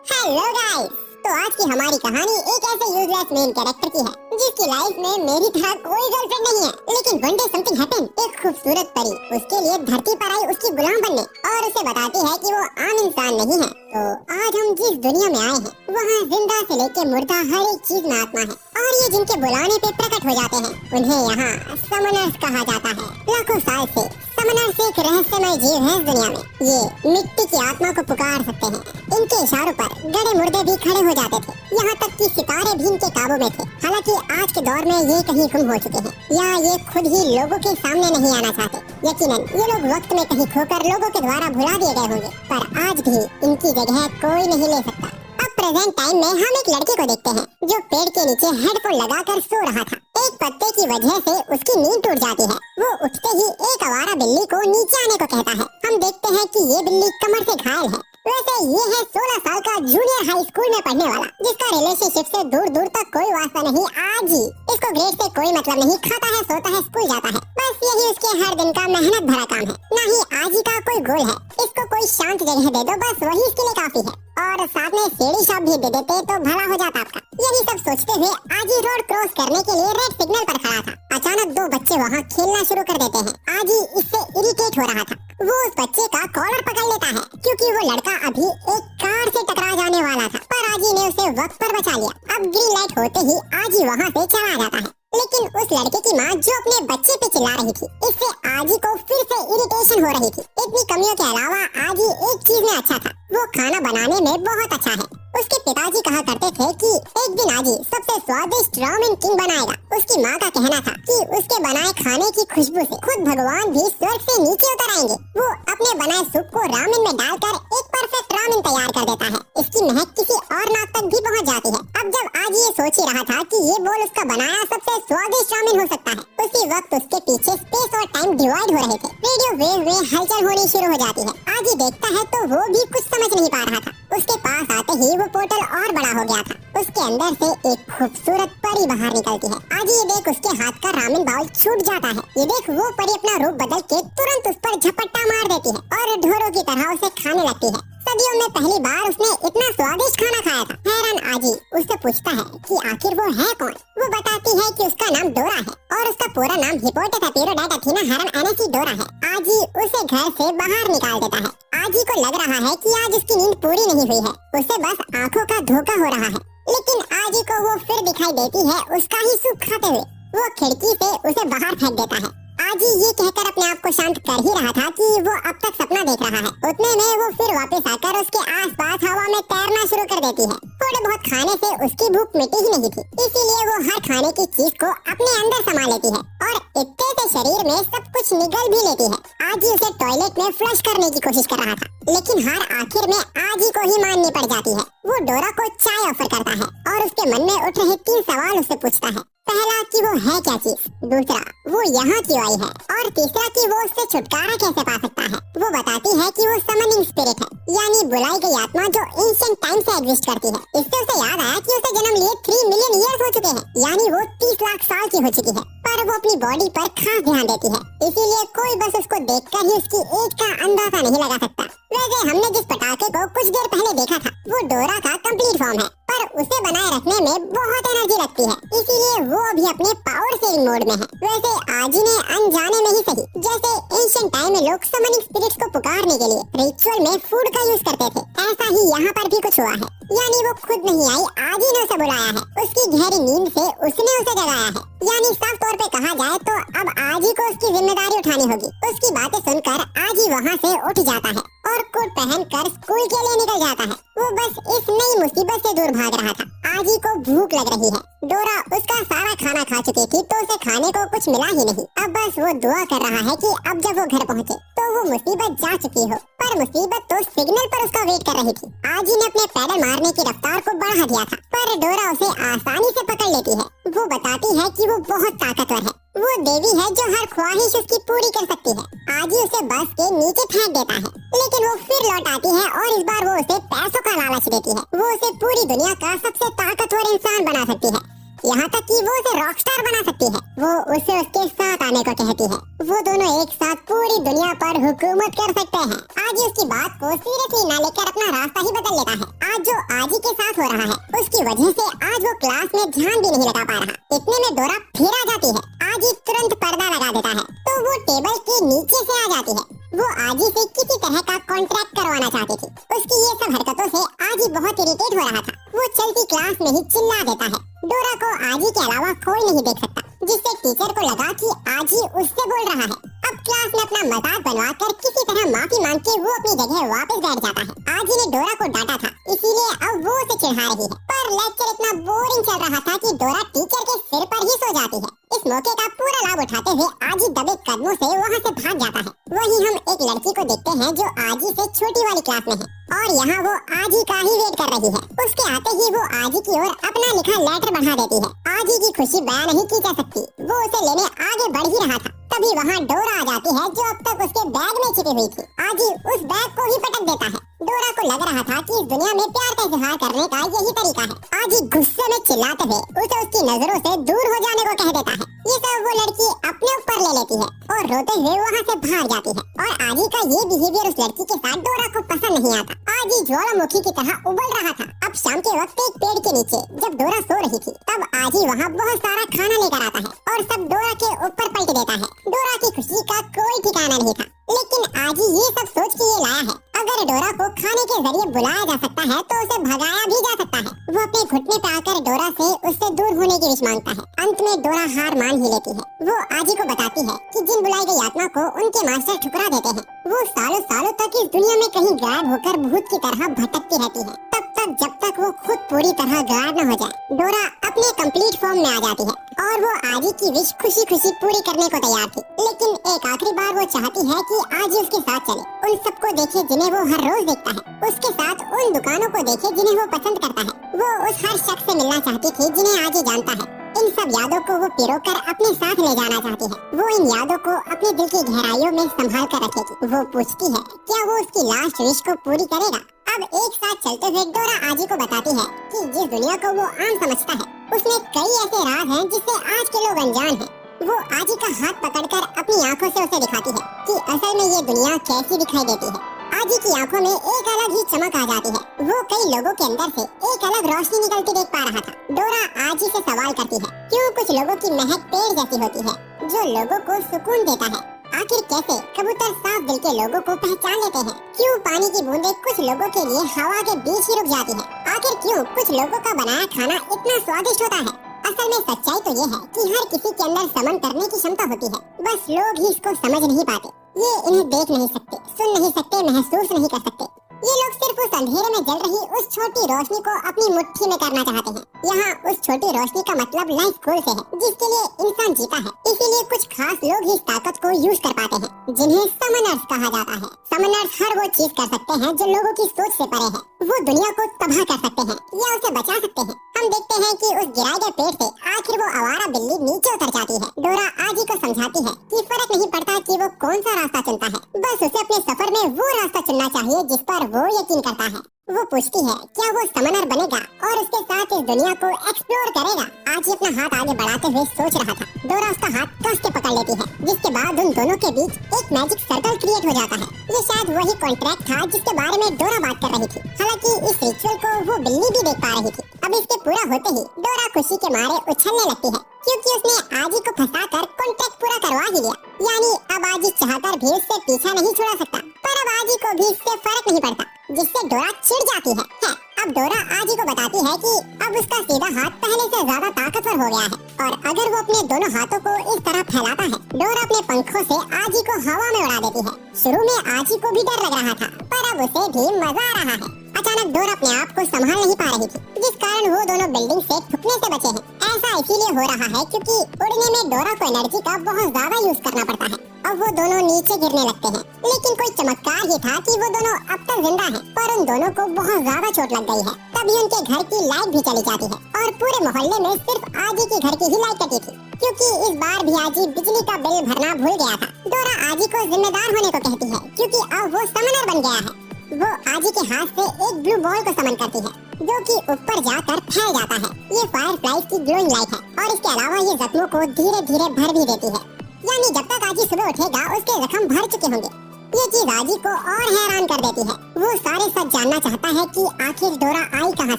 Hello guys. तो आज की हमारी कहानी एक ऐसे यूजलेस मेन कैरेक्टर की है जिसकी लाइफ में मेरी तरह कोई गर्लफ्रेंड नहीं है, लेकिन वन डे समथिंग हैपेंड। एक खूबसूरत परी उसके लिए धरती पर आई उसकी गुलाम बनने और उसे बताती है कि वो आम इंसान नहीं है। तो आज हम जिस दुनिया में आए हैं वहाँ जिंदा से लेके मुर्दा हर एक चीज में आत्मा है, और ये जिनके बुलाने पे प्रकट हो जाते हैं उन्हें यहाँ समनर्स कहा जाता है। लाखों साल से समनर्स एक रहस्यमय जीव है इस दुनिया में। ये मिट्टी की आत्मा को पुकार सकते हैं। इनके इशारों पर गड़े मुर्दे भी खड़े हो जाते थे, यहाँ तक कि सितारे भी इनके काबू में थे। हालांकि आज के दौर में ये कहीं गुम हो चुके हैं या ये खुद ही लोगों के सामने नहीं आना चाहते। यकीनन ये लोग वक्त में कहीं खोकर लोगों के द्वारा भुला दिए गए होंगे, पर आज भी इनकी जगह कोई नहीं ले सकता। अब प्रेजेंट टाइम में हम एक लड़के को देखते हैं जो पेड़ के नीचे हेडफोन लगाकर सो रहा था। एक पत्ते की वजह से उसकी नींद टूट जाती है। वो उठते ही एक आवारा बिल्ली को नीचे आने को कहता है। हम देखते हैं कि ये बिल्ली कमर से घायल है। वैसे ये है 16 साल का जूनियर हाई स्कूल में पढ़ने वाला, जिसका रिलेशनशिप से दूर दूर तक कोई वास्ता नहीं। आज ही इसको ग्रेड से कोई मतलब नहीं, खाता है सोता है स्कूल जाता है, बस यही उसके हर दिन का मेहनत भरा काम है। ना ही आज ही का कोई गोल है। इसको कोई शांत जगह दे दो, बस वही इसके लिए काफी है, और साथ में सीढ़ी शॉप भी दे देते तो भला हो जाता आपका। यही सब सोचते हुए आज ही रोड क्रॉस करने के लिए रेड सिग्नल पर खड़ा था। अचानक दो बच्चे वहाँ खेलना शुरू कर देते हैं। आज ही इससे इरिटेट हो रहा था। वो उस बच्चे का कॉलर पकड़ लेता है क्योंकि वो लड़का अभी एक कार से टकरा जाने वाला था, पर आजी ने उसे वक्त पर बचा लिया। अब ग्रीन लाइट होते ही आजी वहाँ से चला जाता है, लेकिन उस लड़के की माँ जो अपने बच्चे पे चिल्ला रही थी, इससे आजी को फिर से इरिटेशन हो रही थी। इतनी कमियों के अलावा आजी एक चीज में अच्छा था, वो खाना बनाने में बहुत अच्छा है। उसके पिताजी कहा करते थे कि एक दिन आजी सबसे स्वादिष्ट रामेन किंग बनाएगा। उसकी माँ का कहना था कि उसके बनाए खाने की खुशबू से खुद भगवान भी स्वर्ग से नीचे उतर आएंगे। वो अपने बनाए सूप को रामेन में डालकर एक परफेक्ट रामेन तैयार कर देता है। इसकी महक किसी और नाक तक भी पहुँच जाती है। अब जब आजी ये सोच ही रहा था कि ये बोल उसका बनाया सबसे स्वादिष्ट रामेन हो सकता है, उसी वक्त उसके पीछे स्पेस और टाइम डिवाइड हो रहे थे। रेडियो वेव में हलचल होनी शुरू हो जाती है। आजी देखता है तो वो भी कुछ समझ नहीं पा रहा था। उसके पास आते ही वो पोर्टल और बड़ा हो गया था। उसके अंदर से एक खूबसूरत परी बाहर निकलती है। आज ये देख उसके हाथ का रामेन बाउल छूट जाता है। ये देख वो परी अपना रूप बदल के तुरंत उस पर झपट्टा मार देती है और ढोरों की तरह उसे खाने लगती है। सदियों में पहली बार उसने इतना स्वादिष्ट खाना खाया था। हैरान आजी उससे पूछता है कि आखिर वो है कौन। वो बताती है कि उसका नाम डोरा है और उसका पूरा नाम हिप्पोटाथेरोडाटाथीना हेरन एनेसी-डोरा है। आजी उसे घर से बाहर निकाल देता है। आजी को लग रहा है कि आज उसकी नींद पूरी नहीं हुई है, उसे बस आंखों का धोखा हो रहा है। लेकिन आजी को वो फिर दिखाई देती है उसका ही सूप खाते हुए। वो खिड़की से उसे बाहर फेंक देता है। आजी ये कहकर अपने आप को शांत कर ही रहा था कि वो अब तक सपना देख रहा है। उतने में वो फिर वापस आकर उसके आसपास हवा में तैरना शुरू कर देती है। थोड़े बहुत खाने से उसकी भूख मिटी ही नहीं थी, इसीलिए वो हर खाने की चीज को अपने अंदर समा लेती है और इतने से शरीर में सब कुछ निगल भी लेती है। आजी उसे टॉयलेट में फ्लश करने की कोशिश कर रहा था, लेकिन हार आखिर में आजी को ही माननी पड़ जाती है। वो डोरा को चाय ऑफर करता है और उसके मन में उठ रहे 3 सवाल उससे पूछता है। पहला कि वो है क्या चीज, दूसरा वो यहाँ क्यों आई है, और तीसरा कि वो उससे छुटकारा कैसे पा सकता है। वो बताती है कि वो समनिंग स्पिरिट है, यानी बुलाई गई आत्मा जो एंशिएंट टाइम से एग्जिस्ट करती है। इससे उसे याद आया कि उसे जन्म लिए 3 मिलियन ईयर्स हो चुके हैं, यानी वो 30 लाख साल की हो चुकी है, पर वो अपनी बॉडी पर खास ध्यान देती है, इसीलिए कोई बस उसको देखकर ही उसकी एज का अंदाजा नहीं लगा सकता। वैसे हमने जिस पटाखे को कुछ देर पहले देखा था वो डोरा का कंप्लीट फॉर्म है, पर उसे बनाए रखने में बहुत एनर्जी लगती है, इसीलिए वो अभी अपने पावर सेविंग मोड में है। वैसे आजी ने अनजाने में ही सही, जैसे एंशिएंट टाइम में लोग समनिंग स्पिरिट्स को पुकारने के लिए रिचुअल में फूड का यूज करते थे, ऐसा ही यहाँ पर भी कुछ हुआ है। यानी वो खुद नहीं आई, आजी ने उसे बुलाया है। उसकी गहरी नींद से उसने उसे जगाया है। यानी साफ तौर पे कहा जाए तो अब आजी को उसकी जिम्मेदारी उठानी होगी। उसकी बातें सुनकर आजी वहाँ से उठ जाता है और कोट पहनकर स्कूल के लिए निकल जाता है। वो बस इस नई मुसीबत से दूर भाग रहा था। आजी को भूख लग रही है। डोरा उसका सारा खाना खा चुकी थी तो उसे खाने को कुछ मिला ही नहीं। अब बस वो दुआ कर रहा है कि अब जब वो घर पहुँचे तो वो मुसीबत जा चुकी हो, पर मुसीबत तो सिग्नल पर उसका वेट कर रही थी। आजी ने अपने पैडल मारने की रफ्तार को बढ़ा दिया था, पर डोरा उसे आसानी से पकड़ लेती है। वो बताती है कि वो बहुत ताकतवर है, वो देवी है जो हर ख्वाहिश उसकी पूरी कर सकती है। आजी उसे बस के नीचे फेंक देता है, लेकिन वो फिर लौट आती है और इस बार वो उसे पैसों का लालच देती है। वो उसे पूरी दुनिया का सबसे ताकतवर इंसान बना सकती है। यहाँ तक कि वो उसे रॉकस्टार बना सकती है। वो उसे उसके साथ आने को कहती है। वो दोनों एक साथ पूरी दुनिया पर हुकूमत कर सकते हैं। आजी उसकी बात को सीरियसली न लेकर अपना रास्ता ही बदल लेता है। आज जो आजी के साथ हो रहा है उसकी वजह से आज वो क्लास में ध्यान भी नहीं लगा पा रहा। इतने में डोरा फिर आ जाती है। आजी तुरंत पर्दा लगा देता है तो वो टेबल के नीचे से आ जाती है। वो आजी से किसी तरह का कॉन्ट्रैक्ट करवाना चाहती थी। उसकी ये सब हरकतों से आजी बहुत इरिटेट हो रहा था। वो चलती क्लास में ही चिल्ला देता है। डोरा को आजी के अलावा कोई नहीं देख सकता, जिससे टीचर को लगा कि आजी उससे बोल रहा है। अब क्लास में अपना मजाक बनवाकर किसी तरह माफी मांग के वो अपनी जगह वापस बैठ जाता है। आजी ने डोरा को डांटा था, इसीलिए अब वो उसे चिढ़ा रही है। पर लेक्चर इतना बोरिंग चल रहा था कि डोरा टीचर के सिर पर ही सो जाती है। इस मौके का पूरा लाभ उठाते हुए आजी दबे कदमों से वहाँ से भाग जाता है। वहीं हम एक लड़की को देखते हैं जो आजी से छोटी वाली क्लास में है और यहाँ वो आजी का ही वेट कर रही है। उसके आते ही वो आजी की ओर अपना लिखा लेटर बढ़ा देती है। आजी की खुशी बयान नहीं की जा सकती। वो उसे लेने आगे बढ़ ही रहा था, तभी वहाँ डोरा आ जाती है जो अब तक उसके बैग में छिपी हुई थी। आजी उस बैग को ही पटक देता है। डोरा को लग रहा था कि इस दुनिया में प्यार का इजहार करने का यही तरीका है। आजी गुस्से में चिल्लाते हुए उसे उसकी नजरों से दूर हो जाने को कह देता है। ये सब वो लड़की अपने ऊपर ले लेती है और रोते हुए वहाँ से भाग जाती है। और आजी का ये बिहेवियर उस लड़की के साथ डोरा को पसंद नहीं आता। आजी ज्वालामुखी की तरह उबल रहा था। अब शाम के वक्त एक पेड़ के नीचे जब डोरा सो रही थी तब आजी वहाँ बहुत सारा खाना लेकर आता है और सब डोरा के ऊपर पलट देता है। डोरा की खुशी का कोई ठिकाना नहीं था, लेकिन आजी ये सब सोच के ये लाया है अगर डोरा को खाने के जरिए बुलाया जा सकता है तो उसे भगाया भी जा सकता है। वो अपने घुटने पे आकर डोरा से उससे दूर होने की विश मांगता है। अंत में डोरा हार मान ही लेती है। वो आजी को बताती है कि जिन बुलाई गई आत्मा को उनके मास्टर ठुकरा देते हैं। वो सालों सालों तक इस दुनिया में कहीं गायब होकर भूत की तरह भटकती रहती है, तब तक जब तक वो खुद पूरी तरह गायब न हो जाए। डोरा अपने कंप्लीट फॉर्म में आ जाती है और वो आजी की विश खुशी खुशी पूरी करने को तैयार थी। लेकिन एक आखिरी बार वो चाहती है कि आजी उसके साथ चले, उन सबको देखे जिन्हें वो हर रोज देखता है, उसके साथ उन दुकानों को देखे जिन्हें वो पसंद करता है। वो उस हर शख्स से मिलना चाहती थी जिन्हें आजी जानता है। इन सब यादों को वो पिरोकर अपने साथ ले जाना चाहती है। वो इन यादों को अपने दिल की गहराइयों में संभाल कर रखेगी। वो पूछती है क्या वो उसकी लास्ट विश को पूरी करेगा। अब एक साथ चलते हुए डोरा आजी को बताती है कि जिस दुनिया को वो आम समझता है उसमें कई ऐसे राज हैं जिससे आज के लोग अनजान हैं। वो आजी का हाथ पकड़कर अपनी आंखों से उसे दिखाती है कि असल में ये दुनिया कैसी दिखाई देती है। आजी की आंखों में एक अलग ही चमक आ जाती है। वो कई लोगों के अंदर से एक अलग रोशनी निकलती देख पा रहा था। डोरा आजी से सवाल करती है क्यों कुछ लोगों की महक पेड़ जैसी होती है जो लोगों को सुकून देता है। आखिर कैसे कबूतर साफ दिल के लोगों को पहचान लेते हैं। क्यों पानी की बूंदें कुछ लोगों के लिए हवा के बीच ही रुक जाती है। आखिर क्यों कुछ लोगों का बनाया खाना इतना स्वादिष्ट होता है। असल में सच्चाई तो ये है कि हर किसी के अंदर समन करने की क्षमता होती है, बस लोग ही इसको समझ नहीं पाते। ये इन्हें देख नहीं सकते, सुन नहीं सकते, महसूस नहीं कर सकते। ये लोग सिर्फ उस अंधेरे में जल रही उस छोटी रोशनी को अपनी मुट्ठी में करना चाहते हैं। यहाँ उस छोटी रोशनी का मतलब लाइफ गोल से है जिसके लिए इंसान जीता है। इसीलिए कुछ खास लोग ही इस ताकत को यूज कर पाते हैं जिन्हें समनर्स कहा जाता है। समनर्स हर वो चीज कर सकते हैं जो लोगों की सोच से परे है। वो दुनिया को तबाह कर सकते हैं या उसे बचा सकते हैं। हम देखते हैं कि उस गिराए गए पेड़ से आखिर वो आवारा बिल्ली नीचे उतर जाती है। डोरा आजी को समझाती है कि फर्क नहीं पड़ता कि वो कौन सा रास्ता चुनता है, बस उसे अपने सफर में वो रास्ता चुनना चाहिए जिस पर वो यकीन करता है। वो पूछती है क्या वो समनर बनेगा और उसके साथ इस दुनिया को एक्सप्लोर करेगा। आजी अपना हाथ आगे बढ़ाते हुए सोच रहा था। डोरा उसका हाथ कस के पकड़ लेती है, जिसके बाद उन दोनों के बीच एक मैजिक सर्कल क्रिएट हो जाता है। ये शायद वही कॉन्ट्रैक्ट था जिसके बारे में डोरा बात कर रही थी। हालांकि इस रिचुअल को वो बिल्ली भी देख पा रही थी। अब इसके पूरा होते ही डोरा खुशी के मारे उछलने लगती है क्योंकि उसने आजी को फंसाकर कॉन्ट्रैक्ट पूरा करवा ही लिया। यानी अब आजी चाहकर भी उससे पीछा नहीं छुड़ा सकता। पर अब आजी को भी इससे फर्क नहीं पड़ता, जिससे डोरा चिढ़ जाती है। अब डोरा आजी को बताती है कि अब उसका सीधा हाथ पहले से ज्यादा ताकतवर हो गया है और अगर वो अपने दोनों हाथों को इस तरह फैलाता है, डोरा अपने पंखों से आजी को हवा में उड़ा देती है। शुरू में आजी को भी डर लग रहा था, पर अब उसे भी मजा आ रहा है। अचानक डोरा अपने आप को संभाल नहीं पा रही थी, जिस कारण वो दोनों बिल्डिंग से ठुकने से बचे हैं। ऐसा इसीलिए हो रहा है क्योंकि उड़ने में डोरा को एनर्जी का बहुत ज्यादा यूज करना पड़ता है। अब वो दोनों नीचे गिरने लगते हैं, लेकिन कोई चमत्कार ही था कि वो दोनों अब तक जिंदा हैं। पर उन दोनों को बहुत ज्यादा चोट लग गई है। तभी उनके घर की लाइट भी चली जाती है और पूरे मोहल्ले में सिर्फ आजी के घर की ही लाइट कटी थी, क्योंकि इस बार भी आजी बिजली का बिल भरना भूल गया था। डोरा आजी को जिम्मेदार होने को कहती है क्योंकि अब वो समनर बन गया है। वो आजी के हाथ से एक ब्लू बॉल को समन करती है जो कि ऊपर जाकर फैल जाता है। ये फायरफ्लाइज की ग्लोइंग लाइट है और इसके अलावा ये जख्मों को धीरे धीरे भर भी देती है। यानी जब तक आजी सुबह उठेगा उसके जख्म भर चुके होंगे। ये चीज आजी को और हैरान कर देती है। वो सारे सच जानना चाहता है कि आखिर डोरा आई कहाँ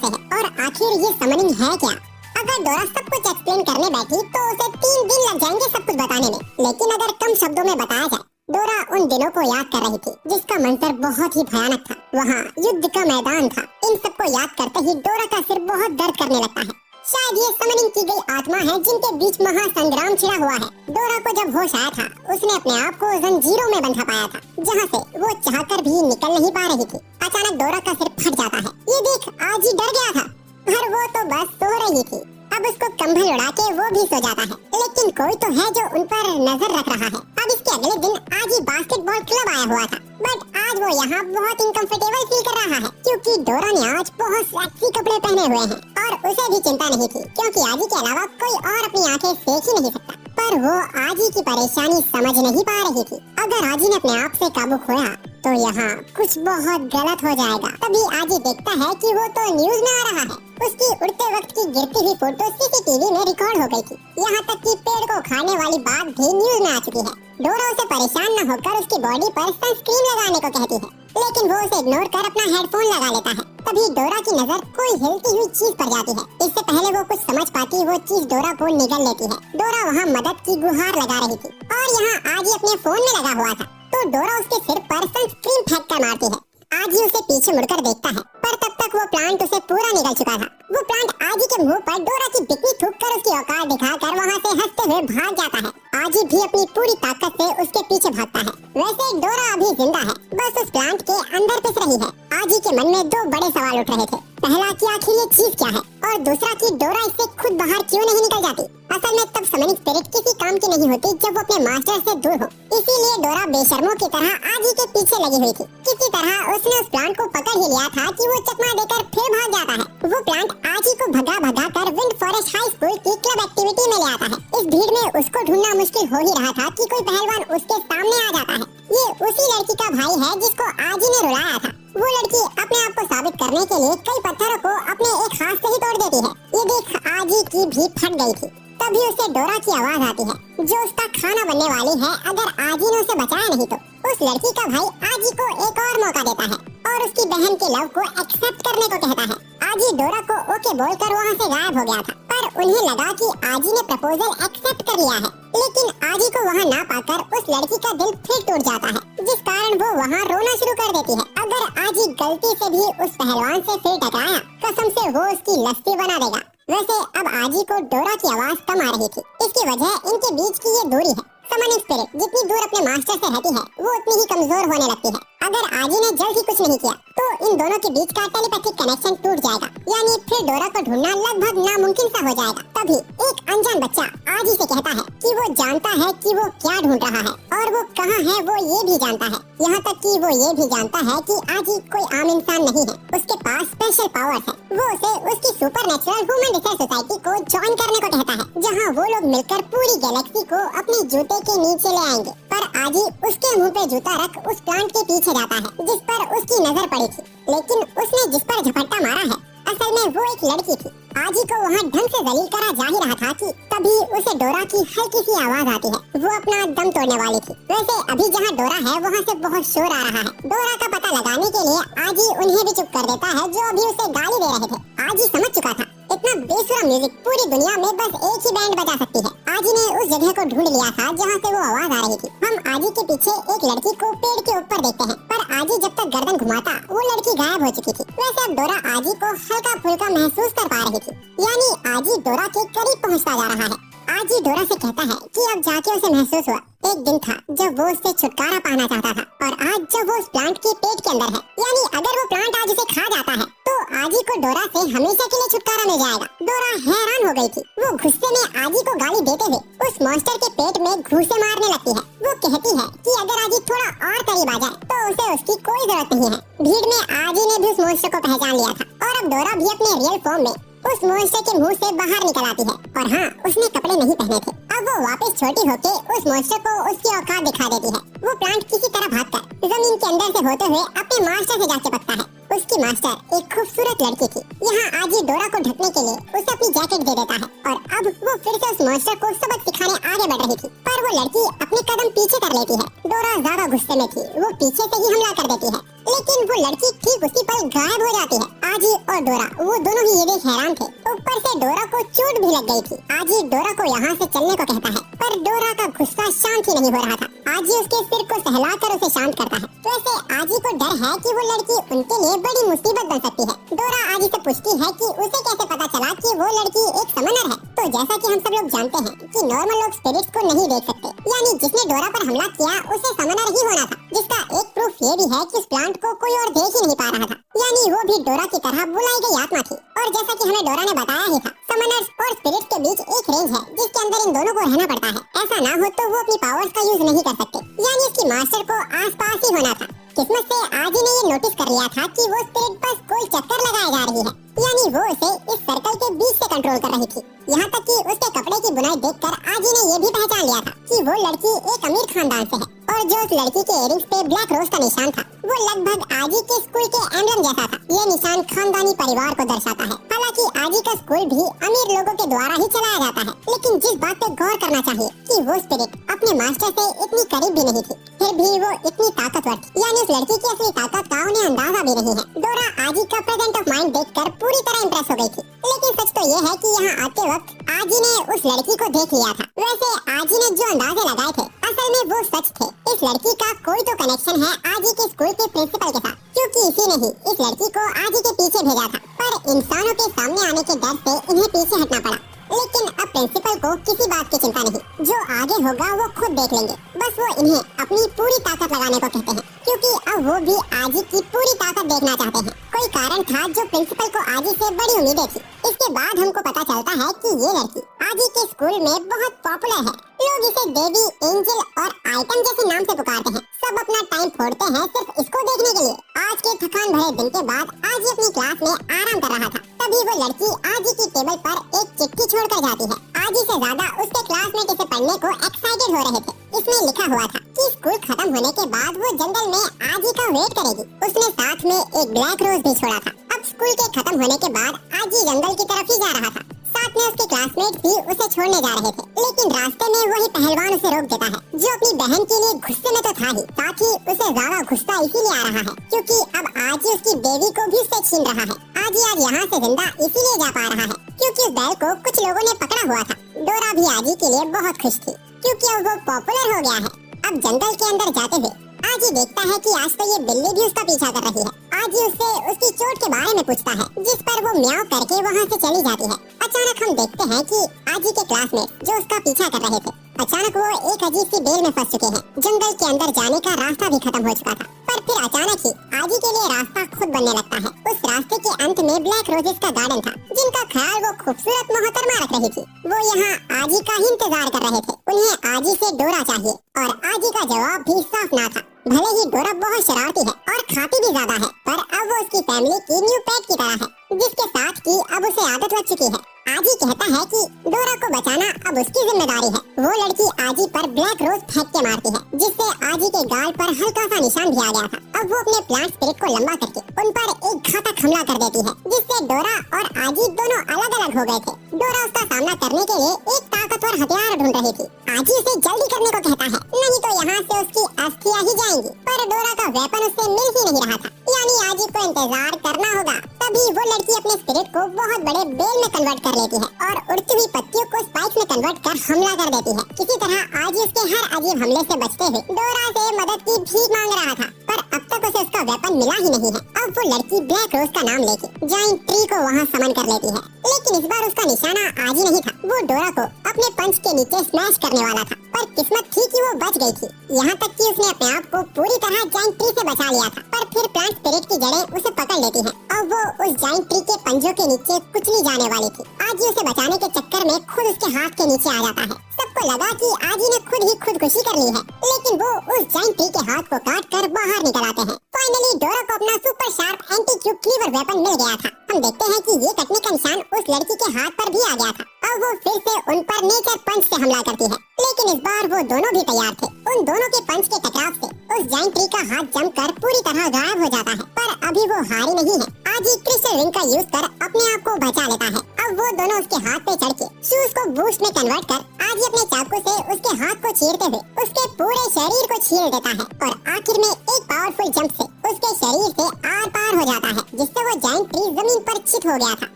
से है और आखिर ये समनिंग है क्या। अगर डोरा सब कुछ एक्सप्लेन करने बैठी तो उसे 3 दिन लग जाएंगे सब कुछ बताने में। लेकिन अगर कम शब्दों में बताया जाए, डोरा उन दिनों को याद कर रही थी जिसका मंजर बहुत ही भयानक था। वहाँ युद्ध का मैदान था। इन सबको याद करते ही डोरा का सिर बहुत दर्द करने लगता है। शायद ये समनिंग की गई आत्मा है जिनके बीच महासंग्राम छिड़ा हुआ है। डोरा को जब होश आया था उसने अपने आप को जंजीरों में बंधा पाया था, जहाँ से वो चाहकर भी निकल नहीं पा रही थी। अचानक डोरा का सिर फट जाता है। ये देख आजी डर गया था, और वो तो बस सो रही थी। अब उसको कंबल उड़ा के वो भी सो जाता है। लेकिन कोई तो है जो उन पर नजर रख रहा है। अब इसके अगले दिन आजी बास्केटबॉल क्लब आया हुआ था, बट आज वो यहाँ बहुत इनकम्फर्टेबल फील कर रहा है क्योंकि डोरा ने आज बहुत सेक्सी कपड़े पहने हुए हैं और उसे भी चिंता नहीं थी क्योंकि आजी के अलावा कोई और अपनी आंखें देख ही नहीं सकता। पर वो आजी की परेशानी समझ नहीं पा रही थी। अगर आजी ने अपने आप से काबू खोया तो यहाँ कुछ बहुत गलत हो जाएगा। तभी आजी देखता है कि वो तो न्यूज में आ रहा है। उसकी उड़ते वक्त की गिरती हुई फोटो सीसीटीवी में रिकॉर्ड हो गई थी। यहाँ तक कि पेड़ को खाने वाली बात भी न्यूज में आ चुकी है। डोरा उसे परेशान न होकर उसकी बॉडी पर सनस्क्रीन लगाने को कहती है, लेकिन वो उसे इग्नोर कर अपना हेडफोन लगा लेता है। तभी डोरा की नजर कोई हिलती हुई चीज पर जाती है। इससे पहले वो कुछ समझ पाती वो चीज डोरा को निगल लेती है। डोरा वहाँ मदद की गुहार लगा रही थी और यहाँ आजी अपने फोन में लगा हुआ था, तो डोरा उसके सिर पर सनस्क्रीन फेंक कर मारती है। आजी उसे पीछे मुड़कर देखता है, पर तब तक वो प्लांट उसे पूरा निगल चुका था। वो प्लांट आजी के मुंह पर डोरा की बिकनी थूक कर उसकी औकात दिखाकर वहाँ से हंसते हुए भाग जाता है। आजी भी अपनी पूरी ताकत से उसके पीछे भागता है। वैसे डोरा अभी जिंदा है, बस उस प्लांट के अंदर पिस रही है। आजी के मन में 2 बड़े सवाल उठ रहे थे। पहला कि आखिर ये चीज क्या है, और दूसरा कि डोरा इससे खुद बाहर क्यों नहीं निकल जाती। असल में तब समनिंग स्पिरिट किसी काम की नहीं होती जब वो अपने मास्टर से दूर हो। इसीलिए डोरा बेशर्मों की तरह आजी के पीछे लगी हुई थी। किसी तरह उसने उस प्लांट को पकड़ ही लिया था कि वो चकमा देकर फिर भाग जाता है। वो प्लांट आजी को भगा भगा कर विंड फॉरेस्ट हाई स्कूल की क्लब एक्टिविटी में ले आता है। इस भीड़ में उसको ढूंढना मुश्किल हो ही रहा था कि कोई पहलवान उसके सामने आ जाता है। ये उसी लड़की का भाई है जिसको आजी ने रुलाया था। वो लड़की अपने आप को साबित करने के लिए कई पत्थरों को अपने एक हाथ से ही तोड़ देती है। ये देख आजी की भी फट गई थी। तभी उसे डोरा की आवाज आती है जो उसका खाना बनने वाली है। अगर आजी ने उसे बचाया नहीं तो उस लड़की का भाई आजी को एक और मौका देता है और उसकी बहन के लव को एक्सेप्ट करने को कहता है। आजी डोरा को ओके बोलकर वहाँ से गायब हो गया था, पर उन्हें लगा कि आजी ने प्रपोजल एक्सेप्ट कर लिया है। लेकिन आजी को वहाँ ना पाकर उस लड़की का दिल फिर टूट जाता है, जिस कारण वो वहाँ रोना शुरू कर देती है। अगर आजी गलती से भी उस पहलवान से फिर टकराया, कसम से वो उसकी लस्सी बना देगा। वैसे अब आजी को डोरा की आवाज कम आ रही थी। इसकी वजह इनके बीच की ये दूरी है। समनिंग स्पिरिट जितनी दूर अपने मास्टर से रहती है वो उतनी ही कमजोर होने लगती है। अगर आजी ने जल्द ही कुछ नहीं किया तो इन दोनों के बीच का टेलीपैथिक कनेक्शन टूट जाएगा, यानी फिर डोरा को ढूंढना लगभग नामुमकिन सा हो जाएगा। तभी एक अनजान बच्चा आजी से कहता है कि वो जानता है कि वो क्या ढूंढ रहा है और वो कहाँ है वो ये भी जानता है। यहाँ तक कि वो ये भी जानता है कि आजी कोई आम इंसान नहीं है, उसके पास स्पेशल पावर्स है। वो उसे उसकी सुपरनेचुरल ह्यूमन रिसर्च सोसाइटी को ज्वाइन करने को कहता है, जहाँ वो लोग मिलकर पूरी गैलेक्सी को अपने जूते के नीचे ले आएंगे। पर आजी उसके मुंह पे जूता रख उस प्लांट के पीछे जाता है जिस पर उसकी नजर पड़ी थी। लेकिन उसने जिस पर झपट्टा मारा है असल में वो एक लड़की थी। आजी को वहाँ ढंग से जलील करा जा ही रहा था कि तभी उसे डोरा की हल्की सी आवाज आती है। वो अपना दम तोड़ने वाली थी। वैसे अभी जहाँ डोरा है वहाँ से बहुत शोर आ रहा है। डोरा का पता लगाने के लिए आजी उन्हें भी चुप कर देता है जो अभी उसे गाली दे रहे थे। आजी समझ चुका था इतना बेसुरा म्यूजिक पूरी दुनिया में बस एक ही बैंड बजा सकती है। आजी ने उस जगह को ढूंढ लिया था जहाँ से वो आवाज आ रही थी। हम आजी के पीछे एक लड़की को पेड़ के ऊपर देखते हैं, पर आजी जब तक गर्दन घुमाता वो लड़की गायब हो चुकी थी। वैसे अब डोरा आजी को हल्का फुल्का महसूस कर पा रही थी, यानी आजी डोरा के करीब पहुँचता जा रहा है। आजी डोरा से कहता है कि अब जाके उसे महसूस हुआ एक दिन था जब वो उससे छुटकारा पाना चाहता था, और आज जब वो उस प्लांट के पेट के अंदर है, यानी अगर वो प्लांट आज उसे खा जाता है तो आजी को डोरा से हमेशा के लिए छुटकारा मिल जाएगा। डोरा हैरान हो गई थी। वो गुस्से में आजी को गाली देते हुए उस मॉन्स्टर के पेट में घूंसे मारने लगती है। वो कहती है कि अगर आजी थोड़ा और करीब आ जाए तो उसे उसकी कोई जरूरत नहीं है। भीड़ में आजी ने भी उस मॉन्स्टर को पहचान लिया था और अब डोरा भी अपने रियल फॉर्म में उस मॉन्स्टर के मुंह से बाहर निकल आती है। और हाँ, उसने कपड़े नहीं पहने थे। अब वो वापस छोटी होके उस मॉन्स्टर को उसकी औकात दिखा देती है। वो प्लांट किसी तरह भागकर जमीन के अंदर से होते हुए अपने मास्टर से जा चिपकता है। उसकी मास्टर एक खूबसूरत लड़की थी। यहाँ आजी डोरा को ढकने के लिए उसे अपनी जैकेट दे देता है और अब वो फिर से उस मॉन्स्टर को सबक सिखाने आगे बढ़ रही थी, पर वो लड़की अपने कदम पीछे कर लेती है। डोरा ज्यादा गुस्से में थी, वो पीछे से ही हमला कर देती है, लेकिन वो लड़की ठीक उसी पल गायब हो जाती है। आजी और डोरा वो दोनों ही ये देख हैरान थे। ऊपर से डोरा को चोट भी लग गई थी। आजी डोरा को यहाँ से चलने को कहता है, पर डोरा का गुस्सा शांत ही नहीं हो रहा था। आजी उसके सिर को सहलाकर उसे शांत करता है। वैसे आजी को डर है कि वो लड़की उनके लिए बड़ी मुसीबत बन सकती है। डोरा आजी से पूछती है कि उसे कैसे पता चला कि वो लड़की एक समनर है। तो जैसा कि हम सब लोग जानते हैं कि नॉर्मल लोग स्पिरिट्स को नहीं देख सकते, यानी जिसने डोरा पर हमला किया उसे समनर ही होना था, जिसका एक प्रूफ ये भी है कि उस प्लांट को कोई और देख ही नहीं पा रहा था, यानी वो भी डोरा की तरह बुलाई गई आत्मा थी। और जैसा कि हमें डोरा ने बताया ही था, समनर्स और स्पिरिट्स के बीच एक रेंज है जिसके अंदर इन दोनों को रहना पड़ता है। ऐसा ना हो तो वो अपनी पावर्स का यूज नहीं कर सकते, यानी उसकी मास्टर को आसपास ही होना था। किस्मत से आजी ने ये नोटिस कर लिया था कि वो स्पिरिट बस कोई चक्कर लगाए जा रही है, यानी वो उसे इस सर्कल के बीच से कंट्रोल कर रही थी। यहाँ तक कि उसके कपड़े की बुनाई देखकर आजी ने ये भी पहचान लिया था कि वो लड़की एक अमीर खानदान से है, और जो उस लड़की के इयरिंग्स पे ब्लैक रोज का निशान था वो लगभग आजी के स्कूल के एम्बलम जैसा था। ये निशान खानदानी परिवार को दर्शाता है। हालांकि आजी का स्कूल भी अमीर लोगों के द्वारा ही चलाया जाता है, लेकिन जिस बात पे गौर करना चाहिए कि वो स्पिरिट अपने मास्टर से इतनी करीब भी नहीं थी, फिर भी वो इतनी ताकतवर थी, यानी उस लड़की की असली ताकत का उन्हें अंदाजा भी नहीं है। डोरा आजी का प्रेजेंट ऑफ माइंड देखकर पूरी तरह इम्प्रेस हो गई थी, लेकिन सच तो ये है कि यहाँ आते वक्त आजी ने उस लड़की को देख लिया था। वैसे आजी ने जो अंदाजे लगाए थे असल में वो सच थे। इस लड़की का कोई तो कनेक्शन है आजी के स्कूल के प्रिंसिपल के साथ, क्योंकि इसी ने ही इस लड़की को आजी के पीछे भेजा था। पर इंसानों के सामने आने के डर से इन्हें पीछे हटना पड़ा। लेकिन अब प्रिंसिपल को किसी बात की चिंता नहीं, जो आगे होगा वो खुद देख लेंगे। बस वो इन्हें अपनी पूरी ताकत लगाने को कहते हैं, क्योंकि अब वो भी आजी की पूरी ताकत देखना चाहते हैं। कोई कारण था जो प्रिंसिपल को आजी से बड़ी उम्मीदें थी। इसके बाद हमको पता चलता है कि ये लड़की आजी के स्कूल में बहुत पॉपुलर है। लोग इसे देवी, एंजल और आइटम जैसे नाम से पुकारते हैं। सब अपना टाइम फोड़ते हैं सिर्फ इसको देखने के लिए। आज के थकान भरे दिन के बाद आजी अपनी क्लास में आराम कर रहा था, तभी वो लड़की आजी की टेबल पर एक चिट्ठी छोड़कर जाती है। आजी से ज्यादा उसके क्लासमेट इसे पढ़ने को एक्साइटेड हो रहे थे। इसमें लिखा हुआ था कि स्कूल खत्म होने के बाद वो जंगल में आजी का वेट करेगी। उसने साथ में एक ब्लैक रोज भी छोड़ा था। अब स्कूल के खत्म होने के बाद आजी जंगल की तरफ ही जा रहा था। साथ में उसके क्लासमेट भी उसे छोड़ने जा रहे थे, लेकिन रास्ते में वही पहलवान उसे रोक देता है, जो अपनी बहन के लिए गुस्से में तो था ही, साथ ही उसे ज्यादा गुस्सा इसीलिए आ रहा है क्योंकि अब आजी उसकी देवी को भी उससे छीन रहा है। आजी आज यहाँ से जिंदा इसीलिए जा पा रहा है क्योंकि उस बैल को कुछ लोगों ने पकड़ा हुआ था। डोरा भी आजी के लिए बहुत खुश थी क्योंकि अब वो पॉपुलर हो गया है। अब जंगल के अंदर जाते हुए आजी देखता है कि आज तो ये बिल्ली भी उसका पीछा कर रही है। आजी उससे उसकी चोट के बारे में पूछता है, जिस पर वो म्याऊ करके वहाँ से चली जाती है। अचानक हम देखते हैं कि आजी के क्लासमेट जो उसका पीछा कर रहे थे, अचानक वो एक अजीब सी बेल में फंस चुके हैं। जंगल के अंदर जाने का रास्ता भी खत्म हो चुका था, पर फिर अचानक ही आजी के लिए रास्ता खुद बनने लगता है। उस रास्ते के अंत में ब्लैक रोजेस का गार्डन था, जिनका ख्याल वो खूबसूरत मोहतरमा रख रही थी। वो यहाँ आजी का ही इंतजार कर रहे थे। उन्हें आजी से डोरा चाहिए और आजी का जवाब भी साफ ना था। भले ही डोरा बहुत शरारती है और खाती भी ज्यादा है, पर अब वो उसकी फैमिली की न्यू पेट की तरह है, जिसके साथ की अब उसे आदत लग चुकी है। आजी कहता है कि डोरा को बचाना अब उसकी जिम्मेदारी है। वो लड़की आजी पर ब्लैक रोज फेंक के मारती है, जिससे आजी के गाल पर हल्का सा निशान भी आ गया था। अब वो अपने प्लांट स्पिरिट को लंबा करके उन पर एक घातक हमला कर देती है, जिससे डोरा और आजी दोनों अलग अलग हो गए थे। डोरा उसका सामना करने के लिए एक ताकतवर हथियार ढूंढ रही थी। आजी उसे जल्दी करने को कहता है, नहीं तो यहाँ से उसकी अस्थियां ही जाएंगी। पर डोरा का वेपन उससे मिल ही नहीं रहा था, यानी आजी को इंतजार करना होगा। तभी वो लड़की अपने स्पिरिट को बहुत बड़े बेल में कन्वर्ट कर लेती है और उड़ती हुई पत्तियों को स्पाइक्स में कन्वर्ट कर हमला कर देती है। किसी तरह आजी उसके हर अजीब हमले से बचते हुए डोरा से मदद की भीख मांग रहा था, पर अब तक उसे उसका वेपन मिला ही नहीं है। अब वो लड़की ब्लैक रोज का नाम लेके जाइंट ट्री को वहाँ समन कर लेती है, लेकिन इस बार उसका निशाना आजी नहीं था। वो डोरा को अपने पंच के नीचे स्मैश करने वाला था, पर किस्मत थी कि वो बच गई थी। यहाँ तक कि उसने अपने आप को पूरी तरह जाइंट ट्री से बचा लिया था, पर फिर प्लांट स्पिरिट की जड़ें उसे पकड़ लेती हैं। अब वो उस जाइंट ट्री के पंजों के नीचे कुचली जाने वाली थी। आजी उसे बचाने के चक्कर में खुद उसके हाथ के नीचे आ जाता है। सबको लगा कि आजी ने खुद ही खुदकुशी कर ली है, लेकिन वो उस जाइंट ट्री के हाथ को काट कर बाहर निकल आते हैं। फाइनली डोरा को अपना super sharp anti cube cleaver weapon मिल गया था। हम देखते हैं कि ये कटने का निशान उस लड़की के हाथ पर भी आ गया था। अब वो फिर से उन पर नेचर पंच से हमला करती है, लेकिन इस बार वो दोनों भी तैयार थे। उन दोनों के पंच के टकराव से उस उस जाइंट ट्री का हाथ जमकर पूरी तरह गायब हो जाता है। पर अभी वो हारी नहीं है। आजी क्रिस्टल रिंग का यूज कर अपने आप को बचा लेता है। अब वो दोनों उसके हाथ पे चढ़ के शूज को बूस्ट में कन्वर्ट कर आजी अपने चाकू से उसके हाथ को चीरते हुए उसके पूरे शरीर को छील देता है और आखिर में एक पावरफुल जंप से उसके शरीर से आर पार हो जाता है, जिससे वो जाइंट ट्री जमीन पर चित हो गया था।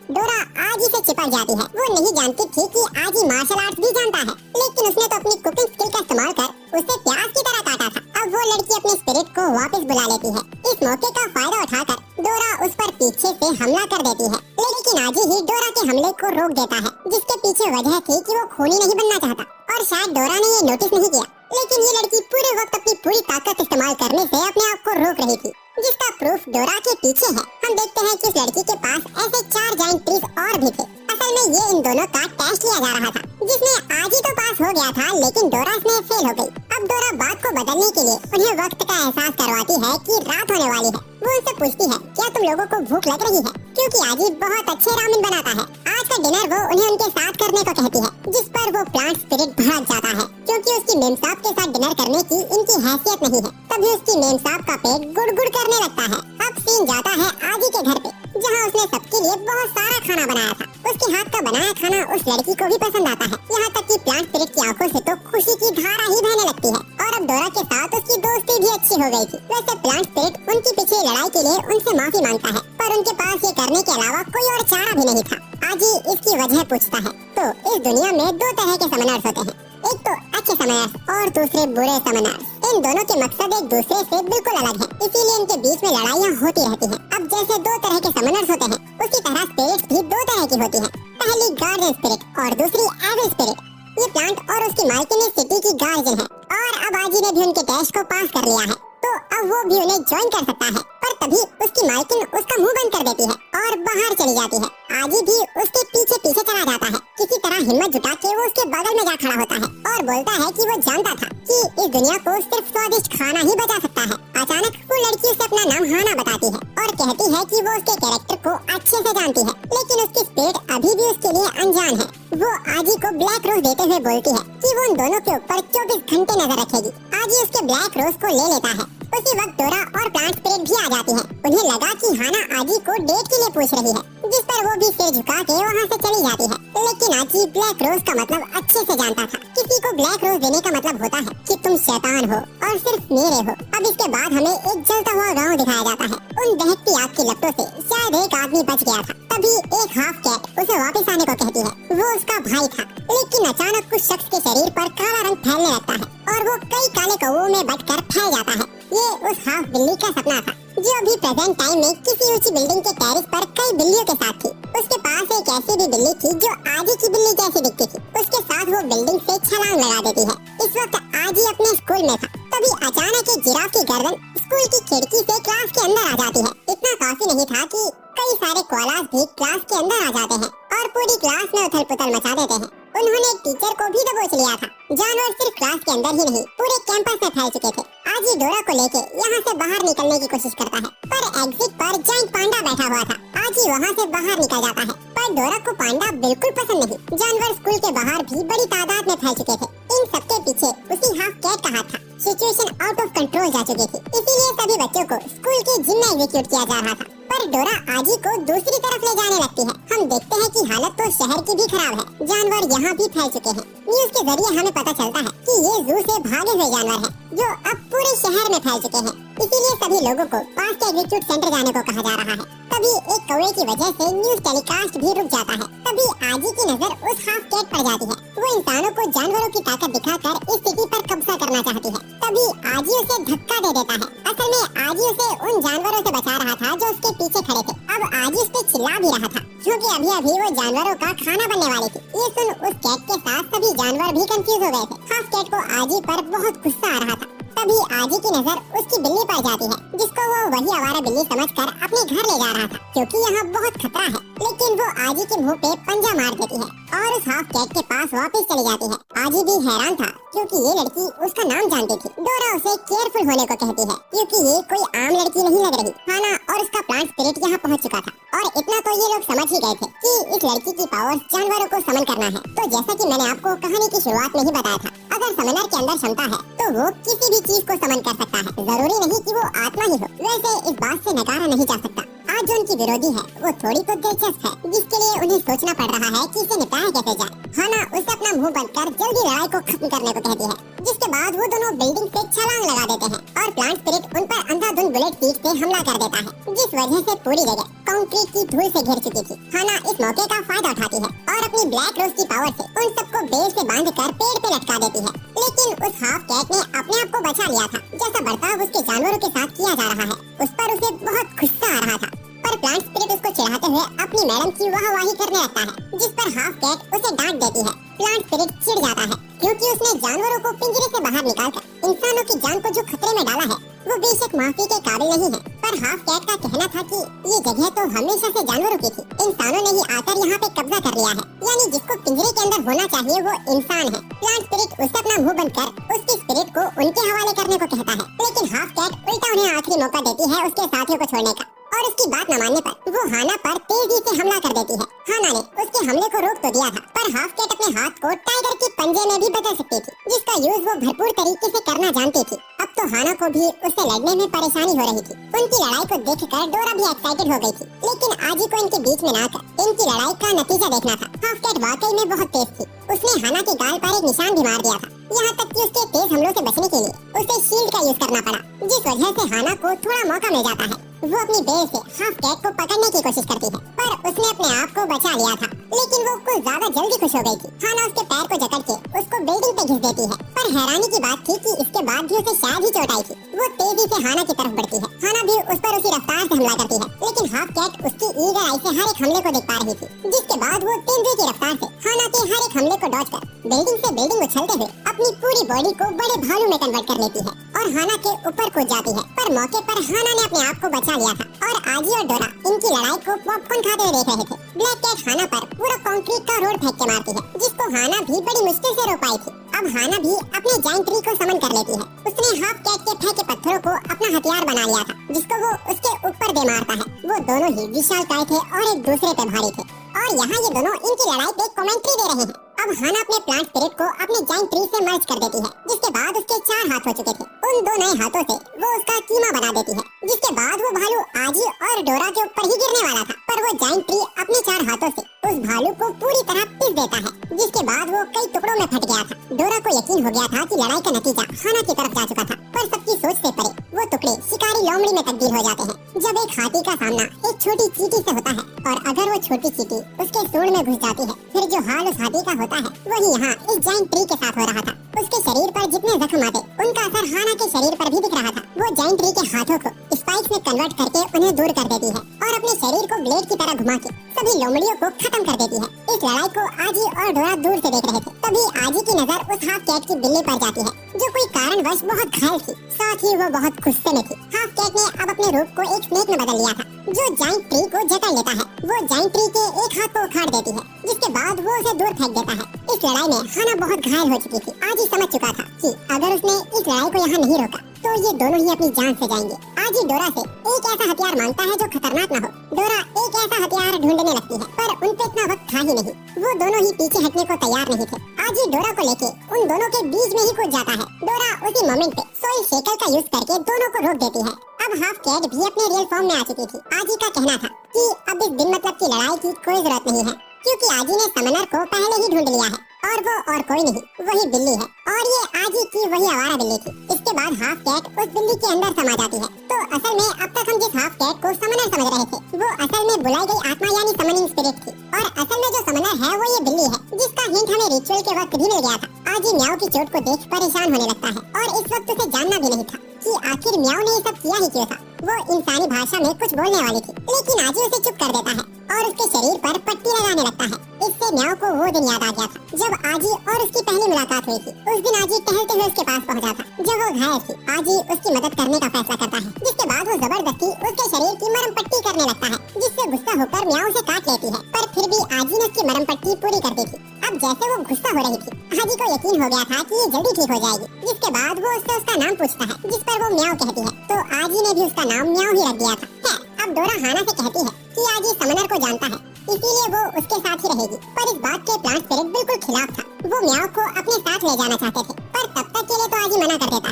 डोरा आजी से चिपक जाती है। वो नहीं जानती थी कि आजी मार्शल आर्ट्स भी जानता है, लेकिन उसने तो अपनी कुकिंग स्किल का इस्तेमाल कर उसे प्याज की तरह काटा था। अब वो लड़की अपने स्पिरिट को वापस बुला लेती है। इस मौके का फायदा उठाकर डोरा उस पर पीछे से हमला कर देती है, लेकिन आजी ही डोरा के हमले को रोक देता है, जिसके पीछे वजह थी कि वो खूनी नहीं बनना चाहता और शायद डोरा ने ये नोटिस नहीं किया। लेकिन ये लड़की पूरे वक्त अपनी पूरी ताकत इस्तेमाल करने से अपने आप को रोक रही थी, जिसका प्रूफ डोरा के पीछे है। हम देखते हैं कि इस लड़की के पास ऐसे 4 जाइंट ट्रीज और भी थे। असल में ये इन दोनों का टेस्ट लिया जा रहा था, जिसमें आजी तो पास हो गया था, लेकिन डोरा इसमें फेल हो गई। अब डोरा बात को बदलने के लिए उन्हें वक्त का एहसास करवाती है कि रात होने वाली है। वो उनसे पूछती है, क्या तुम लोगों को भूख लग रही है? क्योंकि आजी बहुत अच्छे रामेन बनाता है। आज का डिनर वो उन्हें उनके साथ करने को कहती है, जिस पर वो प्लांट स्पिरिट भड़क जाता है, क्योंकि उसकी मेम साहब के साथ डिनर करने की इनकी हैसियत नहीं है। तभी उसकी मेम साहब का पेट गुड़गुड़ करने लगता है। अब सीन जाता है आजी के घर पे, जहाँ उसने सबके लिए बहुत सारा खाना बनाया था। उसके हाथ का बनाया खाना उस लड़की को भी पसंद आता है, यहाँ तक कि प्लांट स्पिरिट की आंखों से तो खुशी की धारा ही बहने लगती है। और अब डोरा के साथ उसकी दोस्ती भी अच्छी हो गई थी। वैसे प्लांट स्पिरिट उनकी पिछली लड़ाई के लिए उनसे माफी मांगता है, पर उनके पास ये करने के अलावा कोई और चारा भी नहीं था। आजी इसकी वजह पूछता है। तो इस दुनिया में 2 तरह के समनर्स होते हैं, एक तो अच्छे समनर्स और दूसरे बुरे समनर्स। इन दोनों के मकसद एक दूसरे से बिल्कुल अलग है, इसीलिए इनके बीच में लड़ाइयाँ होती रहती हैं। अब जैसे 2 तरह के समनर्स होते हैं, उसी तरह स्पिरिट्स भी 2 तरह की होती है। पहली गार्डियन स्पिरिट और दूसरी एविल स्पिरिट। ये प्लांट और उसकी मालकिन इस सिटी की गार्जियन है और अब आजी ने भी उनके टेस्ट को पास कर लिया है, तो अब वो भी उन्हें ज्वाइन कर सकता है। पर तभी उसकी मालकिन उसका मुंह बंद कर देती है और बाहर चली जाती है। आजी भी उसके पीछे पीछे चला जाता है। किसी तरह हिम्मत जुटा के वो उसके बगल में जा खड़ा होता है और बोलता है कि वो जानता था कि इस दुनिया को सिर्फ स्वादिष्ट खाना ही बचा सकता है। अचानक वो लड़की उसे अपना नाम हाना बताती है और कहती है कि वो उसके कैरेक्टर को अच्छे से जानती है, लेकिन उसकी स्पिरिट अभी भी उसके लिए अनजान है। वो आजी को ब्लैक रोज देते हुए बोलती है कि वो उन दोनों के ऊपर 24 घंटे नजर रखेगी। आजी उसके ब्लैक रोज को ले लेता है। उसी वक्त डोरा और प्लांट स्पिरिट भी आ जाती है। उन्हें लगा कि हाना आजी को डेट के लिए पूछ रही है, जिस पर वो भी सिर झुका के वहाँ से चली जाती है। लेकिन आजी ब्लैक रोज का मतलब अच्छे से जानता था। किसी को ब्लैक रोज देने का मतलब होता है कि तुम शैतान हो और सिर्फ मेरे हो। अब इसके बाद हमें एक जलता हुआ गाँव दिखाया जाता है। उन दहकती आग की लपटों से शायद एक आदमी बच गया था। तभी एक हाफ कैट उसे वापस आने को कहती है। वो उसका भाई था, लेकिन अचानक कुछ शख्स के शरीर पर काला रंग फैलने लगता है और वो कई काले कौवों में बंटकर फैल जाता है। ये उस हाफ बिल्ली का सपना था, जो अभी प्रेजेंट टाइम में किसी ऊंची बिल्डिंग के टेरेस पर कई बिल्लियों के साथ थी। उसके पास एक ऐसी भी बिल्ली थी जो आजी की बिल्ली जैसी दिखती थी। उसके साथ वो बिल्डिंग से छलांग लगा देती है। इस वक्त आजी अपने स्कूल में था। तभी अचानक एक जिराफ की गर्दन स्कूल की खिड़की से क्लास के अंदर आ जाती है। इतना काफी नहीं था कि कई सारे कोलास भी क्लास के अंदर आ जाते हैं और पूरी क्लास में उथल पुथल मचा देते हैं। उन्होंने एक टीचर को भी दबोच लिया था। जानवर सिर्फ क्लास के अंदर ही नहीं, पूरे कैंपस में फैल चुके थे। आजी डोरा को लेके यहाँ से बाहर निकलने की कोशिश करता है, पर एग्जिट पर जाइंट पांडा बैठा हुआ था। आजी वहाँ से बाहर निकल जाता है, पर डोरा को पांडा बिल्कुल पसंद नहीं। जानवर स्कूल के बाहर भी बड़ी तादाद में फैल चुके थे। इन सबके पीछे उसी हाफ कैट का हाथ था। सिचुएशन आउट ऑफ कंट्रोल जा चुकी थी, इसीलिए सभी बच्चों को स्कूल के जिम में एग्जीक्यूट किया जा रहा था। पर डोरा आजी को दूसरी तरफ ले जाने लगती है। हम देखते हैं कि हालत तो शहर की भी खराब है। जानवर यहाँ भी फैल चुके हैं। न्यूज के जरिए हमें पता चलता है कि ये जू से भागे हुए जानवर हैं, जो अब पूरे शहर में फैल चुके हैं। इसीलिए सभी लोगों को पास के एग्जीक्यूट सेंटर जाने को कहा जा रहा है। तभी एक कौवे की वजह से न्यूज टेलीकास्ट भी रुक जाता है। तभी आजी की नजर उस हाफ कैट पर जाती है। वो इंसानों को जानवरों की ताकत दिखाकर इस सिटी पर कब्जा करना चाहती है। तभी आजी उसे धक्का दे देता है। असल में आजी उसे उन जानवरों से बचा रहा था जो उसके पीछे खड़े थे। अब आजी उस पे चिल्ला भी रहा था, क्योंकि अभी अभी वो जानवरों का खाना बनने वाली थी। ये सुन उस कैट के साथ सभी जानवर भी कंफ्यूज हो गए थे। हाफ कैट को आजी पर बहुत गुस्सा आ रहा था। तभी आजी की नजर उसकी बिल्ली पर जाती है, जिसको वो वही आवारा बिल्ली समझकर अपने घर ले जा रहा था, क्योंकि यहाँ बहुत खतरा है। लेकिन वो आजी के मुंह पे पंजा मार देती है और उस हाफ कैट के पास वापस चली जाती है। आजी भी हैरान था, क्योंकि ये लड़की उसका नाम जानती थी। डोरा उसे केयरफुल होने को कहती है, क्योंकि ये कोई आम लड़की नहीं लग रही। हाना और उसका प्लांट स्पिरिट यहाँ पहुँच चुका था, और इतना तो ये लोग समझ ही गए थे कि इस लड़की की पावर जानवरों को समन करना है। तो जैसा कि मैंने आपको कहानी की शुरुआत में ही बताया था, अगर समनर के अंदर क्षमता है तो तो वो किसी भी चीज को समन कर सकता है, जरूरी नहीं कि वो आत्मा ही हो। वैसे इस बात से नकारा नहीं जा सकता आज जो उनकी विरोधी है वो थोड़ी तो दिलचस्प है, जिसके लिए उन्हें सोचना पड़ रहा है कि इसे निपटाया कैसे जाए। हाना उसे अपना मुंह बंद कर जल्दी लड़ाई को खत्म करने को कहती है, जिसके बाद वो दोनों बिल्डिंग से छलांग लगा देते हैं और प्लांट स्पिरिट उन पर अंधाधुंध बुलेट तीर से हमला कर देता है, जिस वजह से पूरी जगह कंक्रीट की धूल से घिर चुकी थी। हाना इस मौके का फायदा उठाती है और अपनी ब्लैक रोज की पावर से उन सबको बेल से बांधकर पेड़ पे लटका देती है। लेकिन उस हाफ कैट ने अपने आप को बचा लिया था। जैसा बर्ताव उसके जानवरों के साथ किया जा रहा है उस पर उसे बहुत गुस्सा आ रहा था, पर प्लांट स्पिरिट उसको चिढ़ाते हुए अपनी मैडम की वाहवाही करने लगता है, जिस पर हाफ कैट उसे डांट देती है। प्लांट स्पिरिट चिढ़ जाता है क्योंकि उसने जानवरों को पिंजरे से बाहर निकालकर इंसानों की जान को जो खतरे में डाला है वो बेशक माफी के काबिल नहीं है। पर हाफ कैट का कहना था कि ये जगह तो हमेशा से जानवरों की थी, इंसानों ने ही आकर यहाँ पे कब्जा कर लिया है, यानी जिसको पिंजरे के अंदर होना चाहिए वो इंसान है। प्लांट स्पिरिट उससे अपना मुंह बंद कर उसकी स्पिरिट को उनके हवाले करने को कहता है, लेकिन हाफ कैट उल्टा उन्हें आखिरी मौका देती है उसके साथियों को छोड़ने का, और उसकी बात न मानने पर वो हाना पर तेजी से हमला कर देती है। हाना ने उसके हमले को रोक तो दिया था, पर हाफ कैट अपने हाथ को टाइगर के पंजे में भी बदल सकती थी, जिसका यूज वो भरपूर तरीके से करना जानती थी। अब तो हाना को भी उससे लड़ने में परेशानी हो रही थी। उनकी लड़ाई को देखकर डोरा भी एक्साइटेड हो गई थी, लेकिन आजी को इनके बीच में लाकर इनकी लड़ाई का नतीजा देखना था। हाफ कैट वाकई में बहुत तेज थी, उसने हाना के गाल पर एक निशान भी मार दिया था, यहाँ तक कि उसके तेज हमलों से बचने के लिए उसे शील्ड का यूज करना पड़ा, जिस वजह से हाना को थोड़ा मौका मिल जाता है। वो अपनी बेल से हाफ कैट को पकड़ने की कोशिश करती है, पर उसने अपने आप को बचा लिया था, लेकिन वो कुछ ज्यादा जल्दी खुश हो गई थी। हाना उसके पैर को जकड़ के उसको बिल्डिंग पे घिस देती है, पर हैरानी की बात थी कि इसके बाद भी उसे शायद ही चोट आई थी। वो तेजी से हाना की तरफ बढ़ती है, हाना भी उस पर उसी रफ्तार से हमला करती है, लेकिन हाफ कैट उसकी ईगर आई से हर एक हमले को देख पा रही थी, जिसके बाद वो तेंदुए की रफ्तार से हाना के हर एक हमले को डॉज कर बिल्डिंग से बिल्डिंग उछलते हुए अपनी पूरी बॉडी को बड़े भालू में कन्वर्ट कर लेती है और हाना के ऊपर कूद जाती है। पर मौके पर हाना ने अपने आप को बचा लिया था और आजी और डोरा इनकी लड़ाई को पॉपकॉर्न खाते हुए देख रहे थे। ब्लैक कैट हाना पर पूरा कंक्रीट का रोड फेंक के मारती है, जिसको हाना भी बड़ी मुश्किल से रोक पाई थी। अब हाना भी अपने जाइंट ट्री को समन कर लेती है। उसने हाफ कैट के फेंके पत्थरों को अपना हथियार बना लिया था, जिसको वो उसके ऊपर दे मारता है। वो दोनों ही विशालकाय थे और एक दूसरे पे भारी थे, और यहाँ ये दोनों इनकी लड़ाई पे कमेंट्री दे रहे हैं। अब हाना अपने प्लांट स्पिरिट को अपने जाइंट ट्री से मर्ज कर देती है, जिसके बाद उसके 4 हाथ हो चुके थे। उन 2 नए हाथों से वो उसका कीमा बना देती है, जिसके बाद वो भालू आजी और डोरा के ऊपर ही गिरने वाला था, पर वो जाइंट ट्री अपने 4 हाथों से उस भालू को पूरी तरह पीस देता है, जिसके बाद वो कई टुकड़ों में फट गया था। डोरा को यकीन हो गया था कि लड़ाई का नतीजा हाना की तरफ जा चुका था, पर सबकी सोच से परे वो टुकड़े शिकारी लोमड़ी में तब्दील हो जाते हैं। जब एक हाथी का सामना एक छोटी चींटी से होता है और अगर वो छोटी चींटी उसके सूंड में घुस जाती है, फिर जो हाल उस हाथी का होता है वही यहाँ इस जाइंट ट्री के साथ हो रहा था। उसके शरीर पर जितने जख्म आते उनका असर हाना के शरीर पर भी दिख रहा था। वो जाइंट ट्री के हाथों को स्पाइक्स में कन्वर्ट करके उन्हें दूर कर देती है और अपने शरीर को ब्लेड की तरह घुमा के सभी लोमड़ियों को खत्म कर देती है। इस लड़ाई को आजी और डोरा दूर से देख रहे थे, तभी आजी की नजर उस हाफ कैट की बिल्ली पर जाती है, जो कोई कारणवश बहुत घायल थी, साथ ही वो बहुत गुस्से में थी। हाफ कैट ने अब अपने रूप को एक स्नेक में बदल लिया था, जो जाइंट ट्री को जकड़ लेता है। वो जाइंट ट्री के एक हाथ को उखाड़ देती है, जिसके बाद वो उसे दूर फेंक देता है। इस लड़ाई में हाना बहुत घायल हो चुकी थी। आजी समझ चुका था कि अगर उसने इस लड़ाई को यहाँ नहीं रोका तो ये दोनों ही अपनी जान से जाएंगे। आजी डोरा से एक ऐसा हथियार मांगता है जो खतरनाक न हो। डोरा एक ऐसा हथियार ढूंढने लगती है, पर उन पे इतना वक्त था ही नहीं। वो दोनों ही पीछे हटने को तैयार नहीं थे। आजी डोरा को लेके उन दोनों के बीच में ही कूद जाता है। डोरा उसी मोमेंट पे सोइल शेकर का यूज करके दोनों को रोक देती है। अब हाफ कैट भी अपने रियल फॉर्म में आ चुकी थी। आजी का कहना था कि अब इस बिन मतलब की लड़ाई की कोई जरूरत नहीं है, क्योंकि आजी ने समनर को पहले ही ढूंढ लिया है और वो और कोई नहीं वही बिल्ली है, और ये आजी की वही आवारा बिल्ली थी। इसके बाद हाफ कैट उस बिल्ली के अंदर समा जाती है। तो असल में अब तक हम जिस हाफ कैट को समनर समझ रहे थे वो असल में बुलाई गई आत्मा यानी समनिंग स्पिरिट थी, और असल में जो समनर है वो ये बिल्ली है, जिसका हिंट हमें रिचुअल के वक्त भी मिल गया था। आजी म्याओ की चोट को देख परेशान होने लगता है और इस वक्त उसे जानना भी नहीं था कि आखिर म्याओ ने ये सब किया ही क्यों था। वो इंसानी भाषा में कुछ बोलने वाली थी, लेकिन आजी उसे चुप कर देता है और उसके शरीर पर पट्टी लगाने लगता है। इससे म्याओ को वो दिन याद आ गया था जब आजी और उसकी पहली मुलाकात हुई थी। उस दिन आजी टहलते हुए उसके पास पहुंचा था जब वो घायल थी। आजी उसकी मदद करने का फैसला करता है, जिसके बाद वो जबरदस्ती उसके शरीर की मरहम पट्टी करने लगता है, जिससे गुस्सा होकर म्याओ उसे काट लेती है, पर फिर भी आजी ने उसकी मरहम पट्टी पूरी कर दी थी। अब जैसे वो गुस्सा हो रही थी, आजी को यकीन हो गया था कि ये जल्दी ठीक हो जाएगी, जिसके बाद वो उससे उसका नाम पूछता है, जिस पर वो म्याओ कहती है। तो आजी ने भी उसका नाम म्याओ ही रख दिया था। अब डोरा हाना से कहती है कि आजी समनर को जानता है, इसीलिए वो उसके साथ ही रहेगी, पर इस बात के प्लांट स्पिरिट बिल्कुल खिलाफ था। वो म्याओ को अपने साथ ले जाना चाहते थे, पर तब तक के लिए तो आजी मना कर देता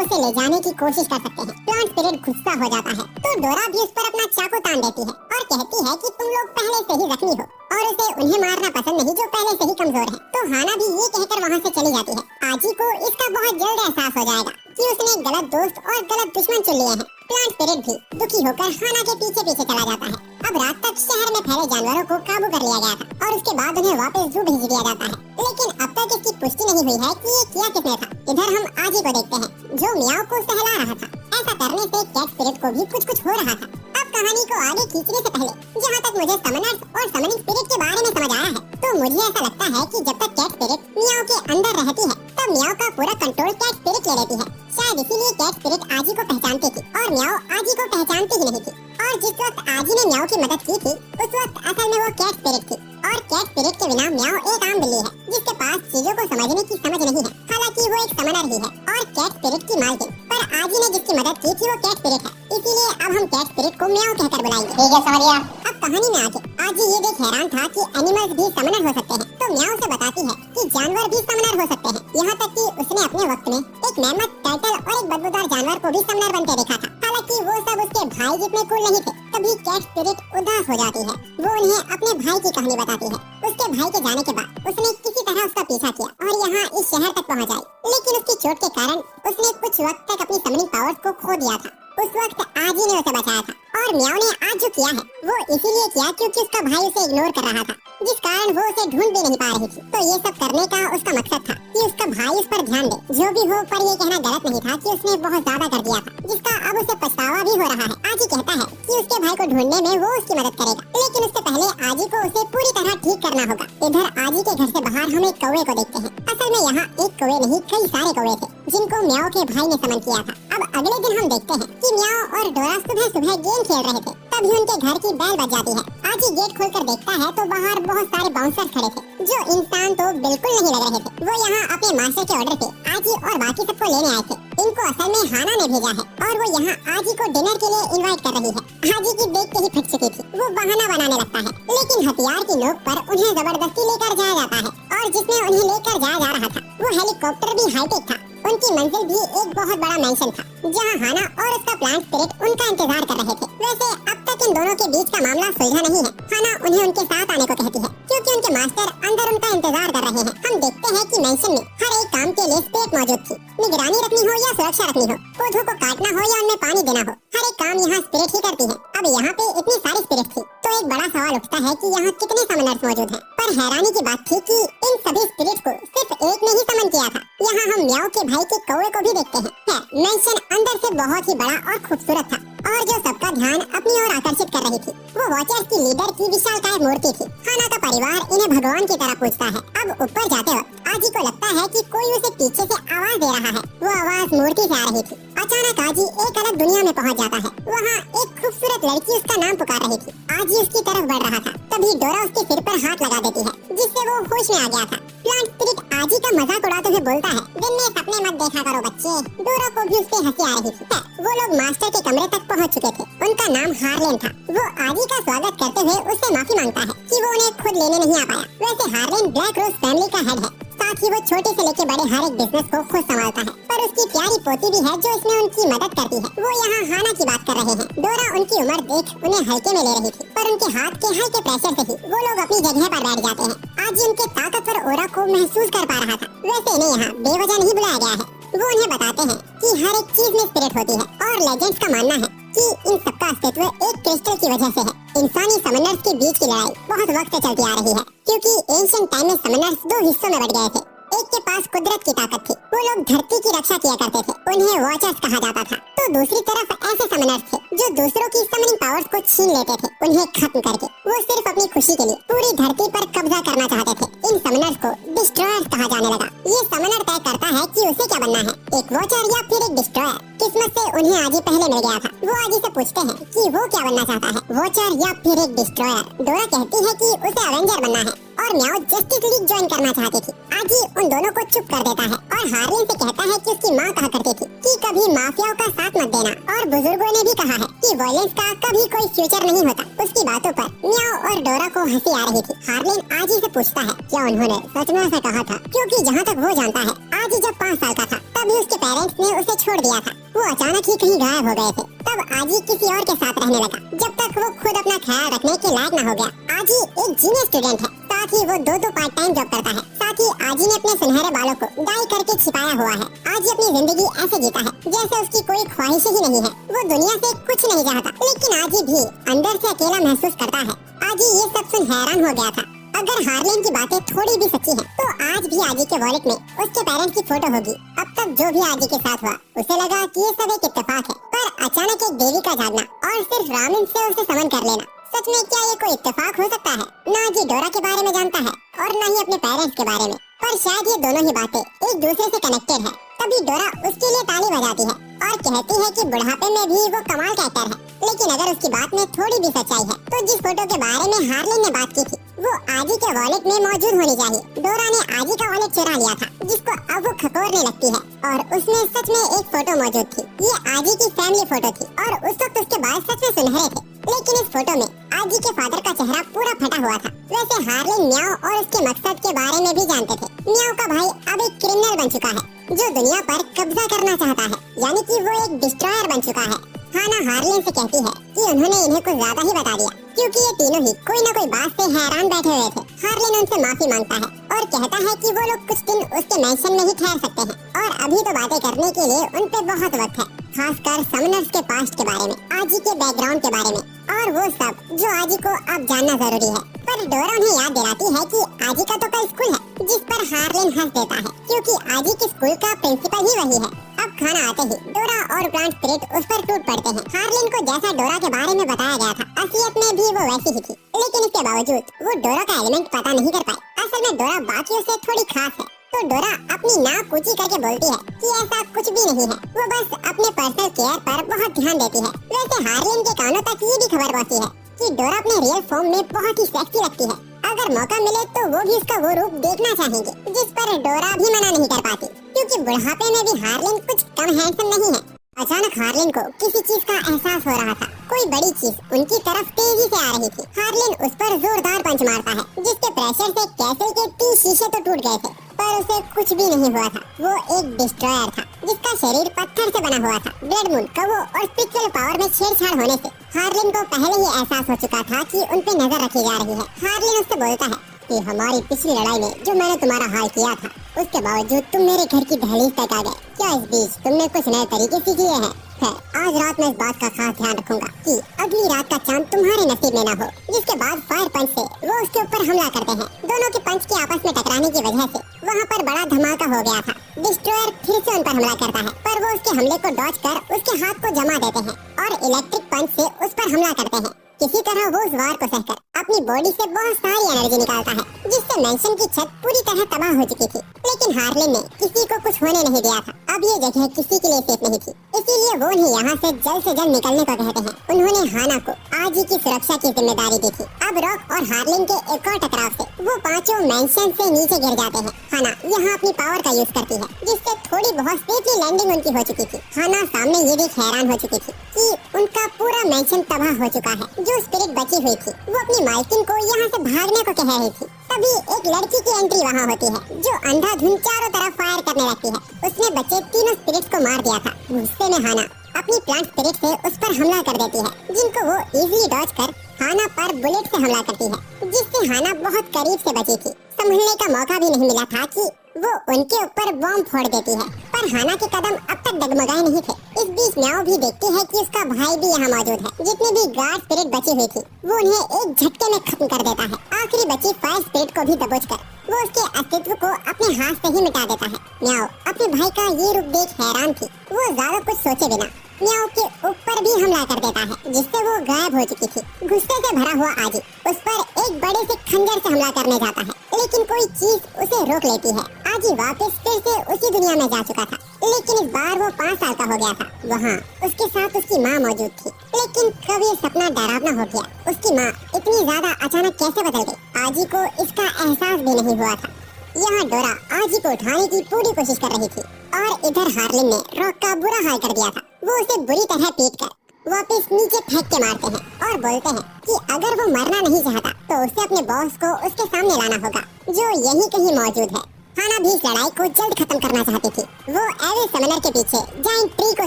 उसे ले जाने की कोशिश कर सकते हैं। प्लांट स्पिरिट गुस्सा हो जाता है तो डोरा भी उस पर अपना चाकू तान देती है और कहती है कि तुम लोग पहले से ही जख्मी हो और उसे उन्हें मारना पसंद नहीं जो पहले से ही कमजोर है। तो हाना भी ये कहकर वहाँ से चली जाती है। आजी को इसका बहुत जल्द एहसास हो जाएगा कि उसने गलत दोस्त और गलत दुश्मन चुन लिए हैं। प्लांट स्पिरिट भी दुखी होकर हाना के पीछे पीछे चला जाता है। अब रात तक शहर में फैले जानवरों को काबू कर लिया गया था और उसके बाद उन्हें वापस जू भेज दिया जाता है, लेकिन अब तक इसकी पुष्टि नहीं हुई है कि ये किया किसने था। इधर हम आजी को देखते हैं जो मियाओ को सहला रहा था। ऐसा करने से कैट स्पिरिट को भी कुछ हो रहा था। अब कहानी को आगे खींचने से पहले जहाँ तक मुझे समनर्स और समनिंग स्पिरिट के बारे में समझ आया है तो मुझे ऐसा लगता है कि जब तक कैट स्पिरिट मियाओ के अंदर रहती है तब मियाओ का पूरा कंट्रोल कैट स्पिरिट ले लेती है। शायद इसीलिए कैट स्पिरिट आजी को पहचानती थी और मियाओ आजी को पहचानती ही नहीं थी। और जिस वक्त आजी ने मियाओ की मदद की थी उस वक्त असल में वो कैट स्पिरिट थी और कैट स्पिरिट के बिना मियाओ एक आम बिल्ली है जिसके पास चीजों को समझने की समझ नहीं है। हालांकि वो एक समनर ही है और कैट स्पिरिट की मालकिन, पर आजी ने जिसकी मदद की थी वो कैट स्पिरिट है, इसीलिए अब हम कैट स्पिरिट को मियाओ कहकर बुलाएंगे। ठीक है समरिया। अब कहानी में आगे आजी ये देख हैरान था कि एनिमल्स भी समनर हो सकते हैं तो मियाओ से बताती है कि जानवर भी समनर हो सकते हैं। यहाँ तक कि उसने अपने वक्त में एक मेमथ, टर्टल और एक बदबूदार जानवर को भी समनर बनते देखा था। हालांकि वो सब उसके भाई जितने कूल नहीं थे। तभी कैट स्पिरिट उदास हो जाती है। वो उन्हें अपने भाई की कहानी बताती है। उसके भाई के जाने के बाद उसने किसी तरह उसका पीछा किया और यहाँ इस शहर तक पहुँच आई, लेकिन उसकी चोट के कारण उसने कुछ वक्त तक अपनी समनिंग पावर्स को खो दिया था। उस वक्त आजी ने उसे बचाया था और मियाओ ने आज जो किया है वो इसीलिए किया क्योंकि उसका भाई उसे इग्नोर कर रहा था, जिस कारण वो उसे ढूंढ भी नहीं पा रही थी। तो ये सब करने का उसका मकसद था कि उसका भाई उस पर ध्यान दे। जो भी हो, पर ये कहना गलत नहीं था कि उसने बहुत ज्यादा कर दिया था जिसका अब उसे पछतावा भी हो रहा है। आजी कहता है कि उसके भाई को ढूंढने में वो उसकी मदद करेगा, लेकिन उससे पहले आजी को उसे पूरी तरह ठीक करना होगा। इधर आजी के घर से बाहर हम एक कौवे को देखते हैं। असल में यहाँ एक कौवे नहीं कई सारे कौवे थे जिनको मियाओ के भाई ने समन किया था। अब अगले दिन हम देखते हैं कि मियाओ और डोरा सुबह सुबह गेम खेल रहे थे, तभी उनके घर की बेल बज जाती है। आजी गेट खोलकर देखता है तो बाहर बहुत सारे बाउंसर्स खड़े थे जो इंसान तो बिल्कुल नहीं लग रहे थे। वो यहाँ अपने मास्टर के ऑर्डर पे आजी और बाकी सबको लेने आए थे। इनको असल में हाना ने भेजा है और वो यहाँ आजी को डिनर के लिए इनवाइट कर रही है। आजी की देख के ही फट चुकी थी। वो बहाना बनाने लगता है, लेकिन हथियार की नोक पर उन्हें जबरदस्ती लेकर जाया जाता है और जिसमें उन्हें लेकर जाया जा रहा था वो हेलीकॉप्टर भी हाईटेक था। उनकी मंजिल भी एक बहुत बड़ा मैंशन था जहाँ हाना और उसका प्लांट स्पिरिट उनका इंतजार कर रहे थे। वैसे अब तक इन दोनों के बीच का मामला सुलझा नहीं है। हाना उन्हें उनके साथ आने को कहती है क्योंकि उनके मास्टर अंदर उनका इंतजार कर रहे हैं। हम देखते हैं कि मैंशन में हर एक काम के लिए स्पिरिट मौजूद थी। निगरानी रखनी हो या सुरक्षा रखनी हो, पौधों को काटना हो या उनमें पानी देना हो, हर एक काम यहाँ स्पिरिट ही करती है। अब यहाँ पे इतनी सारी स्पिरिट थी तो एक बड़ा सवाल उठता है कि यहाँ कितने समनर्स मौजूद हैं। पर हैरानी की बात थी कि इन सभी स्पिरिट को सिर्फ एक ने ही समन किया था। यहाँ हम मियाओ के भाई के कौवे को भी देखते हैं। मैंशन अंदर से बहुत ही बड़ा और खूबसूरत था और जो सबका ध्यान अपनी ओर आकर्षित कर रही थी वो वॉचर्स की लीडर की विशालकाय मूर्ति थी। हाना का परिवार इन्हें भगवान की तरह पूजता है। अब ऊपर जाते वक्त आजी को लगता है कि कोई उसे पीछे से आवाज दे रहा है। वो आवाज मूर्ति से आ रही थी। अचानक आजी एक अलग दुनिया में पहुंच जाता है। वहाँ एक खूबसूरत लड़की उसका नाम पुकार रही थी। आजी उसकी तरफ बढ़ रहा था, तभी डोरा उसके सिर पर हाथ लगा देती है जिससे वो होश में आ गया था। प्लांट स्पिरिट आजी का मजाक उड़ाते हुए बोलता है, दिन में सपने मत देखा करो बच्चे। डोरा को भी उससे हंसी आ रही थी। वो लोग मास्टर के कमरे तक पहुंच चुके थे। उनका नाम हार्लेन था। वो आजी का स्वागत करते हुए उससे माफी मांगता है कि वो उन्हें खुद लेने नहीं आ पाया। वैसे हार्लेन ब्लैक रोज फैमिली का हेड है, साथ ही वो छोटे से लेके बड़े हर एक बिजनेस को खुद संभालता है। पर उसकी प्यारी पोती भी है जो इसमें उनकी मदद करती है। वो यहाँ हाना की बात कर रहे हैं। डोरा उनकी उम्र देख उन्हें हल्के में ले रही थी, पर उनके हाथ के हल्के प्रेशर से ही वो लोग अपनी जगह पर बैठ जाते हैं। आज उनके ताकतवर ओरा को महसूस कर पा रहा था। वैसे इन्हें यहाँ बेवजह नहीं बुलाया गया है। वो उन्हें बताते हैं कि हर एक चीज में स्पिरिट होती है और लेजेंड्स का मानना है कि इन सबका अस्तित्व एक क्रिस्टल की वजह से है। इंसानी समनर्स के बीच की लड़ाई बहुत वक्त से चलती आ रही है क्योंकि एंशिएंट टाइम में समनर्स दो हिस्सों में बट गए थे। एक के पास कुदरत की ताकत थी, वो लोग धरती की रक्षा किया करते थे, उन्हें वॉचर्स कहा जाता था। तो दूसरी तरफ ऐसे समनर्स थे जो दूसरों की समनिंग पावर्स को छीन लेते थे, उन्हें खत्म करके वो सिर्फ अपनी खुशी के लिए पूरी धरती पर कब्जा करना चाहते थे। इन समनर्स को डिस्ट्रॉयर्स कहा जाने लगा। ये समनर तय करता है कि उसे क्या बनना है, एक वॉचर या फिर एक डिस्ट्रॉयर। किस्मत से उन्हें आजी पहले मिल गया था। वो आजी से पूछते हैं कि वो क्या बनना चाहता है, वॉचर या फिर एक डिस्ट्रॉयर। डोरा कहती है कि उसे अवेंजर बनना है और म्याओ जस्टिस लीग ज्वाइन करना चाहती थी। आजी उन दोनों को चुप कर देता है और हार्लिन से कहता है कि उसकी माँ कहा करती थी कि कभी माफियाओं का साथ मत देना, और बुजुर्गों ने भी कहा है कि वायलेंस का कभी कोई फ्यूचर नहीं होता। उसकी बातों पर म्याओ और डोरा को हंसी आ रही थी। हार्लिन आजी से पूछता है क्या उन्होंने सच में ऐसा कहा था, क्योंकि जहाँ तक वो जानता है आजी जब 5 साल का था तभी उसके पेरेंट्स ने उसे छोड़ दिया था। वो अचानक ही कहीं गायब हो गए थे। तब आजी किसी और के साथ रहने लगा जब तक वो खुद अपना ख्याल रखने के लायक न हो गया। आजी एक जीनियस स्टूडेंट है, साथ ही वो 2 पार्ट टाइम जॉब करता है। साथ ही आजी ने अपने सुनहरे बालों को डाई करके छिपाया हुआ है। आजी अपनी जिंदगी ऐसे जीता है जैसे उसकी कोई ख्वाहिश ही नहीं है। वो दुनिया से कुछ नहीं चाहता, लेकिन आजी भी अंदर से अकेला महसूस करता है। आजी ये सब सुन हैरान हो गया था। अगर हार्लिन की बातें थोड़ी भी सच्ची हैं, तो आज भी आजी के वॉलेट में उसके पेरेंट्स की फोटो होगी। अब तक जो भी आजी के साथ हुआ उसे लगा कि ये सब एक इत्तेफाक है, पर अचानक एक देवी का जागना और सिर्फ रामिन से उसे समन कर लेना, सच में क्या ये कोई इत्तेफाक हो सकता है? ना जी डोरा के बारे में जानता है और न ही अपने पेरेंट्स के बारे में, पर शायद ये दोनों ही बातें एक दूसरे से कनेक्टेड है। तभी डोरा उसके लिए ताली बजाती है और कहती है कि बुढ़ापे में भी वो कमाल का एक्टर है। लेकिन अगर उसकी बात में थोड़ी भी सच्चाई है तो जिस फोटो के बारे में हार्लिन ने बात की थी वो आजी के वॉलेट में मौजूद होनी चाहिए। डोरा ने आजी का वॉलेट चुरा लिया था, जिसको अब वो खकोरने लगती है और उसमें सच में एक फोटो मौजूद थी। ये आजी की फैमिली फोटो थी और उस वक्त उसके बाल सच में सुनहरे थे। लेकिन इस फोटो में आजी के फादर का चेहरा पूरा फटा हुआ था। वैसे हार्लिन म्याओ और उसके मकसद के बारे में भी जानते थे। म्याओ का भाई अब एक क्रिमिनल बन चुका है जो दुनिया पर कब्जा करना चाहता है, यानी कि वो एक डिस्ट्रॉयर बन चुका है। हाना हार्लिन से कहती है कि उन्होंने इन्हें कुछ ज्यादा ही बता दिया, क्योंकि ये तीनों ही कोई न कोई बात से हैरान बैठे हुए थे। हार्लिन उनसे माफी मांगता है और कहता है कि वो लोग कुछ दिन उसके मैंशन में ही ठहर सकते हैं और अभी तो बातें करने के लिए उन पे बहुत वक्त है, खासकर समनर्स के पास्ट के बारे में, आजी के बैकग्राउंड के बारे में और वो सब जो आजी को अब जानना जरूरी है। पर डोरा उन्हें याद दिलाती है कि आजी का तो कल स्कूल है, जिस पर हार्लिन हंस देता है क्योंकि आजी के स्कूल का प्रिंसिपल ही वही है। अब खाना आते ही डोरा और प्लांट स्पिरिट उस पर टूट पड़ते हैं। हार्लिन को जैसा डोरा के बारे में बताया गया था असलियत में भी वो वैसी ही थी, लेकिन इसके बावजूद वो डोरा का एलिमेंट पता नहीं कर पाए। असल में डोरा बाकियों से थोड़ी खास है, तो डोरा अपनी नाक ऊंची करके बोलती है कि ऐसा कुछ भी नहीं है, वो बस अपने पर्सनल केयर पर बहुत ध्यान देती है। वैसे हार्लिन के कानों तक ये भी खबर पहुंची है कि डोरा अपने रियल फॉर्म में बहुत ही सेक्सी लगती है। अगर मौका मिले तो वो भी उसका वो रूप देखना चाहेंगे, जिस पर डोरा भी मना नहीं कर पाती, क्योंकि बुढ़ापे में भी हार्लिन कुछ कम हैंडसम नहीं है। अचानक हार्लिन को किसी चीज का एहसास हो रहा था। कोई बड़ी चीज उनकी तरफ तेजी से आ रही थी। हार्लिन उस पर जोरदार पंच मारता है, जिसके प्रेशर से कैसल के 30 शीशे तो टूट गए थे, पर उसे कुछ भी नहीं हुआ था। वो एक डिस्ट्रॉयर था जिसका शरीर पत्थर से बना हुआ था। ब्लड मून, कवो और स्पिरिचुअल पावर में छेड़छाड़ होने से हार्लिन को पहले ही एहसास हो चुका था कि उन पे नजर रखी जा रही है। हार्लिन उससे बोलता है कि हमारी पिछली लड़ाई में जो मैंने तुम्हारा हाल किया था, उसके बावजूद तुम मेरे घर की दहलीज तक आ गए। क्या इस बीच तुमने कुछ नए तरीके सीख लिए हैं? आज रात मैं इस बात का खास ध्यान रखूंगा कि अगली रात का चांद तुम्हारे नसीब में ना हो। जिसके बाद फायर पंच से वो उसके ऊपर हमला करते हैं। दोनों के पंच के आपस में टकराने की वजह से वहाँ पर बड़ा धमाका हो गया था। डिस्ट्रॉयर फिर से उन पर हमला करता है, पर वो उसके हमले को डॉज कर उसके हाथ को जमा देते हैं और इलेक्ट्रिक पंच से उस पर हमला करते हैं। किसी तरह वो उस वार को सहकर अपनी बॉडी से बहुत सारी एनर्जी निकालता है, जिससे मैंशन की छत पूरी तरह तबाह हो चुकी थी। लेकिन हार्लिन ने किसी को कुछ होने नहीं दिया था। अब ये जगह किसी के लिए सेफ नहीं थी, इसीलिए वो उन्हें यहाँ से जल्द निकलने को कहते हैं। उन्होंने हाना को आजी की सुरक्षा की जिम्मेदारी दी थी। अब रॉक और हार्लिन के एक और टकराव से वो पांचों मैंशन से नीचे गिर जाते हैं। हाना यहाँ अपनी पावर का यूज करती है, जिससे थोड़ी बहुत सेफली लैंडिंग उनकी हो चुकी थी। हाना सामने ये देख हैरान हो चुकी थी कि उनका पूरा मैंशन तबाह हो चुका है। जो स्पिरिट बची हुई थी वो अपनी मालकिन को यहाँ से भागने को कह रही थी। तभी एक लड़की की एंट्री वहाँ होती है, जो अंधाधुंध चारों तरफ फायर करने लगती है। उसने बचे तीनों स्पिरिट्स को मार दिया था। गुस्से में हाना अपनी प्लांट स्पिरिट से उस पर हमला कर देती है, जिनको वो इजीली डॉज कर हाना पर बुलेट से हमला करती है, जिससे हाना बहुत करीब से बची थी। संभलने का मौका भी नहीं मिला था कि वो उनके ऊपर बॉम्ब फोड़ देती है, पर हाना के कदम अब तक डगमगाए नहीं थे। इस बीच म्याओ भी देखती है कि उसका भाई भी यहाँ मौजूद है। जितनी भी गार्ड स्पिरिट बची हुई थी वो उन्हें एक झटके में खत्म कर देता है। आखिरी बची फायर स्पिरिट को भी दबोचकर वो उसके अस्तित्व को अपने हाथ से ही मिटा देता है। म्याओ अपने भाई का ये रूप देख हैरान थी। वो ज्यादा कुछ सोचे बिना म्याओ के ऊपर भी हमला कर देता है, जिससे वो गायब हो चुकी थी। गुस्से से भरा हुआ आजी उस पर एक बड़े से खंजर से हमला करने जाता है, लेकिन कोई चीज उसे रोक लेती है। आजी वापस फिर से उसी दुनिया में जा चुका था, लेकिन इस बार वो 5 साल का हो गया था। वहाँ उसके साथ उसकी माँ मौजूद थी, लेकिन कब ये सपना डरावना हो गया। उसकी माँ इतनी ज्यादा अचानक कैसे बदल गई? आजी को इसका एहसास भी नहीं हुआ था। यहाँ डोरा आजी को उठाने की पूरी कोशिश कर रही थी और इधर हार्लिन ने रॉक का बुरा हाल कर दिया था। वो उसे बुरी तरह पीट कर वापस नीचे फेंक के मारते हैं और बोलते हैं कि अगर वो मरना नहीं चाहता तो उसे अपने बॉस को उसके सामने लाना होगा, जो यहीं कहीं मौजूद है। हाना भी इस लड़ाई को जल्द खत्म करना चाहती थी। वो एविल समनर के पीछे जायंट ट्री को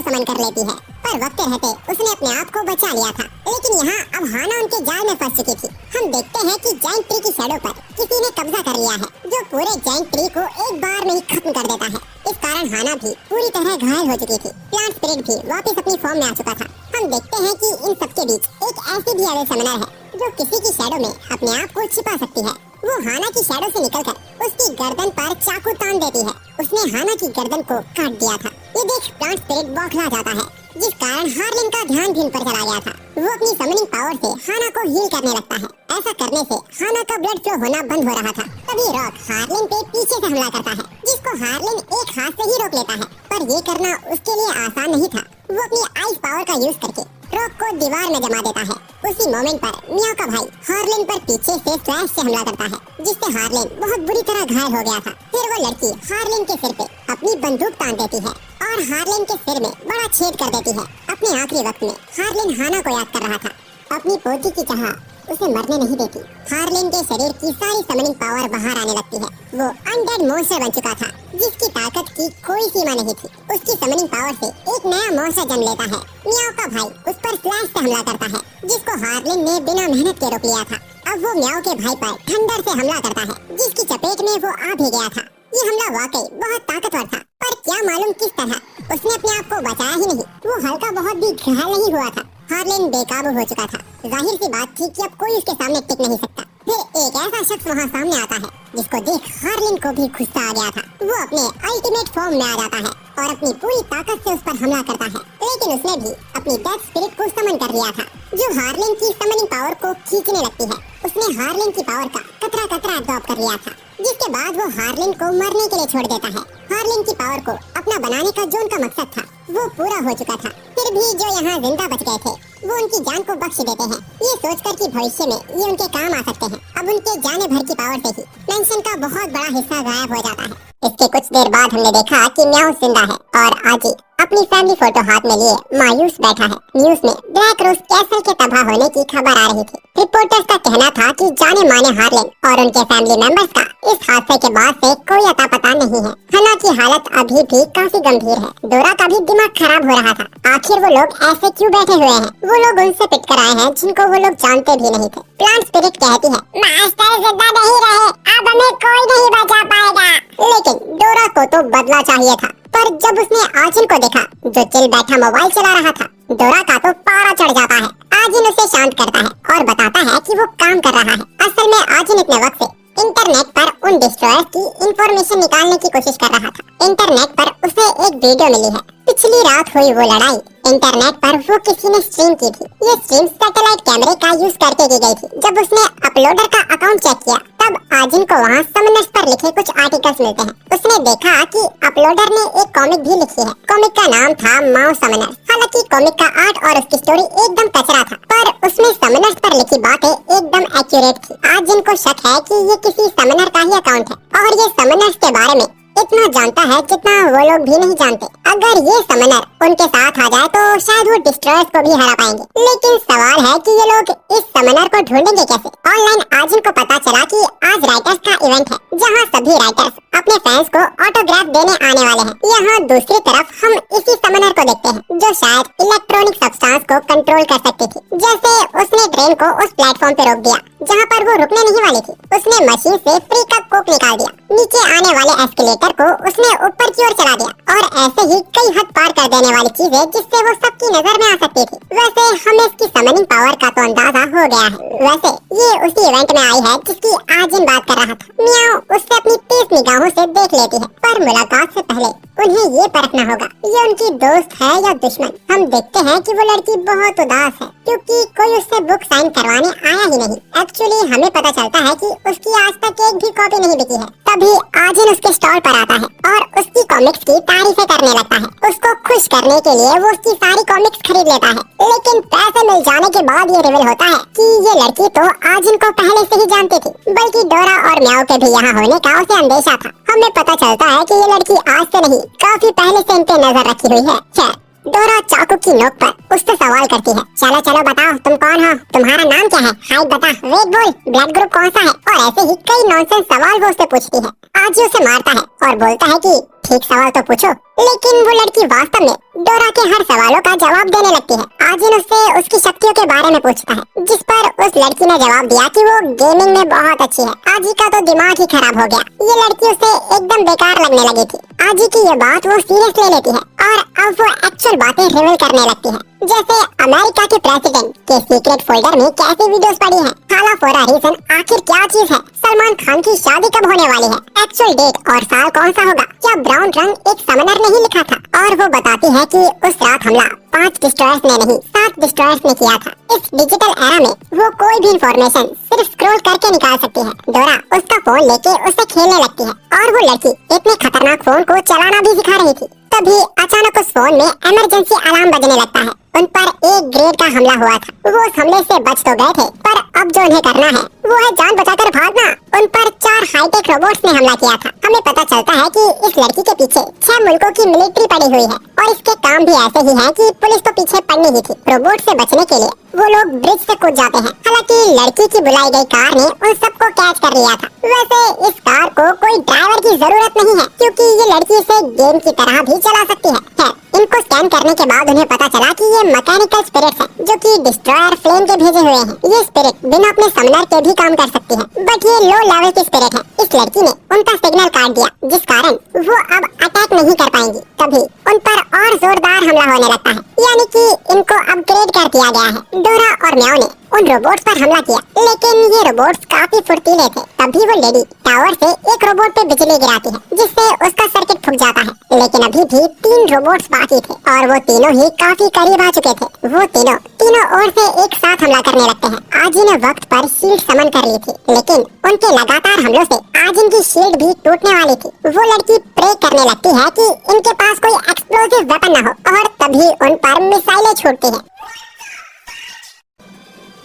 समन कर लेती है, पर वक्त रहते उसने अपने आप को बचा लिया था। लेकिन यहाँ अब हाना उनके जाल में फंस चुकी थी। हम देखते हैं कि जायंट ट्री की शैडो पर किसी ने कब्जा कर लिया है, जो पूरे जायंट ट्री को एक बार में ही खत्म कर देता है। इस कारण हाना भी पूरी तरह घायल हो चुकी थी। प्लांट स्पिरिट भी वापस अपनी फॉर्म में आ चुका था। हम देखते हैं कि इन सबके बीच एक ऐसी भी एविल समनर है जो किसी की शैडो में अपने आप को छिपा सकती है। वो हाना की शैडो से निकलकर उसकी गर्दन पर चाकू तान देती है। उसने हाना की गर्दन को काट दिया था। ये देख प्लांट स्पिरिट बौखला जाता है, जिस कारण हार्लिन का ध्यान भी इन पर चला गया था। वो अपनी समनिंग पावर से हाना को हील करने लगता है। ऐसा करने से हाना का ब्लड फ्लो होना बंद हो रहा था। तभी रॉक हार्लिन पे पीछे से हमला करता है, जिसको हार्लिन एक हाथ से ही रोक लेता है। पर ये करना उसके लिए आसान नहीं था। वो अपनी आइस पावर का यूज करके रॉक को दीवार में जमा देता है। उसी मोमेंट पर मियाओ का भाई हार्लिन पर पीछे से फ्लैश से हमला करता है, जिससे हार्लिन बहुत बुरी तरह घायल हो गया था। फिर वो लड़की हार्लिन के सिर पे अपनी बंदूक तान देती है और हार्लिन के सिर में बड़ा छेद कर देती है। अपने आखिरी वक्त में हार्लिन हाना को याद कर रहा था। अपनी पोती की चाह उसे मरने नहीं देती। हार्लिन के शरीर की सारी समनिंग पावर बाहर आने लगती है। वो अनडेड मॉन्स्टर बन चुका था, जिसकी ताकत की कोई सीमा नहीं थी। उसकी समनिंग पावर से एक नया मॉन्स्टर जन्म लेता है। मियाओ का भाई उस पर फ्लैश से हमला करता है, जिसको हार्लिन ने बिना मेहनत के रोक लिया था। अब वो मियाओ के भाई पर थंडर से हमला करता है, जिसकी चपेट में वो आ भी गया था। ये हमला वाकई बहुत ताकतवर था, पर क्या मालूम किस तरह उसने अपने आप को बचाया ही नहीं। वो हल्का बहुत भी घायल नहीं हुआ था। हार्लिन बेकाबू हो चुका था। जाहिर सी बात थी कि अब कोई उसके सामने टिक नहीं सकता। फिर एक ऐसा शख्स वहाँ सामने आता है, जिसको देख हार्लिन को भी गुस्सा आ गया था। वो अपने अल्टीमेट फॉर्म में आ जाता है और अपनी पूरी ताकत से उस पर हमला करता है। लेकिन उसने भी अपनी डेथ स्पिरिट को समन कर लिया था, जो हार्लिन की समनिंग पावर को खींचने लगती है। उसने हार्लिन की पावर का कतरा कतरा अब्सॉर्ब कर लिया था, जिसके बाद वो हार्लिन को मरने के लिए छोड़ देता है। हार्लिन की पावर को अपना बनाने का जो उनका मकसद था वो पूरा हो चुका था। फिर भी जो यहाँ जिंदा बच गए थे वो उनकी जान को बख्श देते हैं, ये सोचकर कि भविष्य में ये उनके काम आ सकते हैं। अब उनके जाने भर की पावर से ही मेंशन का बहुत बड़ा हिस्सा गायब हो जाता है। इसके कुछ देर बाद हमने देखा कि म्याओ जिंदा है और आजी अपनी फैमिली फोटो हाथ में लिए मायूस बैठा है। न्यूज में ब्लैक रोज कैसल के तबाह होने की खबर आ रही थी। रिपोर्टर्स का कहना था कि जाने माने हार्लिन और उनके फैमिली मेंबर्स का इस हादसे के बाद से कोई अता पता नहीं है। हना की हालत अभी भी काफी गंभीर है। डोरा का भी दिमाग खराब हो रहा था। आखिर वो लोग ऐसे क्यों बैठे हुए हैं? वो लोग उनसे पिट कर आए हैं जिनको वो लोग जानते भी नहीं थे। प्लांट स्पिरिट कहती है, मास्टर जिंदा नहीं रहे, अब हमें कोई नहीं बचा पाएगा। लेकिन डोरा को तो बदला चाहिए था। पर जब उसने आजिन को देखा, जो चिल बैठा मोबाइल चला रहा था, डोरा का तो पारा चढ़ जाता है। आजिन उसे शांत करता है और बताता है कि वो काम कर रहा है। असल में आजिन इतने वक्त से इंटरनेट पर उन डिस्ट्रॉयर्स की इंफॉर्मेशन निकालने की कोशिश कर रहा था। इंटरनेट पर उसे एक वीडियो मिली है। पिछली रात हुई वो लड़ाई इंटरनेट पर वो किसी ने स्ट्रीम की थी। ये स्ट्रीम सैटेलाइट कैमरे का यूज करके की गई थी। जब उसने अपलोडर का अकाउंट चेक किया, तब आजिन को वहाँ समनर्स पर लिखे कुछ आर्टिकल्स मिलते हैं। उसने देखा कि अपलोडर ने एक कॉमिक भी लिखी है। कॉमिक का नाम था माओ समनर्स। हालांकि कॉमिक का आर्ट और उसकी स्टोरी एकदम कचरा था, पर उसमें समनर्स पर लिखी बातें एकदम एक्यूरेट थी। आजिन को शक है कि ये किसी समनर का ही अकाउंट है और ये समनर्स के बारे में इतना जानता है जितना वो लोग भी नहीं जानते। अगर ये समनर उनके साथ आ जाए तो शायद वो डिस्ट्रॉयर्स को भी हरा पाएंगे। लेकिन सवाल है कि ये लोग इस समनर को ढूंढेंगे कैसे? ऑनलाइन आजिन को पता चला कि आज राइटर्स का इवेंट है, जहाँ सभी राइटर्स अपने फैंस को ऑटोग्राफ देने आने वाले हैं। यहाँ दूसरी तरफ हम इसी समनर को देखते हैं, जो शायद इलेक्ट्रॉनिक सब्सटेंस को कंट्रोल कर सकती थी। जैसे उसने ट्रेन को उस प्लेटफॉर्म पे रोक दिया जहाँ पर वो रुकने नहीं वाली थी। उसने मशीन से फ्री का कोक निकाल दिया। नीचे आने वाले एस्केलेटर को उसने ऊपर की ओर चला दिया और ऐसे ही कई हद पार कर देने वाली चीजें जिससे वो सबकी नजर में आ सकती थी। वैसे हमें इसकी समनिंग पावर का तो अंदाजा हो गया है। वैसे ये उसी इवेंट में आई है जिसकी आजिन बात कर रहा था। मियाओ उससे अपनी तेज निगाहों से देख लेती है, पर मुलाकात से पहले उन्हें ये परखना होगा ये उनकी दोस्त है या दुश्मन। हम देखते हैं कि वो लड़की बहुत उदास है, क्योंकि कोई उससे बुक साइन करवाने आया ही नहीं। एक्चुअली हमें पता चलता है कि उसकी आज तक एक भी कॉपी नहीं बिकी है। तभी आजिन उसके स्टॉल पर आता है और उसकी कॉमिक्स की तारीफें करने लगता है। उसको खुश करने के लिए वो उसकी सारी कॉमिक्स खरीद लेता है, लेकिन पैसे मिल जाने के बाद ये रिवील होता है कि ये लड़की तो आजिन को पहले से ही जानती थी, बल्कि डोरा और म्याओ के भी यहाँ होने का उसे अंदेशा था। हमें पता चलता है कि ये लड़की आज से नहीं, काफी पहले से इन पे नजर रखी हुई है। खैर, डोरा चाकू की नोक पर उससे सवाल करती है, चलो चलो बताओ तुम कौन हो, तुम्हारा नाम क्या है, हाइट बता, वेट बोल, ब्लड ग्रुप कौन सा है, और ऐसे ही कई नॉनसेंस सवाल वो उससे पूछती है। आजी उसे मारता है और बोलता है कि ठीक सवाल तो पूछो, लेकिन वो लड़की वास्तव में डोरा के हर सवालों का जवाब देने लगती है। आजिन उससे उसकी शक्तियों के बारे में पूछता है, जिस पर उस लड़की ने जवाब दिया कि वो गेमिंग में बहुत अच्छी है। आजी का तो दिमाग ही खराब हो गया, ये लड़की उसे एकदम बेकार लगने लगी थी। आजी की ये बात वो सीरियस ले लेती है और अब वो एक्चुअल बातें रिवील करने लगती है, जैसे अमेरिका के प्रेसिडेंट के सीक्रेट फोल्डर में कैसी वीडियोस पड़ी हैं, हाला फॉर अ रीजन आखिर क्या चीज है, सलमान खान की शादी कब होने वाली है, एक्चुअल डेट और साल कौन सा होगा, क्या ब्राउन रंग एक समनर ने ही लिखा था। और वो बताती है कि उस रात हमला 5 डिस्ट्रॉयर्स ने नहीं 7 डिस्ट्रॉयर्स ने किया था। इस डिजिटल एरा में वो कोई भी इंफॉर्मेशन सिर्फ स्क्रॉल करके निकाल सकती है। डोरा उसका फोन लेके उससे खेलने लगती है और वो लड़की इतने खतरनाक फोन को चलाना भी सिखा रही थी। तभी अचानक उस फोन में इमरजेंसी अलार्म बजने लगता है। उन पर एक ग्रेड का हमला हुआ था, वो उस हमले से बच तो गए थे, पर अब जो उन्हें करना है वो है जान बचाकर भागना। उन पर 4 हाईटेक रोबोट्स ने हमला किया था। हमें पता चलता है कि इस लड़की के पीछे 6 मुल्कों की मिलिट्री पड़ी हुई है और इसके काम भी ऐसे ही हैं कि पुलिस तो पीछे पड़नी ही थी। रोबोट से बचने के लिए वो लोग ब्रिज से कूद जाते हैं। हालांकि लड़की की बुलाई गई कार ने उन सबको कैच कर लिया था। वैसे इस कार को कोई ड्राइवर की जरूरत नहीं है, क्योंकि ये लड़की इसे गेम की तरह भी चला सकती है। खैर, इनको स्कैन करने के बाद उन्हें पता चला कि ये मैकेनिकल स्पिरिट्स हैं, जो कि डिस्ट्रॉयर फ्लेम के भेजे हुए हैं। ये स्पिरिट बिना अपने समनर के भी काम कर सकती है, बट ये लो लेवल की स्पिरिट है। इस लड़की ने उनका सिग्नल काट दिया, जिस कारण वो अब अटैक नहीं कर पाएंगी। तभी उन पर और जोरदार हमला होने लगता है, यानी कि इनको अपग्रेड कर दिया गया है। डोरा और म्याओ ने उन रोबोट्स पर हमला किया, लेकिन ये रोबोट्स काफी फुर्तीले थे। तभी वो लेडी टावर से एक रोबोट पे बिजली गिराती है, जिससे उसका सर्किट फूक जाता है। लेकिन अभी भी 3 रोबोट्स बाकी थे और वो तीनों ही काफी करीब आ चुके थे। वो तीनों ओर से एक साथ हमला करने लगते हैं। आजिन ने वक्त पर शील्ड समन कर ली थी, लेकिन उनके लगातार हमलों से आजिन की शील्ड भी टूटने वाली थी। वो लड़की प्रे करने लगती है कि इनके पास कोई एक्सप्लोसिव वेपन न हो, और तभी उन पर मिसाइलें छूटती है।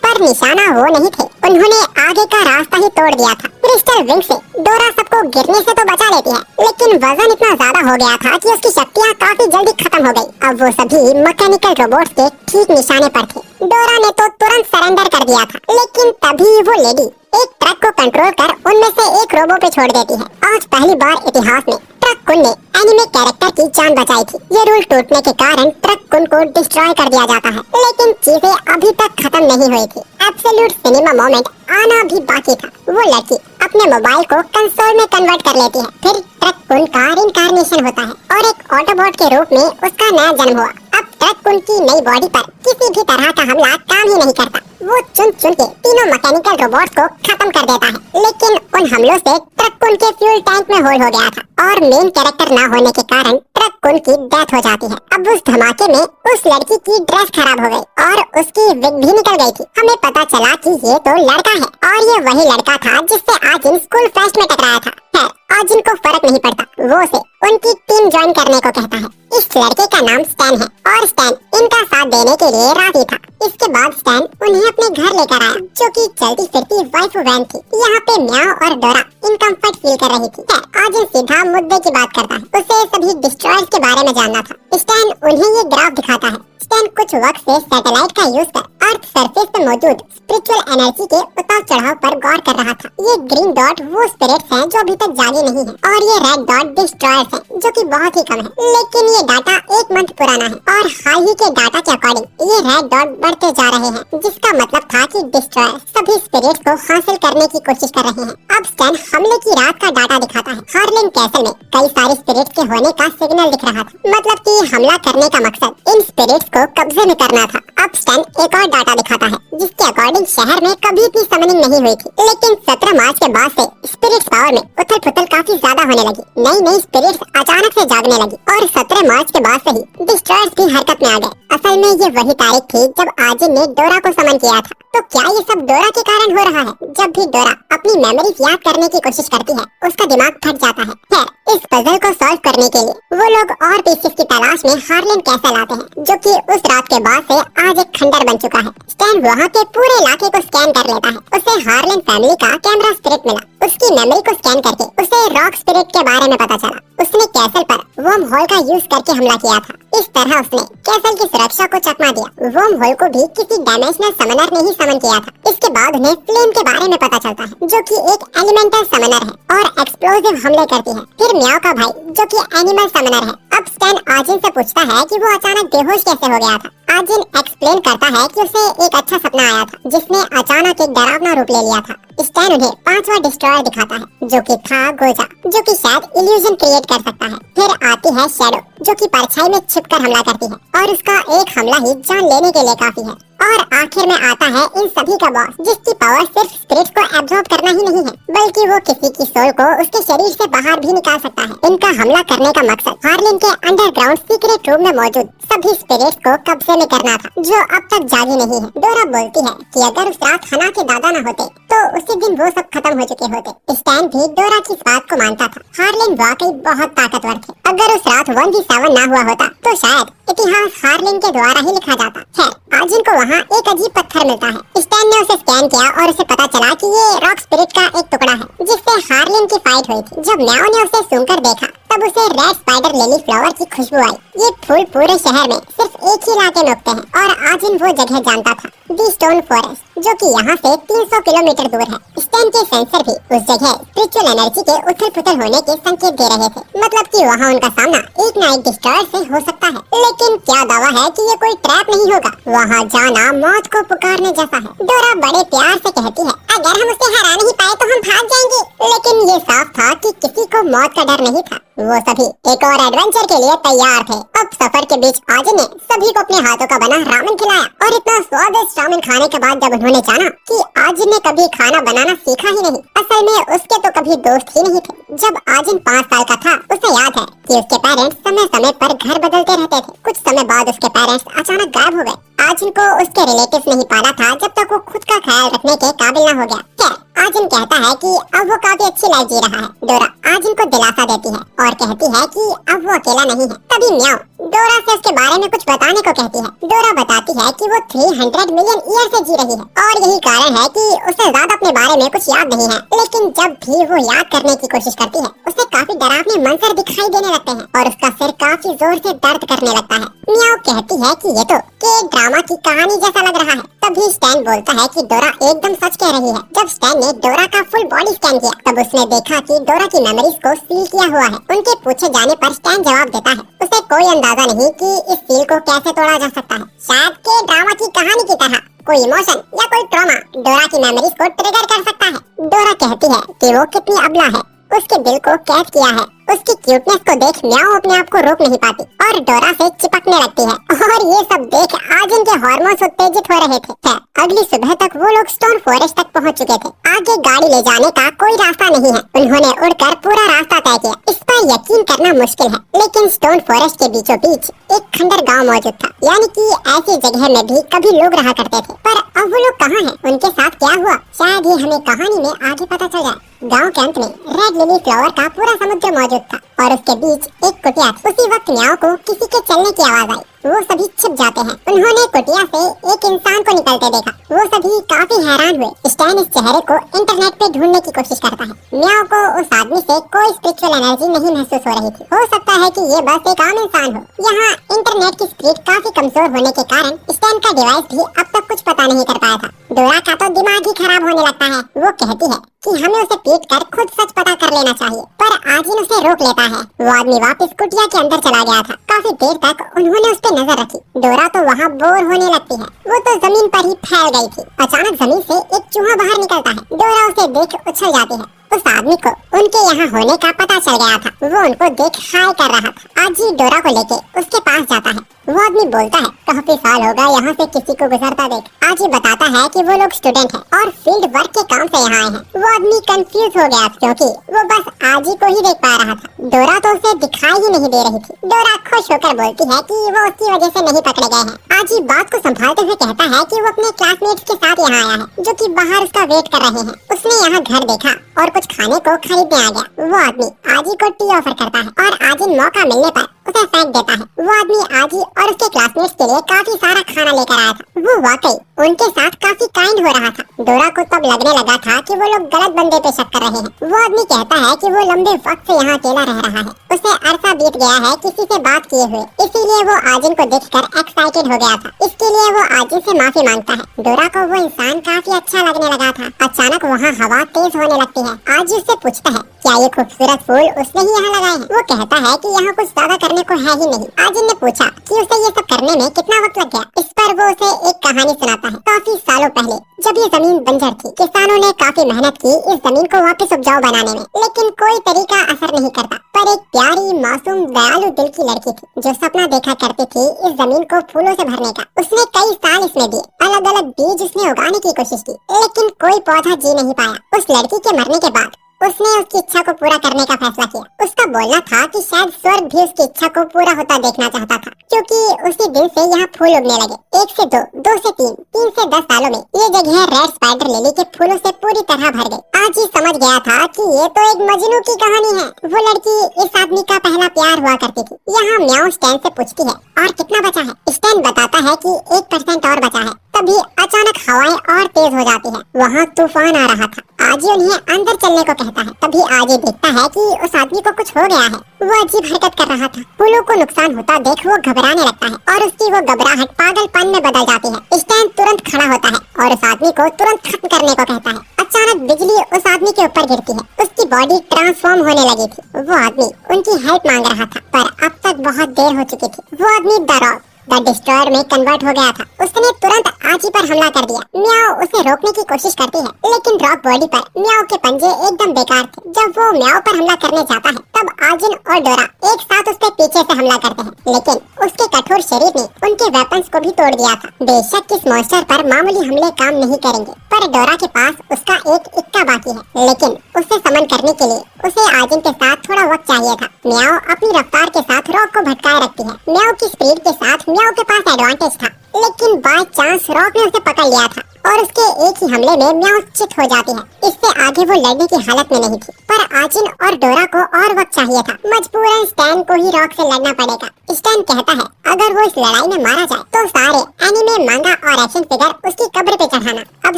पर निशाना वो नहीं थे, उन्होंने आगे का रास्ता ही तोड़ दिया था। क्रिस्टल विंग से डोरा सबको गिरने से तो बचा लेती है, लेकिन वजन इतना ज्यादा हो गया था कि उसकी शक्तियाँ काफी जल्दी खत्म हो गई। अब वो सभी मैकेनिकल रोबोट्स के ठीक निशाने पर थे। डोरा ने तो तुरंत सरेंडर कर दिया था, लेकिन तभी वो लेडी एक ट्रक को कंट्रोल कर उनमें से एक रोबो पे छोड़ देती है। आज पहली बार इतिहास में ट्रक कुन ने एनिमे कैरेक्टर की जान बचाई थी। ये रूल टूटने के कारण ट्रक कुन को डिस्ट्रॉय कर दिया जाता है, लेकिन चीजें अभी तक खत्म नहीं हुई थी। एब्सोल्यूट सिनेमा मोमेंट आना भी बाकी था। वो लड़की अपने मोबाइल को कंसोल में कन्वर्ट कर लेती है। फिर ट्रक कुन का रिइंकार्नेशन होता है और एक ऑटोबॉट के रूप में उसका नया जन्म हुआ। अब ट्रक कुन की नई बॉडी पर किसी भी तरह का हमला काम ही नहीं करता। वो चुन चुन के तीनों मैकेनिकल रोबोट्स को खत्म कर देता है, लेकिन उन हमलों से ट्रक कुन के फ्यूल टैंक में होल हो गया था और मेन कैरेक्टर ना होने के कारण ट्रक कुन की डेथ हो जाती है। अब उस धमाके में उस लड़की की ड्रेस खराब हो गई और उसकी विग भी निकल गई थी। हमें पता चला कि ये तो लड़का है और ये वही लड़का था जिससे आजिन स्कूल फेस्ट में टकराया था। खैर, आजिन को फर्क नहीं पड़ता, वो उसे उनकी टीम ज्वाइन करने को कहता है। इस लड़के का नाम स्टैन है और स्टैन इनका साथ देने के लिए राजी था। इसके बाद स्टैन उन्हें अपने घर लेकर आया, जो कि चलती फिरती वाइफ वैन थी। यहाँ पे म्याओ और डोरा इनकम्फर्ट फील कर रही थी। आजिन सीधा मुद्दे की बात करता है, उसे सभी डिस्ट्रॉयर्स के बारे में जानना था। स्टैन उन्हें ये ग्राफ दिखाता है। स्टैन कुछ वक्त से सैटेलाइट का यूज कर अर्थ सरफेस पे मौजूद स्पिरिचुअल एनर्जी के उतार चढ़ाव पर गौर कर रहा था। ये ग्रीन डॉट वो स्पिरिट्स हैं जो अभी तक जागी नहीं है, और ये रेड डॉट डिस्ट्रॉयर्स हैं जो कि बहुत ही कम है। लेकिन ये डाटा 1 मंथ पुराना है और हाल ही के डाटा के अकॉर्डिंग ये रेड डॉट बढ़ते जा रहे हैं, जिसका मतलब था कि डिस्ट्रॉयर सभी स्पिरिट्स को हासिल करने की कोशिश कर रहे हैं। अब स्टैन हमले की रात का डाटा दिखाता है। हार्लिंग कैसल में कई सारे स्पिरिट्स के होने का सिग्नल दिख रहा था, मतलब कि हमला करने का मकसद इन स्पिरिट्स को कब्जे में करना था। अब स्टैन एक और डाटा डाटा दिखाता है जिसके अकॉर्डिंग शहर में कभी इतनी समनिंग नहीं हुई थी। लेकिन 17 मार्च के बाद से स्पिरिट्स पावर में उथल पुथल काफी ज्यादा होने लगी। नई नई स्पिरिट्स अचानक से जागने लगी और 17 मार्च के बाद से ही डिस्ट्रॉयर्स भी हरकत में आ गए। असल में ये वही तारीख थी जब आजिन ने डोरा को समन किया था। तो क्या ये सब डोरा के कारण हो रहा है? जब भी डोरा अपनी मेमोरीज याद करने की कोशिश करती है उसका दिमाग फट जाता है। खैर, इस पजल को सॉल्व करने के लिए वो लोग और पीसेस की तलाश में हार्लिन कैसल आते हैं, जो कि उस रात के बाद से आज एक खंडर बन चुका है। स्टैन वहाँ के पूरे इलाके को स्कैन कर लेता है। उसे हार्लिन फैमिली का कैमरा स्पिरिट मिला। उसकी मेमोरी को स्कैन करके उसे रॉक स्पिरिट के बारे में पता चला। उसने कैसल पर वर्म होल का यूज करके हमला किया था। इस तरह उसने कैसल की सुरक्षा को चकमा दिया। वर्म होल को भी किसी डायमेंशनल समनर ने ही समन किया था। इसके बाद उन्हें फ्लेम के बारे में पता चलता है, जो कि एक एलिमेंटल समनर है और एक्सप्लोसिव हमले करती है। फिर म्याओ का भाई, जो कि एनिमल समनर है। अब स्टैन आजिन से पूछता है कि वो अचानक बेहोश कैसे हो गया था। आजिन एक्सप्लेन करता है कि उसे एक अच्छा सपना आया था जिसने अचानक एक डरावना रूप ले लिया था। स्टैन उन्हें 5वां डिस्ट्रॉयर दिखाता है, जो कि था गोजा, जो कि शायद इल्यूजन क्रिएट कर सकता है। फिर आती है शैडो, जो कि परछाई में छिपकर हमला करती है और उसका एक हमला ही जान लेने के लिए काफी है। और आखिर में आता है इन सभी का बॉस, जिसकी पावर सिर्फ स्पिरिट्स को एब्जॉर्ब करना ही नहीं है, बल्कि वो किसी की सोल को उसके शरीर से बाहर भी निकाल सकता है। इनका हमला करने का मकसद हार्लिन के अंडरग्राउंड सीक्रेट रूम में मौजूद सभी स्पिरिट्स को कब्जे में करना था, जो अब तक जागी नहीं है। डोरा बोलती है कि अगर उस रात हना के दादा न होते तो उसी दिन वो सब खत्म हो चुके होते। स्टैन भी डोरा की इस बात को मानता था। हार्लिन वाकई बहुत ताकतवर थे। अगर उस रात 1v7 ना हुआ होता तो शायद इतिहास हार्लिन के द्वारा ही लिखा जाता। खैर, आजिन को वहाँ एक अजीब पत्थर मिलता है। स्टैन ने उसे स्कैन किया और उसे पता चला कि ये रॉक स्पिरिट का एक टुकड़ा है जिससे हार्लिन की फाइट हुई थी। जब म्याओ ने उसे सूंघकर देखा तब उसे रेड स्पाइडर लिली फ्लावर की खुशबू आई। ये फूल पूरे शहर में सिर्फ एक ही इलाके में उगते हैं और आजिन वो जगह जानता था, दी स्टोन फॉरेस्ट, जो कि यहाँ से 300 किलोमीटर दूर है। स्टैन के सेंसर भी उस जगह स्पिरिचुअल एनर्जी के उथल पुथल होने के संकेत दे रहे थे, मतलब कि वहाँ उनका सामना एक न एक डिस्ट्रॉयर से हो सकता है। लेकिन क्या दावा है कि ये कोई ट्रैप नहीं होगा? वहाँ जाना मौत को पुकारने जैसा है। डोरा बड़े प्यार से कहती है, अगर हम उसे हरा नहीं पाए तो हम भाग जाएंगे। लेकिन ये साफ था कि किसी को मौत का डर नहीं था। वो सभी एक और एडवेंचर के लिए तैयार थे। अब सफर के बीच आजिन ने सभी को अपने हाथों का बना रामेन खिलाया और इतना स्वादिष्ट रामेन खाने के बाद जब उन्होंने जाना कि आजिन ने कभी खाना बनाना सीखा ही नहीं। असल में उसके तो कभी दोस्त ही नहीं थे। जब आजिन 5 साल का था उसे याद है कि उसके पेरेंट्स समय समय पर घर बदलते रहते थे। कुछ समय बाद उसके पेरेंट्स अचानक गायब हो गए। आजिन को उसके रिलेटिव्स नहीं पाला था जब तक वो खुद का ख्याल रखने के काबिल न हो गया। खैर, आजिन कहता है कि अब वो काफी अच्छी लाइफ जी रहा है। डोरा आजिन को दिलासा देती है और कहती है कि अब वो अकेला नहीं है। तभी म्याओ डोरा से उसके बारे में कुछ बताने को कहती है। डोरा बताती है कि वो 300 मिलियन ईयर से जी रही है और यही कारण है कि उसे ज्यादा अपने बारे में कुछ याद नहीं है। लेकिन जब भी वो याद करने की कोशिश करती है उसे काफी डरावने मंजर दिखाई देने लगते हैं और उसका सिर काफी जोर से दर्द करने लगता है। म्याओ कहती है कि ये तो एक ड्रामा की कहानी जैसा लग रहा है। तभी स्टैन बोलता है कि डोरा एकदम सच कह रही है। जब स्टैन ने डोरा का फुल बॉडी स्कैन किया तब उसने देखा कि डोरा की मेमोरीज को सील किया हुआ है। उनके पूछे जाने पर स्टैन जवाब देता है उसे कोई अंदाजा नहीं कि इस सील को कैसे तोड़ा जा सकता है। शायद के ड्रामा की कहानी की तरह कोई इमोशन या कोई ट्रॉमा डोरा की मेमोरीज को ट्रिगर कर सकता है। डोरा कहती है कि वो कितनी अबला है, उसके दिल को कैद किया है। उसकी क्यूटनेस को देख म्याओ अपने आप को रोक नहीं पाती और डोरा से चिपकने लगती है। और ये सब देख आजिन के हार्मोन्स उत्तेजित हो रहे थे। अगली सुबह तक वो लोग स्टोन फॉरेस्ट तक पहुंच चुके थे। आगे गाड़ी ले जाने का कोई रास्ता नहीं है। उन्होंने उड़कर पूरा रास्ता तय किया। इस पर यकीन करना मुश्किल है, लेकिन स्टोन फॉरेस्ट के बीचों बीच एक खंडर गांव मौजूद था, यानी कि ऐसी जगह में भी कभी लोग रहा करते थे। पर अब वो लोग कहाँ हैं? उनके साथ क्या हुआ? शायद ये हमें कहानी में आगे पता चल जाए। गांव के अंत में रेड लिली फ्लावर का पूरा समुद्र मौजूद था और उसके बीच एक कुटिया थी। उसी वक्त म्याओ को किसी के चलने की आवाज आई। वो सभी छिप जाते हैं। उन्होंने कुटिया से एक इंसान को निकलते देखा। वो सभी काफी हैरान हुए। स्टैन इस चेहरे को इंटरनेट पे ढूंढने की कोशिश करता है। म्याओ को उस आदमी से कोई स्पिरिचुअल एनर्जी नहीं महसूस हो रही थी। हो सकता है कि ये बस एक आम इंसान हो। यहाँ इंटरनेट की स्पीड काफी कमजोर होने के कारण स्टैन का डिवाइस भी अब तक कुछ पता नहीं कर पाया था। डोरा का तो दिमाग ही खराब होने लगता है। वो कहती है कि हमें उसे पीट कर खुद सच पता कर लेना चाहिए, पर आजिन उसे रोक लेता है। वो आदमी वापस कुटिया के अंदर चला गया था। काफी देर तक उन्होंने उस पर नजर रखी। डोरा तो वहाँ बोर होने लगती है। वो तो जमीन पर ही फैल गई थी। अचानक जमीन से एक चूहा बाहर निकलता है। डोरा उसे देख उछल जाती है। उस आदमी को उनके यहाँ होने का पता चल गया था। वो उनको देख हाय कर रहा था। आजी डोरा को लेके उसके पास जाता है। वो आदमी बोलता है, काफी साल हो गए यहाँ से किसी को गुजरता देख। आजी बताता है कि वो लोग स्टूडेंट हैं और फील्ड वर्क के काम से यहाँ आए हैं। वो आदमी कंफ्यूज हो गया क्योंकि वो बस आजी को ही देख पा रहा था। डोरा तो उसे दिखाई ही नहीं दे रही थी। डोरा खुश होकर बोलती है कि वो उसकी वजह से नहीं पकड़े गए हैं। आजी बात को संभालते हुए कहता है कि वो अपने क्लासमेट्स के साथ यहाँ आया है जो कि बाहर उसका वेट कर रहे हैं। उसने यहाँ घर देखा और कुछ खाने को खरीदने आ गया। वो आदमी आजी को टी ऑफर करता है और आजी मौका मिलने पर उसे फेंक देता है। वो आदमी आजी और उसके क्लासमेट्स के लिए काफी सारा खाना लेकर आया था। वो वाकई उनके साथ काफी काइंड हो रहा था। डोरा को तब लगने लगा था कि वो लोग गलत बंदे पे शक कर रहे हैं। वो आदमी कहता है कि वो लंबे वक्त से यहाँ अकेला रह रहा है। उसे अरसा बीत गया है किसी से बात किए हुए, इसीलिए वो आजिन को देखकर एक्साइटेड हो गया था। इसके लिए वो आजिन से माफी मांगता है। डोरा को वो इंसान काफी अच्छा लगने लगा था। अचानक वहाँ हवा तेज होने लगती है। आजी उससे पूछता है, क्या ये खूबसूरत फूल उसने ही यहाँ लगाए हैं? वो कहता है कि यहाँ कुछ ज्यादा करने को है ही नहीं। आजिन ने पूछा कि उसे ये सब करने में कितना वक्त लग गया। इस पर वो उसे एक कहानी सुनाता है। काफी सालों पहले जब ये जमीन बंजर थी, किसानों ने काफी मेहनत की इस जमीन को वापस उपजाऊ बनाने में, लेकिन कोई तरीका असर नहीं करता। पर एक प्यारी मासूम दयालु दिल की लड़की थी जो सपना देखा करती थी इस जमीन को फूलों से भरने का। उसने कई साल इसमें दिए, अलग अलग बीज उसने उगाने की कोशिश की, लेकिन कोई पौधा जी नहीं पाया। उस लड़की के मरने के बाद उसने उसकी इच्छा को पूरा करने का फैसला किया। उसका बोलना था कि शायद स्वर्ग भी उसकी इच्छा को पूरा होता देखना चाहता था, क्योंकि उसी दिन से यहाँ फूल उगने लगे। 1 से 2, 2 से 3, 3 से 10 सालों में ये जगह रेड स्पाइडर लिली के फूलों से पूरी तरह भर गई। आज ही समझ गया था कि ये तो एक मजनू की कहानी है। वो लड़की इस आदमी का पहला प्यार हुआ करती थी। यहाँ म्याऊ स्टैन से पूछती है, और कितना बचा है? स्टैन बताता है कि 1% और बचा है। तभी अचानक हवाएं और तेज हो जाती है। वहाँ तूफान आ रहा था। आजी उन्हें अंदर चलने को कहता है। तभी आजी देखता है कि उस आदमी को कुछ हो गया है। वो अजीब हरकत कर रहा था। फूलों को नुकसान होता देख वो घबराने लगता है और उसकी वो घबराहट पागलपन में बदल जाती है। स्टैन तुरंत खड़ा होता है और उस आदमी को तुरंत खत्म करने को कहता है। अचानक बिजली उस आदमी के ऊपर गिरती है। उसकी बॉडी ट्रांसफॉर्म होने लगी थी। वो आदमी उनकी हेल्प मांग रहा था, पर अब तक बहुत देर हो चुकी थी। वो आदमी द डिस्ट्रॉयर में कन्वर्ट हो गया था। उसने तुरंत आजी पर हमला कर दिया। म्याऊ उसे रोकने की कोशिश करती है, लेकिन रॉक बॉडी पर म्याऊ के पंजे एकदम बेकार थे। जब वो म्याऊ पर हमला करने जाता है, तब आजिन और डोरा एक साथ उसके पीछे से हमला करते हैं, लेकिन उसके कठोर शरीर ने उनके वेपन्स को भी तोड़ दिया था। बेशक इस मॉन्स्टर पर मामूली हमले काम नहीं करेंगे, पर डोरा के पास उसका एक इक्का बाकी है। लेकिन उसे समन करने के लिए उसे आजिन के साथ थोड़ा वक्त चाहिए था। म्याऊ अपनी रफ्तार के साथ रॉक को भटकाए रखती है। म्याऊ की स्पीड के साथ म्याऊ के पास एडवांटेज था, लेकिन बाय चांस रॉक ने उसे पकड़ लिया था और उसके एक ही हमले में म्याऊ चित हो जाती है। इससे आगे वो लड़ने की हालत में नहीं थी, पर आजिन और डोरा को और वक्त चाहिए था। मजबूरन स्टैन को ही रॉक से लड़ना पड़ेगा। स्टैन कहता है, अगर वो इस लड़ाई में मारा जाए तो सारे एनिमे, मांगा और एक्शन फिगर उसकी कब्र पे चढ़ाना। अब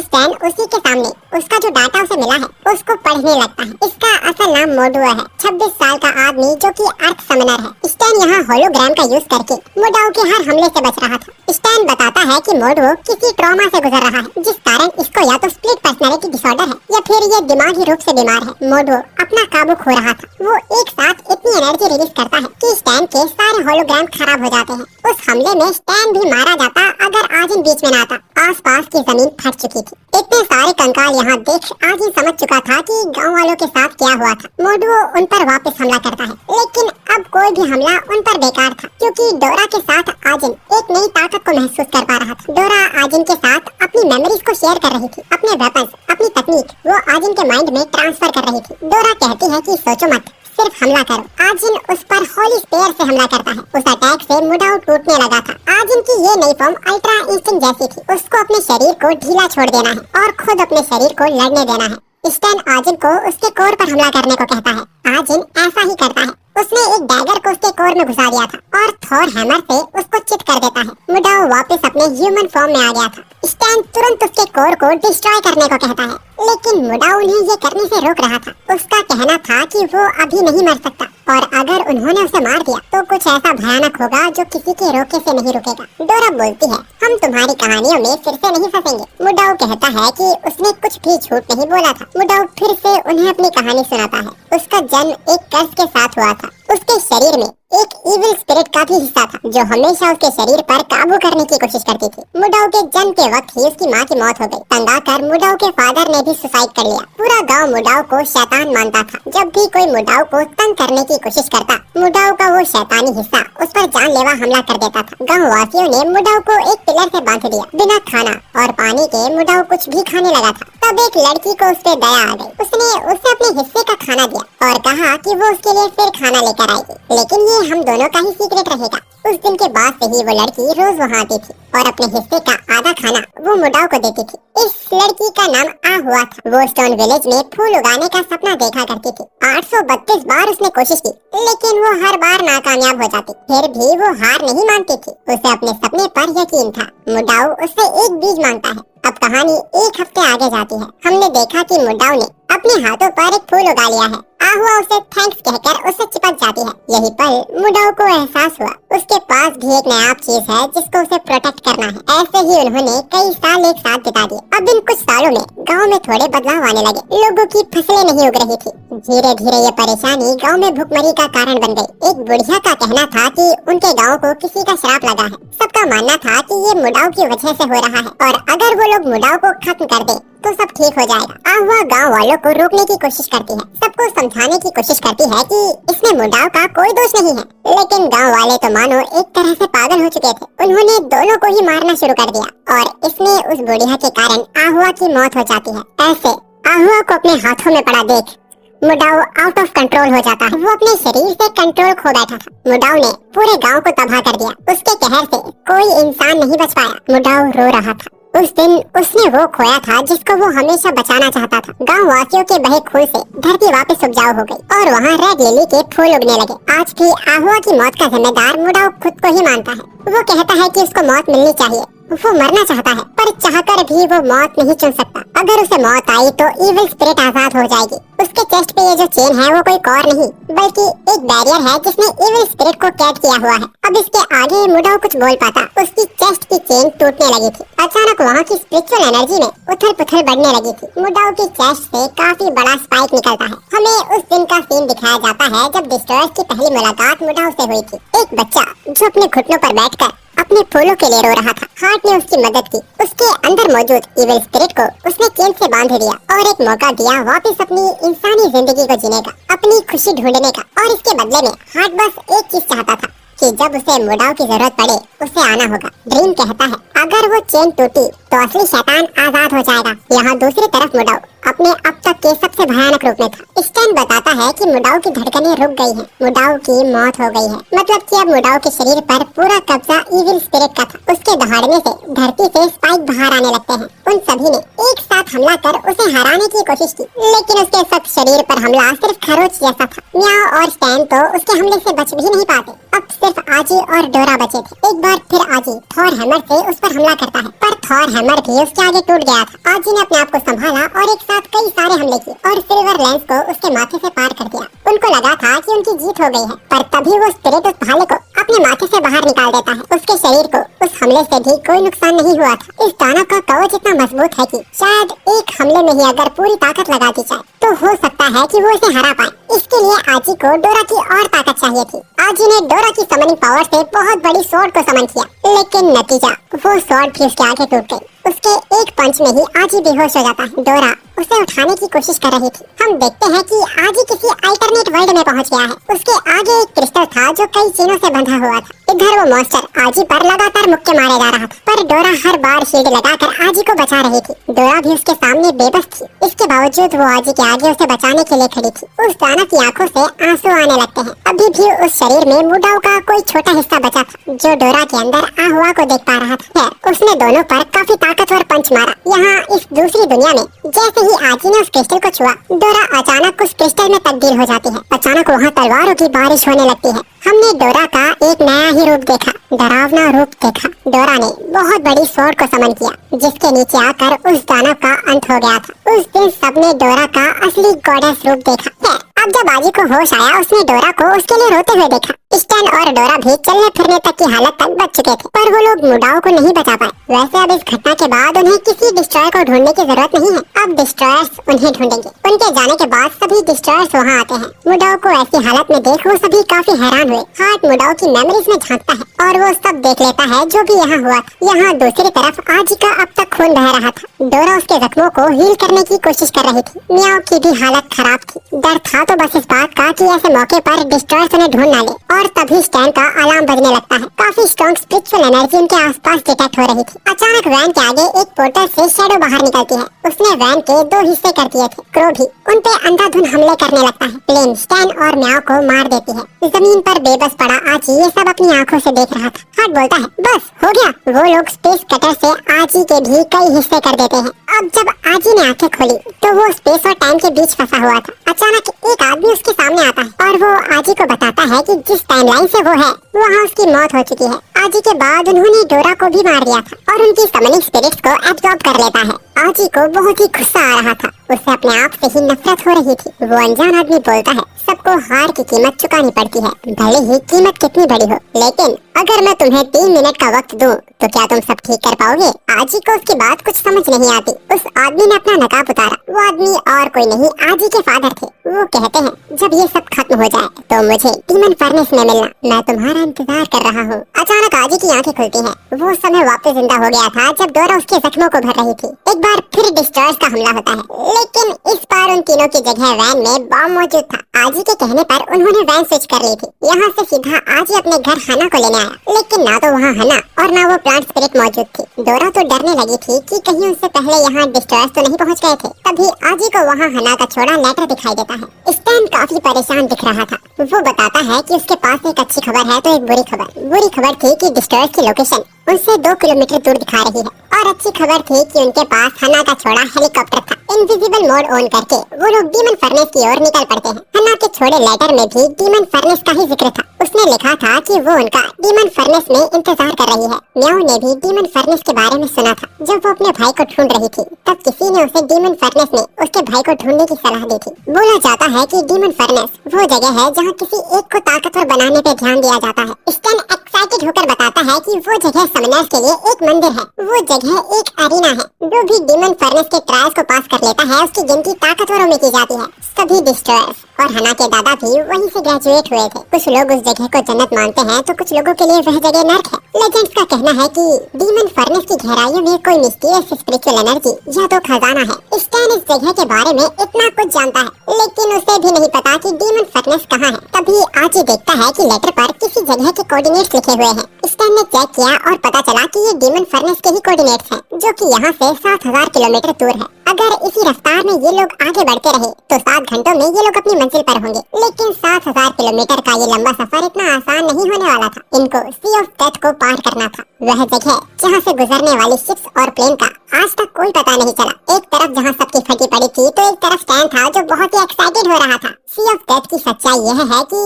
स्टैन उसी के सामने उसका जो डाटा उसे मिला है उसको पढ़ने लगता है। इसका असल नाम मोडुओ है, 26 साल का आदमी जो कि अर्थ समनर है। स्टैन यहाँ होलोग्राम का यूज करके मोडाओ के हर हमले से बच रहा था। स्टैन बताता है कि मोडुओ किसी ट्रॉमा से गुजर रहा है, जिस कारण इसको या तो स्प्लिट पर्सनैलिटी डिसऑर्डर है या फिर ये दिमागी रूप से बीमार है। मोडुओ अपना काबू खो रहा था। वो एक साथ इतनी एनर्जी रिलीज करता है कि स्टैन के सारे होलोग्राम खराब हो जाते हैं। उस हमले में स्टैन भी मारा जाता अगर आजिन बीच में न आता। आसपास की जमीन फट चुकी थी। इतने सारे कंकाल यहाँ देख आजिन समझ चुका था कि गांव वालों के साथ क्या हुआ था। मोडुओ उन पर वापस हमला करता है, लेकिन अब कोई भी हमला उन पर बेकार था, क्योंकि डोरा के साथ आजिन एक नई ताकत को महसूस कर पा रहा था। डोरा आजिन के साथ अपनी मेमोरीज को शेयर कर रही थी, अपने वेपन्स, अपनी तकनीक वो आजिन के माइंड में ट्रांसफर कर रही थी। डोरा कहती है कि सोचो मत, सिर्फ हमला करो। आजिन उस पर होली स्पेयर से हमला करता है। उस अटैक से मुडाओ टूटने लगा था। आजिन की ये नई फॉर्म अल्ट्रा इंस्टिंक्ट जैसी थी। उसको अपने शरीर को ढीला छोड़ देना है और खुद अपने शरीर को लड़ने देना है। स्टैन आजिन को उसके कोर पर हमला करने को कहता है। आजिन ऐसा ही करता है। उसने एक डैगर को उसके कोर में घुसा दिया था और थॉर हैमर से उसको चित कर देता है। मुडाओ वापस अपने ह्यूमन फॉर्म में आ गया था। स्टैन तुरंत उसके कोर को डिस्ट्रॉय करने को कहता है, लेकिन मुडाओ उन्हें ये करने से रोक रहा था। उसका कहना था कि वो अभी नहीं मर सकता और अगर उन्होंने उसे मार दिया तो कुछ ऐसा भयानक होगा जो किसी के रोके से नहीं रुकेगा। डोरा बोलती है, हम तुम्हारी कहानियों में फिर से नहीं फंसेंगे। मुडाओ कहता है कि उसने कुछ भी झूठ नहीं बोला था। मुडाओ फिर से उन्हें अपनी कहानी सुनाता है। उसका जन्म एक कर्ज के साथ हुआ था। उसके शरीर में एक इविल स्पिरिट का भी हिस्सा था जो हमेशा उसके शरीर पर काबू करने की कोशिश करती थी। मुडाओ के जन्म के वक्त ही उसकी माँ की मौत हो गई। तंग आकर मुडाओ के फादर ने भी सुसाइड कर लिया। पूरा गांव मुडाव को शैतान मानता था। जब भी कोई मुडाव को तंग करने की कोशिश करता, मुडाव का वो शैतानी हिस्सा उस पर जानलेवा हमला कर देता था। गांव वासियों ने मुडाव को एक पिलर से बांध दिया। बिना खाना और पानी के मुडाव कुछ भी खाने लगा था। तब एक लड़की को उस पे दया आ गई। उसने उसे अपने हिस्से का खाना दिया और कहा कि वो उसके लिए फिर खाना लेकर आएगी, लेकिन ये हम दोनों का ही सीक्रेट रहेगा। उस दिन के बाद से ही वो लड़की रोज वहाँ आती थी और अपने हिस्से का आधा खाना वो मुडाव को देती थी। इस लड़की का नाम आहुआ था। वो स्टोन विलेज में फूल उगाने का सपना देखा करती थी। 832 बार उसने कोशिश की, लेकिन वो हर बार नाकामयाब हो जाती। फिर भी वो हार नहीं मानती थी। उसे अपने सपने पर यकीन था। मुडाव उससे एक बीज मांगता है। अब कहानी एक हफ्ते आगे जाती है। हमने देखा कि मुडाव ने अपने हाथों पर एक फूल उगा लिया है। आहुआ उसे थैंक्स कहकर उससे चिपक जाती है। यही पल मुडाव को एहसास हुआ उसके पास भी एक नायाब चीज है जिसको उसे प्रोटेक्ट करना है। ऐसे ही उन्होंने कई साल एक साथ बिता दिए। अब इन कुछ सालों में गांव में थोड़े बदलाव आने लगे। लोगों की फसलें नहीं उग रही थी। धीरे धीरे ये परेशानी गांव में भुखमरी का कारण बन गई। एक बुढ़िया का कहना था कि उनके गांव को किसी का श्राप लगा है। सबका मानना था कि ये मुडाव की वजह से हो रहा है और अगर वो लोग मुडाव को खत्म कर दे तो सब ठीक हो जाएगा। आहुआ गांव वालों को रोकने की कोशिश करती है। सबको समझाने की कोशिश करती है कि इसमें मुडाव का कोई दोष नहीं है, लेकिन गांव वाले तो मानो एक तरह से पागल हो चुके थे। उन्होंने दोनों को ही मारना शुरू कर दिया और इसमें उस बुढ़िया के कारण आहुआ की मौत हो जाती है। ऐसे आहुआ को अपने हाथों में पड़ा देख मुडाव आउट ऑफ कंट्रोल हो जाता है। वो अपने शरीर से कंट्रोल खो बैठा था। मुडाव ने पूरे गांव को तबाह कर दिया। उसके कहर से कोई इंसान नहीं बच पाया। मुडाव रो रहा था। उस दिन उसने वो खोया था जिसको वो हमेशा बचाना चाहता था। गांव वासियों के बहे खून से धरती वापस उपजाऊ हो गई और वहाँ रेड लिली के फूल उगने लगे। आज भी आहुआ की मौत का जिम्मेदार मुडाव खुद को ही मानता है। वो कहता है कि उसको मौत मिलनी चाहिए। वो मरना चाहता है पर चाहकर भी वो मौत नहीं चुन सकता। अगर उसे मौत आई तो इविल स्पिरिट आजाद हो जाएगी। उसके चेस्ट पे ये जो चेन है वो कोई और नहीं बल्कि एक बैरियर है जिसने इविल स्पिरिट को कैद किया हुआ है। अब इसके आगे मुडाव कुछ बोल पाता। उसकी चेस्ट की चेन टूटने लगी थी। अचानक वहाँ की स्पिरिचुअल एनर्जी में उथल पुथल बढ़ने लगी थी। मुडाव की चेस्ट से काफी बड़ा स्पाइक निकलता है। हमें उस दिन का सीन दिखाया जाता है जब डिस्ट्रॉयर्स की पहली मुलाकात मुडाव से हुई थी। एक बच्चा जो अपने घुटनों पर बैठकर अपने फूलों के लिए रो रहा था। हार्ट ने उसकी मदद की। उसके अंदर मौजूद इविल स्पिरिट को उसने चेन से बांध दिया और एक मौका दिया वापस अपनी इंसानी जिंदगी को जीने का, अपनी खुशी ढूंढने का। और इसके बदले में हार्ट बस एक चीज चाहता था कि जब उसे मुडाव की जरूरत पड़े उसे आना होगा। ड्रीम कहता है अगर वो चेन टूटी तो असली शैतान आजाद हो जाएगा। यहाँ दूसरी तरफ मुडाव अपने अब तक के सबसे भयानक रूप में था। स्टैन बताता है कि मुडाव की धड़कनें रुक गई हैं। मुडाव की मौत हो गई है। मतलब कि अब मुडाव के शरीर पर पूरा कब्जा इविल स्पिरिट का था। उसके दहाड़ने से धरती से स्पाइक बाहर आने लगते हैं। उन सभी ने एक साथ हमला कर उसे हराने की कोशिश की, लेकिन उसके सख्त शरीर पर हमला सिर्फ खरोच जैसा था। मियाओ और स्टैन तो उसके हमले से बच भी नहीं पाते। अब सिर्फ आजी और डोरा बचे थे। एक बार फिर आजी थॉर हैमर से उस पर हमला करता है, पर थॉर हैमर भी उसके आगे टूट गया था। आजी ने अपने आप को संभाला और एक साथ कई सारे हमले किए और सिल्वर लेंस को उसके माथे से पार कर दिया। उनको लगा था कि उनकी जीत हो गई है, पर तभी वो स्पिरिट उस भाले को अपने माथे से बाहर निकाल देता है। उसके शरीर को उस हमले से भी कोई नुकसान नहीं हुआ था। इस दानव का कवच इतना मजबूत है कि शायद एक हमले में ही अगर पूरी ताकत लगा दी जाए तो हो सकता है कि वो इसे हरा पाए। इसके लिए आजी को डोरा की और ताकत चाहिए थी। आजी ने डोरा की समनिंग पावर से बहुत बड़ी स्वॉर्ड को समन किया, लेकिन नतीजा वो स्वॉर्ड भी उसके आगे टूट गई। उसके एक पंच में ही आजी बेहोश हो जाता है। डोरा उसे उठाने की कोशिश कर रही थी। हम देखते हैं कि आजी किसी अल्टरनेट वर्ल्ड में पहुंच गया है। उसके आगे एक क्रिस्टल था जो कई चीनों से बंधा हुआ था। इधर वो मॉन्स्टर आजी पर लगातार मुक्के मारे जा रहा था, पर डोरा हर बार शील्ड लगाकर आजी को बचा रही थी। डोरा भी उसके सामने बेबस थी। इसके बावजूद वो आजी के आगे उसे बचाने के लिए खड़ी थी। उस दानव की आंखों से आंसू आने लगते हैं। अभी भी उस शरीर में मुडाव का कोई छोटा हिस्सा बचा था जो डोरा के अंदर आहुआ को देख पा रहा था। उसने दोनों पर काफी ताकतवर पंच मारा। यहाँ इस दूसरी दुनिया में जैसे ही आजी ने उस क्रिस्टल को छुआ, डोरा अचानक उस क्रिस्टल में तब्दील हो जाती है। अचानक वहाँ तलवारों की बारिश होने लगती है। हमने डोरा का एक नया ही रूप देखा, डरावना रूप देखा। डोरा ने बहुत बड़ी स्वॉर्ड को समन किया जिसके नीचे आकर उस दानव का अंत हो गया था। उस दिन सबने डोरा का असली गॉडेस रूप देखा। अब जब आजी को होश आया उसने डोरा को उसके लिए रोते हुए देखा। स्टैन और डोरा भी चलने फिरने तक की हालत तक बच चुके थे, पर वो लोग मुडाओ को नहीं बचा पाए। वैसे अब इस घटना के बाद उन्हें किसी डिस्ट्रॉयर को ढूंढने की जरूरत नहीं है, अब डिस्ट्रॉयर्स उन्हें ढूंढेंगे। उनके जाने के बाद सभी डिस्ट्रॉयर्स वहाँ आते हैं। मुडाओ को ऐसी हालत में देख वो सभी काफी हैरान हुए। हार्ट मुडाओ की मेमोरीज में झांकता है और वो सब देख लेता है जो भी यहाँ हुआ था। यहाँ दूसरी तरफ आजी का अब तक खून बह रहा था। डोरा उसके जख्मों को हील करने की कोशिश कर रही थी। मियाओ की भी हालत खराब थी। डर था तो बस इस बात का कि ऐसे मौके पर डिस्ट्रॉयर्स उन्हें ढूंढ ना ले, और तभी स्टैन का अलार्म बजने लगता है। काफी स्ट्रॉन्ग स्पिरिचुअल एनर्जी उनके आसपास डिटेक्ट हो रही थी। अचानक वैन के आगे एक पोर्टल से शैडो बाहर निकलती है। उसने वैन के 2 हिस्से कर दिए थे। क्रो भी उन पे अंधाधुंध हमले करने लगता है। प्लेन स्टैन और म्याओ को मार देती है। जमीन पर बेबस पड़ा आजी ये सब अपनी आंखों से देख रहा था। हार्ट बोलता है, बस हो गया। वो लोग स्पेस कटर से आजी के भी कई हिस्से कर देते हैं। अब जब आजी ने आंखें खोली तो वो स्पेस और टाइम के बीच फंसा हुआ था। अचानक एक आदमी उसके सामने आता है और वो आजी को बताता है कि जिस टाइमलाइन से वो है वहाँ उसकी मौत हो चुकी है। आजी के बाद उन्होंने डोरा को भी मार दिया था और उनकी समनिंग स्पिरिट्स को एब्जॉर्ब कर लेता है। आजी को बहुत ही गुस्सा आ रहा था। उसे अपने आप से ही नफरत हो रही थी। वो अनजान आदमी बोलता है, सबको हार की कीमत चुकानी पड़ती है, भले ही कीमत कितनी बड़ी हो। लेकिन अगर मैं तुम्हें 3 मिनट का वक्त दूं, तो क्या तुम सब ठीक कर पाओगे? आजी को उसकी बात कुछ समझ नहीं आती। उस आदमी ने अपना नकाब उतारा। वो आदमी और कोई नहीं, आजी के फादर थे। वो कहते हैं, जब ये सब खत्म हो जाए तो मुझे डीमन फर्नेस में मिलना, मैं तुम्हारा इंतजार कर रहा हूँ। अचानक आजी की आंखें खुलती हैं। वो समय वापस जिंदा हो गया था जब डोरा उसके जख्मों को भर रही थी। एक बार फिर डिस्ट्रॉयर्स का हमला होता है, लेकिन इस बार उन तीनों की जगह वैन में बॉम्ब मौजूद था। आजी के कहने पर उन्होंने वैन स्विच कर ली थी। यहाँ से सीधा आजी अपने घर हना को लेने आया, लेकिन ना तो वहाँ हना और ना वो प्लांट स्पिरिट मौजूद थी। डोरा तो डरने लगी थी कि कहीं उससे पहले यहाँ डिस्ट्रॉयर्स तो नहीं पहुँच गए थे। तभी आजी को वहाँ हना का छोड़ा लेटर दिखाई देता है। स्टैन काफी परेशान दिख रहा था। वो बताता है कि उसके पास एक अच्छी खबर है तो एक बुरी खबर। बुरी खबर थी कि डिस्ट्रॉयर्स की लोकेशन उनसे 2 किलोमीटर दूर दिखा रही है, और अच्छी खबर थी कि उनके पास हना का छोड़ा हेलीकॉप्टर था। इनविजिबल मोड ऑन करके वो लोग डीमन फर्नेस की ओर निकल पड़ते हैं। हना के छोड़े लेटर में भी डीमन फर्नेस का ही जिक्र था। उसने लिखा था कि वो उनका डीमन फर्नेस में इंतजार कर रही है। म्याओ ने भी डीमन फर्नेस के बारे में सुना था। जब वो अपने भाई को ढूंढ रही थी तब किसी ने उसे डीमन फर्नेस में उसके भाई को ढूंढने की सलाह दी थी। बोला जाता है कि डीमन फर्नेस वो जगह है जहाँ किसी एक को ताकतवर बनाने पे ध्यान दिया जाता है। स्टैन एक्साइटेड होकर बताता है कि वो जगह समनर्स के लिए एक मंदिर है। वो जगह एक अरीना है। जो भी डीमन फर्नेस के ट्रायल्स को पास कर लेता है उसकी गिनती ताकतवरों में की जाती है। सभी डिस्ट्रॉयर्स और हना के दादा भी वहीं से ग्रेजुएट हुए थे। कुछ लोग उस जगह को जन्नत मानते हैं तो कुछ लोगों के लिए वह जगह नर्क है। लेजेंड्स का कहना है कि डीमन फर्नेस की गहराइयों में कोई मिस्टीरियस स्पिरिचुअल एनर्जी या तो खजाना है। स्टैन इस जगह के बारे में इतना कुछ जानता है, लेकिन उसे भी नहीं पता कि डीमन फर्नेस कहाँ है। तभी आजी देखता है कि लेटर पर किसी जगह के कोऑर्डिनेट्स लिखे हुए हैं। स्टैन ने चेक किया और पता चला कि ये डीमन फर्नेस के ही कोऑर्डिनेट्स हैं, जो कि यहाँ से 7000 किलोमीटर दूर है। अगर इसी रफ्तार में ये लोग आगे बढ़ते रहे तो 7 घंटों में ये लोग अपनी मंजिल पर होंगे। लेकिन 7000 किलोमीटर का ये लंबा सफर इतना आसान नहीं होने वाला था। इनको सी ऑफ डेथ को पार करना था। वह जगह जहाँ से गुजरने वाली शिप्स और प्लेन का आज तक कोई पता नहीं चला। एक तरफ जहाँ सबकी फटी पड़ी थी तो एक तरफ स्टैन था जो बहुत ही एक्साइटेड हो रहा था। सी ऑफ डेथ की सच्चाई यह है कि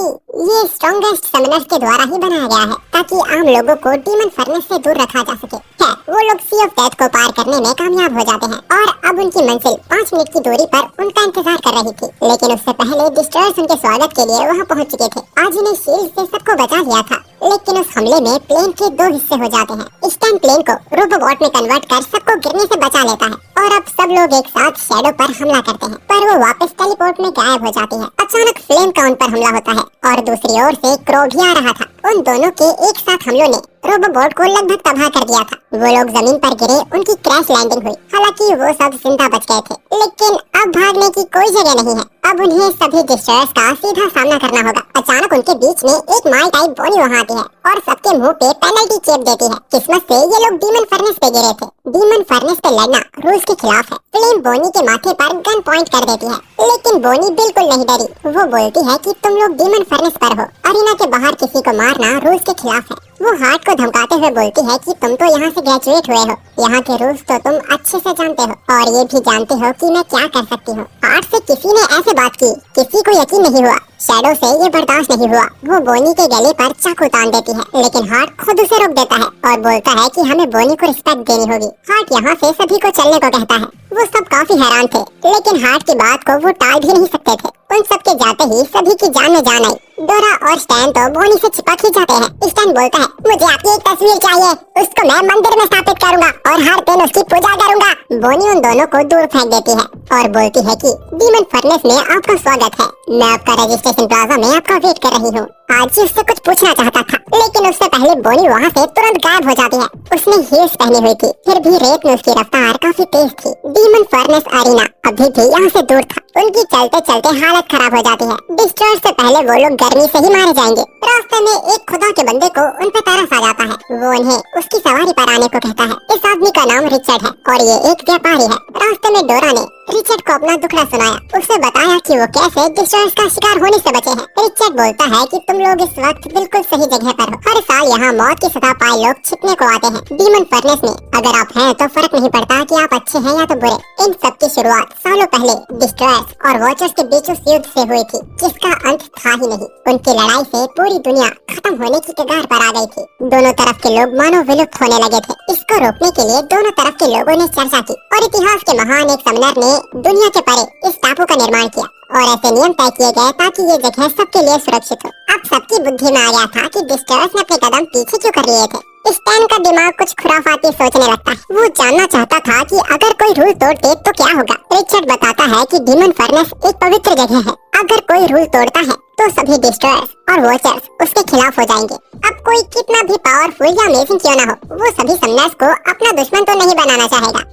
ये स्ट्रॉन्गेस्ट समनर्स के द्वारा ही बनाया गया है ताकि आम लोगों को डीमन फर्नेस से दूर रखा जा सके। वो लोग सी ऑफ डेथ को पार करने में कामयाब हो जाते हैं और अब उनकी मंजिल 5 मिनट की दूरी पर उनका इंतजार कर रही थी। लेकिन उससे पहले डिस्ट्रॉयर्स उनके स्वागत के लिए वहाँ पहुँच चुके थे। आजी ने शील्ड से सबको बचा लिया था, लेकिन उस हमले में प्लेन के 2 हिस्से हो जाते हैं। स्टैन प्लेन को रोबोबॉट में कन्वर्ट कर सबको गिरने से बचा लेता है और अब सब लोग एक साथ शैडो पर हमला करते हैं, पर वो वापस टेलीपोर्ट में गायब हो जाती है। अचानक फ्लेम का उन पर हमला होता है और दूसरी ओर से क्रो भी आ रहा था। उन दोनों के एक साथ हमलों ने रोबोबॉट को लगभग तबाह कर दिया था। वो लोग जमीन पर गिरे, उनकी क्रैश लैंडिंग हुई। हालांकि वो सब जिंदा बच गए थे, लेकिन अब भागने की कोई जगह नहीं है। अब उन्हें सभी डिस्ट्रॉयर्स का सीधा सामना करना होगा। अचानक उनके बीच में एक माल टाइप बोनी वहाँ आती है और सबके मुंह पे पेनल्टी चेप देती है। किस्मत से ये लोग डीमन फर्नेस पे गिरे थे। डीमन फर्नेस पे लड़ना रूल्स के खिलाफ है। फ्लेम बोनी के माथे पर गन पॉइंट कर देती है, लेकिन बोनी बिल्कुल नहीं डरी। वो बोलती है कि तुम लोग डीमन फर्नेस पर हो, अरीना के बाहर किसी को मारना रूल्स के खिलाफ है। वो हार्ट को धमकाते हुए बोलती है कि तुम तो यहाँ से ग्रेजुएट हुए हो, यहाँ के रूल्स तो तुम अच्छे से जानते हो और ये भी जानते हो कि मैं क्या कर सकती हूँ। हार्ट से किसी ने ऐसे बात की, किसी को यकीन नहीं हुआ। शैडो से ये बर्दाश्त नहीं हुआ। वो बोनी के गले पर चाकू तान देती है, लेकिन हार्ट खुद उसे रोक देता है और बोलता है कि हमें बोनी को रिस्पेक्ट देनी होगी। हार्ट यहाँ से सभी को चलने को कहता है। वो सब काफी हैरान थे, लेकिन हार्ट की बात को वो टाल भी नहीं सकते थे। उन सब के जाते ही सभी की जान में जान आई। डोरा और स्टैन तो बोनी से चिपक ही जाते हैं। स्टैन बोलता है, मुझे आपकी एक तस्वीर चाहिए, उसको मैं मंदिर में स्थापित करूंगा और हर दिन उसकी पूजा करूंगा। बोनी उन दोनों को दूर फेंक देती है और बोलती है कि डीमन फर्नेस में आपका स्वागत है, मैं आपका रजिस्ट्रेशन प्लाजा में आपका वेट कर रही हूँ। आज ही उससे कुछ पूछना चाहता था, लेकिन उससे पहले बोनी वहाँ से तुरंत गायब हो जाती है। उसने हील्स पहनी हुई थी, फिर भी रेत में उसकी रफ्तार काफी तेज थी। डीमन फर्नेस अरीना अभी भी यहाँ से दूर था। उनकी चलते चलते हालत खराब हो जाती है। डिस्ट्रॉयर से पहले वो लोग गर्मी से ही मारे जाएंगे। रास्ते में एक खुदा के बंदे को उन पे तरस आ जाता है। वो उन्हें उसकी सवारी पर आने को कहता है। इस आदमी का नाम रिचर्ड है और ये एक व्यापारी है। रास्ते में डोरा ने रिचर्ड को अपना दुखड़ा सुनाया। उसे बताया कि वो कैसे डिस्ट्रॉयर्स का शिकार होने से बचे हैं। रिचर्ड बोलता है कि तुम लोग इस वक्त बिल्कुल सही जगह पर हो। हर साल यहाँ मौत की सजा पाए लोग छिपने को आते हैं डीमन फर्नेस में। अगर आप हैं तो फर्क नहीं पड़ता कि आप अच्छे हैं या तो बुरे। इन सब की शुरुआत सालों पहले डिस्ट्रॉयर्स और वॉचर्स के बीच उस युद्ध से हुई थी जिसका अंत था ही नहीं। उनकी लड़ाई से पूरी दुनिया खत्म होने की कगार पर आ गई थी। दोनों तरफ के लोग मानो विलुप्त होने लगे थे। इसको रोकने के लिए दोनों तरफ के लोगों ने चर्चा की और इतिहास के महान एक समनर ने दुनिया के परे इस टापू का निर्माण किया और ऐसे नियम तय किए गए ताकि ये जगह सबके लिए सुरक्षित हो। अब सबकी बुद्धि में आ गया था कि डिस्ट्रॉयर्स ने अपने कदम पीछे क्यों कर लिए थे। स्टैन का दिमाग कुछ खुराफाती सोचने लगता है। वो जानना चाहता था कि अगर कोई रूल तोड़ दे तो क्या होगा। रिचर्ड बताता है कि डीमन फर्नेस एक पवित्र जगह है। अगर कोई रूल तोड़ता है तो सभी डिस्ट्रॉयर्स और वॉचर्स उसके खिलाफ हो जाएंगे। अब कोई कितना भी पावरफुल या अमेजिंग क्यों ना हो, वो सभी समनर्स को अपना दुश्मन तो नहीं बनाना चाहेगा।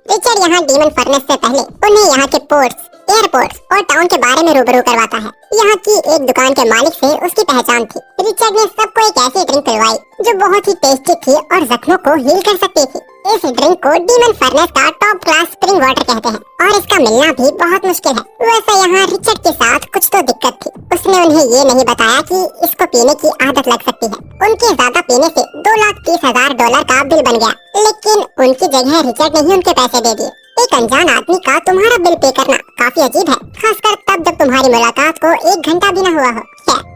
रिचर्ड यहाँ डीमन फर्नेस से पहले उन्हें यहाँ के पोर्ट्स, एयरपोर्ट्स और टाउन के बारे में रूबरू करवाता है। यहाँ की एक दुकान के मालिक से उसकी पहचान थी। रिचर्ड ने सबको एक ऐसी ड्रिंक पिलवाई जो बहुत ही टेस्टी थी और जख्मों को हील कर सकती थी। इस ड्रिंक को डीमन फर्नेस का टॉप क्लास स्प्रिंग वाटर कहते हैं और इसका मिलना भी बहुत मुश्किल है। वैसे यहाँ रिचर्ड के साथ कुछ तो दिक्कत थी। उसने उन्हें ये नहीं बताया कि इसको पीने की आदत लग सकती है। उनके ज्यादा पीने से $2,30,000 का बिल बन गया, लेकिन उनकी जगह रिचर्ड ने ही उनके पैसे दे दिए। एक अनजान आदमी का तुम्हारा बिल पे करना काफी अजीब है, खासकर तब जब तुम्हारी मुलाकात को 1 घंटा भी न हुआ हो।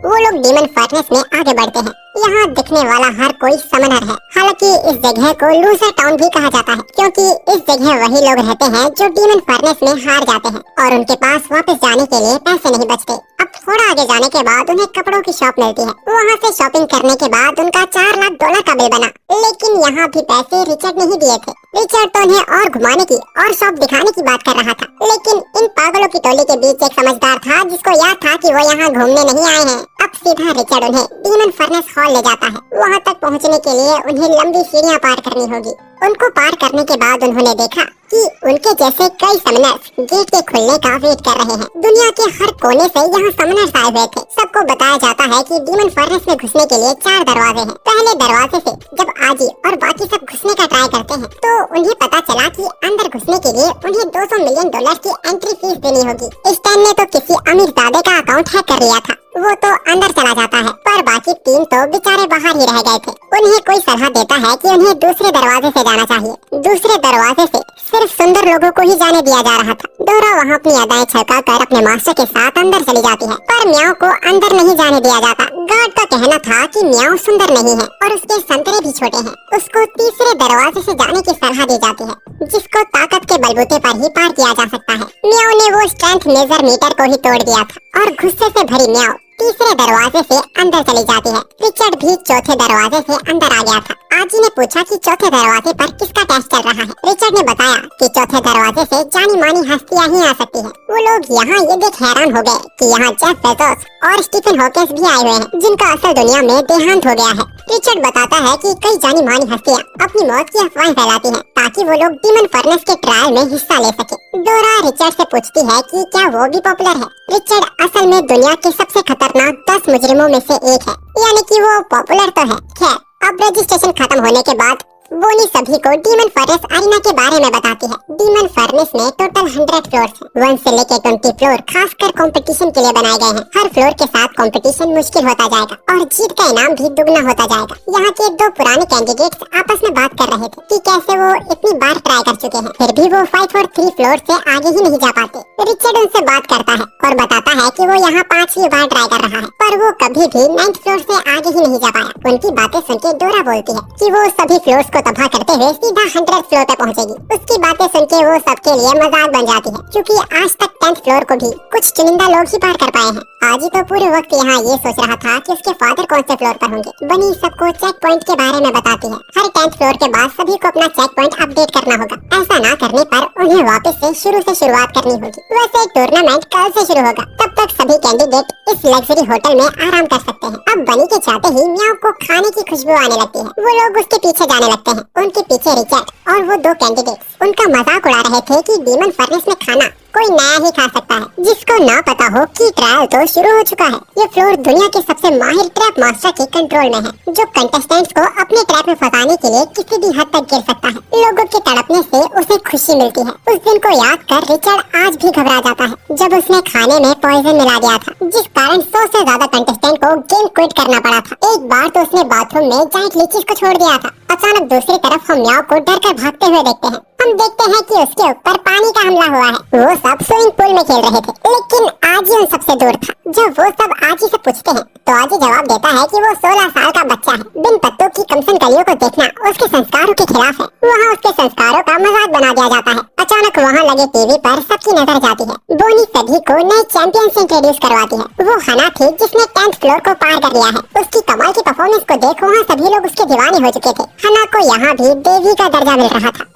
वो लोग डीमन फर्नेस में आगे बढ़ते हैं। यहाँ दिखने वाला हर कोई समनर है। हालांकि इस जगह को लूजर टाउन भी कहा जाता है, क्योंकि इस जगह वही लोग रहते हैं जो डीमन फर्नेस में हार जाते हैं और उनके पास वापस जाने के लिए पैसे नहीं बचते। अब थोड़ा आगे जाने के बाद उन्हें कपड़ों की शॉप मिलती है। वहाँ से शॉपिंग करने के बाद उनका $4 लाख का बिल बना, लेकिन यहाँ भी पैसे रिचर्ड ने ही दिए थे। रिचर्ड तो उन्हें और घुमाने की और शॉप दिखाने की बात कर रहा था, लेकिन इन पागलों की टोली के बीच एक समझदार था जिसको याद था कि वो यहाँ घूमने नहीं आए हैं। अब सीधा रिचर्ड उन्हें डीमन फर्नेस हॉल ले जाता है। वहाँ तक पहुँचने के लिए उन्हें लंबी सीढ़ियाँ पार करनी होगी। उनको पार करने के बाद उन्होंने देखा कि उनके जैसे कई समनर्स गेट के खुलने का वेट कर रहे हैं। दुनिया के हर कोने से यहाँ समनर्स आए हुए थे। सबको बताया जाता है कि डीमन फर्नेस में घुसने के लिए 4 दरवाजे हैं। पहले दरवाजे से जब आजी और बाकी सब घुसने का ट्राई करते हैं तो उन्हें पता चला कि अंदर घुसने के लिए उन्हें $200 मिलियन की एंट्री फीस देनी होगी। स्टैन ने तो किसी अमीर दादे का अकाउंट हैक कर लिया था, वो तो अंदर चला जाता है, पर बाकी 3 तो बेचारे बाहर ही रह गए थे। उन्हें कोई सलाह देता है कि उन्हें दूसरे दरवाजे से जाना चाहिए। दूसरे दरवाजे से सिर्फ सुंदर लोगों को ही जाने दिया जा रहा था। डोरा वहाँ अपनी अदाएं छलका कर अपने मास्टर के साथ अंदर चली जाती है, पर म्याओ को अंदर नहीं जाने दिया जाता। गार्ड का कहना था कि म्याओ सुंदर नहीं है और उसके संतरे भी छोटे हैं। उसको तीसरे दरवाजे से जाने की सलाह दी जाती है, जिसको ताकत के बलबूते पर ही पार किया जा सकता है। म्याओ ने वो स्ट्रेंथ मेजर मीटर को ही तोड़ दिया था और गुस्से से भरी म्याओ तीसरे दरवाजे से अंदर चली जाती है। रिचर्ड भी चौथे दरवाजे से अंदर आ गया था। आजी ने पूछा कि चौथे दरवाजे पर किसका टेस्ट चल रहा है। रिचर्ड ने बताया कि चौथे दरवाजे से जानी मानी हस्तियां ही आ सकती हैं। वो लोग यहाँ ये देख हैरान हो गए कि यहाँ जेफ बेजोस और स्टीफन हॉकिंस भी आए हुए हैं, जिनका असल दुनिया में देहांत हो गया है। रिचर्ड बताता है कि कई जानी मानी हस्तियां अपनी मौत की अफवाहें फैलाती हैं ताकि वो लोग डीमन फर्नेस के ट्रायल में हिस्सा ले सके। डोरा रिचर्ड से पूछती है कि क्या वो भी पॉपुलर है। रिचर्ड असल में दुनिया के सबसे खतरनाक 10 मुजरिमों में से एक है, यानी कि वो पॉपुलर तो है। खैर, अब रजिस्ट्रेशन खत्म होने के बाद बोनी सभी को डीमन फर्नेस अरीना के बारे में बताती है। डीमन फर्नेस में टोटल 100 फ्लोर्स हैं। 1 से लेकर 20 फ्लोर खासकर कंपटीशन के लिए बनाए गए हैं। हर फ्लोर के साथ कंपटीशन मुश्किल होता जाएगा और जीत का इनाम भी दुगना होता जाएगा। यहाँ के 2 पुराने कैंडिडेट्स आपस में बात कर रहे थे कि कैसे वो इतनी बार ट्राई कर चुके हैं, फिर भी वो 5 और 3 फ्लोर से आगे ही नहीं जा पाते। रिचर्ड उनसे बात करता है और बताता है कि वो यहाँ 5वीं बार ट्राई कर रहा है, पर वो कभी भी 9th फ्लोर से आगे ही नहीं जा पाया। उनकी बातें सुन के डोरा बोलती है कि वो सभी फ्लोर्स को तबाह करते हुए सीधा 100th फ्लोर पे पहुंचेगी। उसकी बातें सुन के वो सबके लिए मजाक बन जाती है, क्योंकि आज तक 10th फ्लोर को भी कुछ चुनिंदा लोग ही पार कर पाए हैं। आज ही तो पूरे वक्त यहाँ ये सोच रहा था कि उसके फादर कौन से फ्लोर पर होंगे। बनी सबको चेक पॉइंट के बारे में बताती है। हर 10th फ्लोर के बाद सभी को अपना चेक पॉइंट अपडेट करना होगा। ऐसा ना करने पर उन्हें वापस से शुरू से शुरुआत करनी होगी। वैसे टूर्नामेंट कल से शुरू होगा, तब तक सभी कैंडिडेट इस लग्जरी होटल में आराम कर सकते हैं। अब बनी के चाहते ही म्याऊ को खाने की खुशबू आने लगती है। वो लोग उसके पीछे जाने लगते हैं। उनके पीछे रिचर्ड और वो 2 कैंडिडेट्स उनका मजाक उड़ा रहे थे कि डीमन फर्नेस में खाना कोई नया ही खा सकता है, जिसको ना पता हो कि ट्रायल तो शुरू हो चुका है। ये फ्लोर दुनिया के सबसे माहिर ट्रैप मास्टर के कंट्रोल में है, जो कंटेस्टेंट्स को अपने ट्रैप में फंसाने के लिए किसी भी हद तक गिर सकता है। लोगों के तड़पने से उसे खुशी मिलती है। उस दिन को याद कर रिचर्ड आज भी घबरा जाता है, जब उसने खाने में पॉइजन मिला दिया था, जिस कारण 100 से ज्यादा कंटेस्टेंट को गेम क्विट करना पड़ा था। एक बार तो उसने बाथरूम में जाइंट लीचीज को छोड़ दिया था। अचानक दूसरी तरफ हम म्याऊ को डर कर भागते हुए देखते हैं। हम देखते हैं कि उसके ऊपर पानी का हमला हुआ है। वो सब स्विमिंग पूल में खेल रहे थे, लेकिन आज ही उन सबसे दूर था। जब वो सब आज ही से पूछते हैं, तो आज ही जवाब देता है कि वो 16 साल का बच्चा है। बिन पत्तों की कमसन कलियों को देखना उसके संस्कारों के खिलाफ है। वहाँ उसके संस्कारों का मजाक बना दिया जाता है। अचानक वहाँ लगे टीवी पर सबकी नजर जाती है। बोनी सभी को नए चैंपियन से इंट्रोड्यूस करवाती है। वो हना थी जिसने 10th फ्लोर को पार कर लिया है। उसकी कमाल की परफॉर्मेंस को देख वहाँ सभी लोग उसके दीवाने हो चुके थे। हना को यहाँ भी देवी का दर्जा मिल रहा था।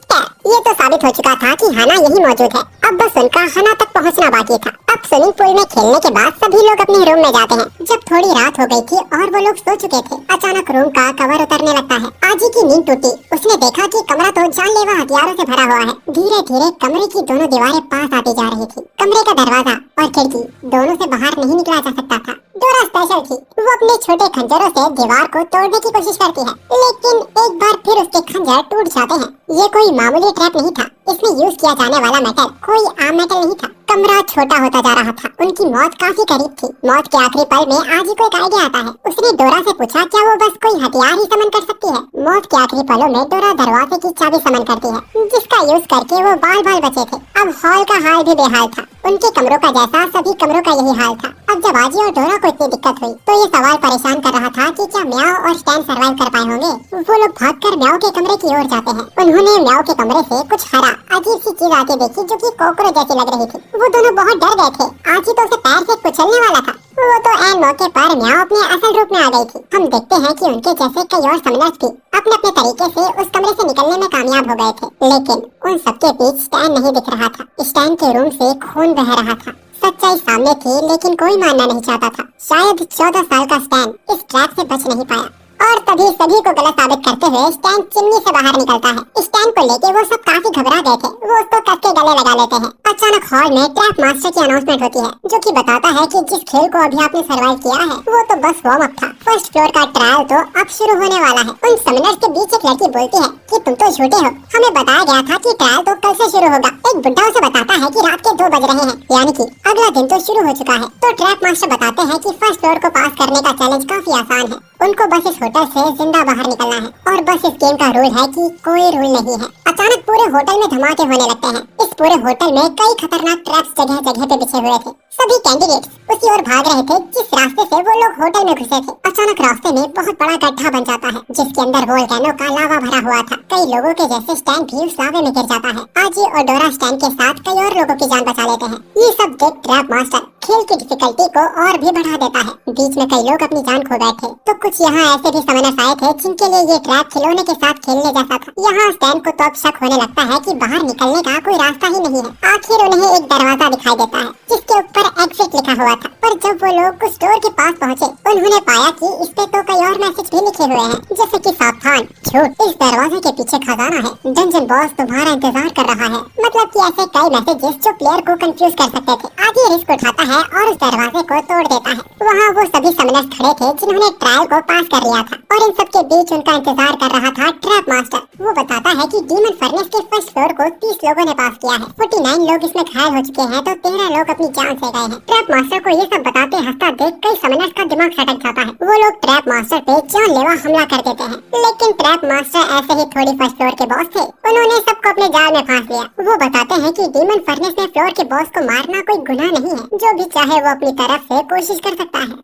ये तो साबित हो चुका था कि हना यही मौजूद है। अब बस उनका हना तक पहुंचना बाकी था। अब स्विमिंग पूल में खेलने के बाद सभी लोग अपने रूम में जाते हैं। जब थोड़ी रात हो गई थी और वो लोग सो चुके थे, अचानक रूम का कवर उतरने लगता है। आजी की नींद टूटी। उसने देखा कि कमरा तो जानलेवा हथियारों से भरा हुआ है। धीरे धीरे कमरे की दोनों दीवारें पास आती जा रही थी। कमरे का दरवाजा और खिड़की दोनों से बाहर नहीं निकला जा सकता था। डोरा स्पेशल थी। वो अपने छोटे खंजरों से दीवार को तोड़ने की कोशिश करती है, लेकिन एक बार फिर उसके खंजर टूट जाते हैं। ये कोई मामूली ट्रैप नहीं था। इसमें यूज किया जाने वाला मेटल कोई आम मेटल नहीं था। कमरा छोटा होता जा रहा था। उनकी मौत काफी करीब थी। मौत के आखिरी पल में आजी को एक आइडिया आता है। उसने डोरा से पूछा क्या वो बस कोई हथियार ही समन कर सकती है। मौत के आखिरी पलों में डोरा दरवाजे की चाबी समन करती है, जिसका यूज करके वो बाल बाल बचे थे। अब हॉल का हाल भी बेहाल था। उनके कमरों का जैसा सभी कमरों का यही हाल था। अब जब आजी और डोरा को इतनी दिक्कत हुई, तो ये सवाल परेशान कर रहा था कि क्या म्याऊ और स्टैन सर्वाइव कर पाए होंगे। वो लोग भागकर म्याऊ के कमरे की ओर जाते हैं। उन्होंने म्याऊ के कमरे से कुछ हरा अजीब सी चीज आती देखी, जो कि कॉकरोच जैसी लग रही थी। वो दोनों बहुत डर गए थे। आजी तो उसे पैर से कुचलने वाला था। वो तो ऐन मौके पर म्याऊ अपने असल रूप में आ गई थी। हम देखते हैं कि उनके जैसे कई और समनर्स भी अपने अपने तरीके से उस कमरे से निकलने में कामयाब हो गए थे, लेकिन उन सबके बीच स्टैन नहीं दिख रहा था। स्टैन के रूम से खून बह रहा था। सच्चाई सामने थी, लेकिन कोई मानना नहीं चाहता था। शायद 14 साल का स्टैन इस ट्रैप से बच नहीं पाया। और तभी सभी को गलत साबित करते हुए स्टैन चिमनी से बाहर निकलता है। स्टैन को लेके वो सब काफी घबरा गए थे। वो उसको कस के गले लगा लेते हैं। अचानक हॉल में ट्रैप मास्टर की अनाउंसमेंट होती है, जो कि बताता है कि जिस खेल को अभी आपने सर्वाइव किया है, वो तो बस वार्म अप था। फर्स्ट फ्लोर का ट्रायल तो अब शुरू होने वाला है। उन समनर्स के बीच एक लड़की बोलती है कि तुम तो झूठे हो। हमें बताया गया था कि ट्रायल तो कल से शुरू होगा। एक बुड्ढा उसे बताता है कि रात के 2 बज रहे हैं, यानी कि अगला दिन तो शुरू हो चुका है। तो ट्रैप मास्टर बताते हैं कि फर्स्ट फ्लोर को पास करने का चैलेंज काफी आसान है। उनको बस इस होटल से जिंदा बाहर निकलना है, और बस इस गेम का रूल है कि कोई रूल नहीं है। अचानक पूरे होटल में धमाके होने लगते हैं। इस पूरे होटल में कई खतरनाक ट्रैप्स जगह जगह पे बिछे हुए थे। सभी कैंडिडेट्स उसी ओर भाग रहे थे जिस रास्ते से वो लोग होटल में घुसे थे। अचानक रास्ते में बहुत बड़ा गड्ढा बन जाता है, जिसके अंदर वोल्केनो का लावा भरा हुआ था। कई लोगों के जैसे स्टैन भी उस लावे में गिर जाता है। आजी और डोरा स्टैन के साथ कई और लोगों की जान बचा लेते हैं। ये सब देख ट्रैप मास्टर खेल की डिफिकल्टी को और भी बढ़ा देता है। बीच में कई लोग अपनी जान खो गए थे, तो कुछ यहाँ ऐसे भी समनर्स आए थे जिनके लिए ये ट्रैप खिलौने के साथ खेलने जैसा था। यहाँ स्टैन को तो अब शक होने लगता है कि बाहर निकलने का कोई रास्ता ही नहीं है। आखिर उन्हें एक दरवाजा दिखाई देता है, जिसके ऊपर एग्जिट लिखा हुआ था। पर जब वो लोग उस डोर के पास पहुँचे, उन्होंने पाया कि इस पे तो कई और मैसेज भी लिखे हुए हैं, जैसे कि सावधान, झूठ, इस दरवाजे के पीछे खजाना है, डंजन बॉस तुम्हारा इंतजार कर रहा है। मतलब कि ऐसे कई मैसेजेस जो प्लेयर को कंफ्यूज कर सकते थे। आगे रिस्क उठाता है और उस दरवाजे को तोड़ देता है। वहाँ वो सभी समनर्स खड़े थे जिन्होंने ट्रायल को पास कर लिया था, और इन सबके बीच उनका इंतजार कर रहा था ट्रैप मास्टर। वो बताता है कि डीमन फर्नेस के फर्स्ट फ्लोर को 30 लोगों ने पास किया है। 49 लोग इसमें घायल हो चुके हैं, तो 13 लोग अपनी जान से गए हैं। ट्रैप मास्टर को ये सब बताते हंसता देख कई समनर्स का दिमाग सटक जाता है। वो लोग ट्रैप मास्टर पे जानलेवा हमला कर देते हैं, लेकिन ट्रैप मास्टर ऐसे ही थोड़ी फर्स्ट फ्लोर के बॉस थे। उन्होंने सबको अपने जाल में फांस लिया। वो बताते हैं कि डीमन फर्नेस में फ्लोर के बॉस को मारना कोई गुनाह नहीं है। जो भी चाहे वो अपनी तरफ से कोशिश कर सकता है।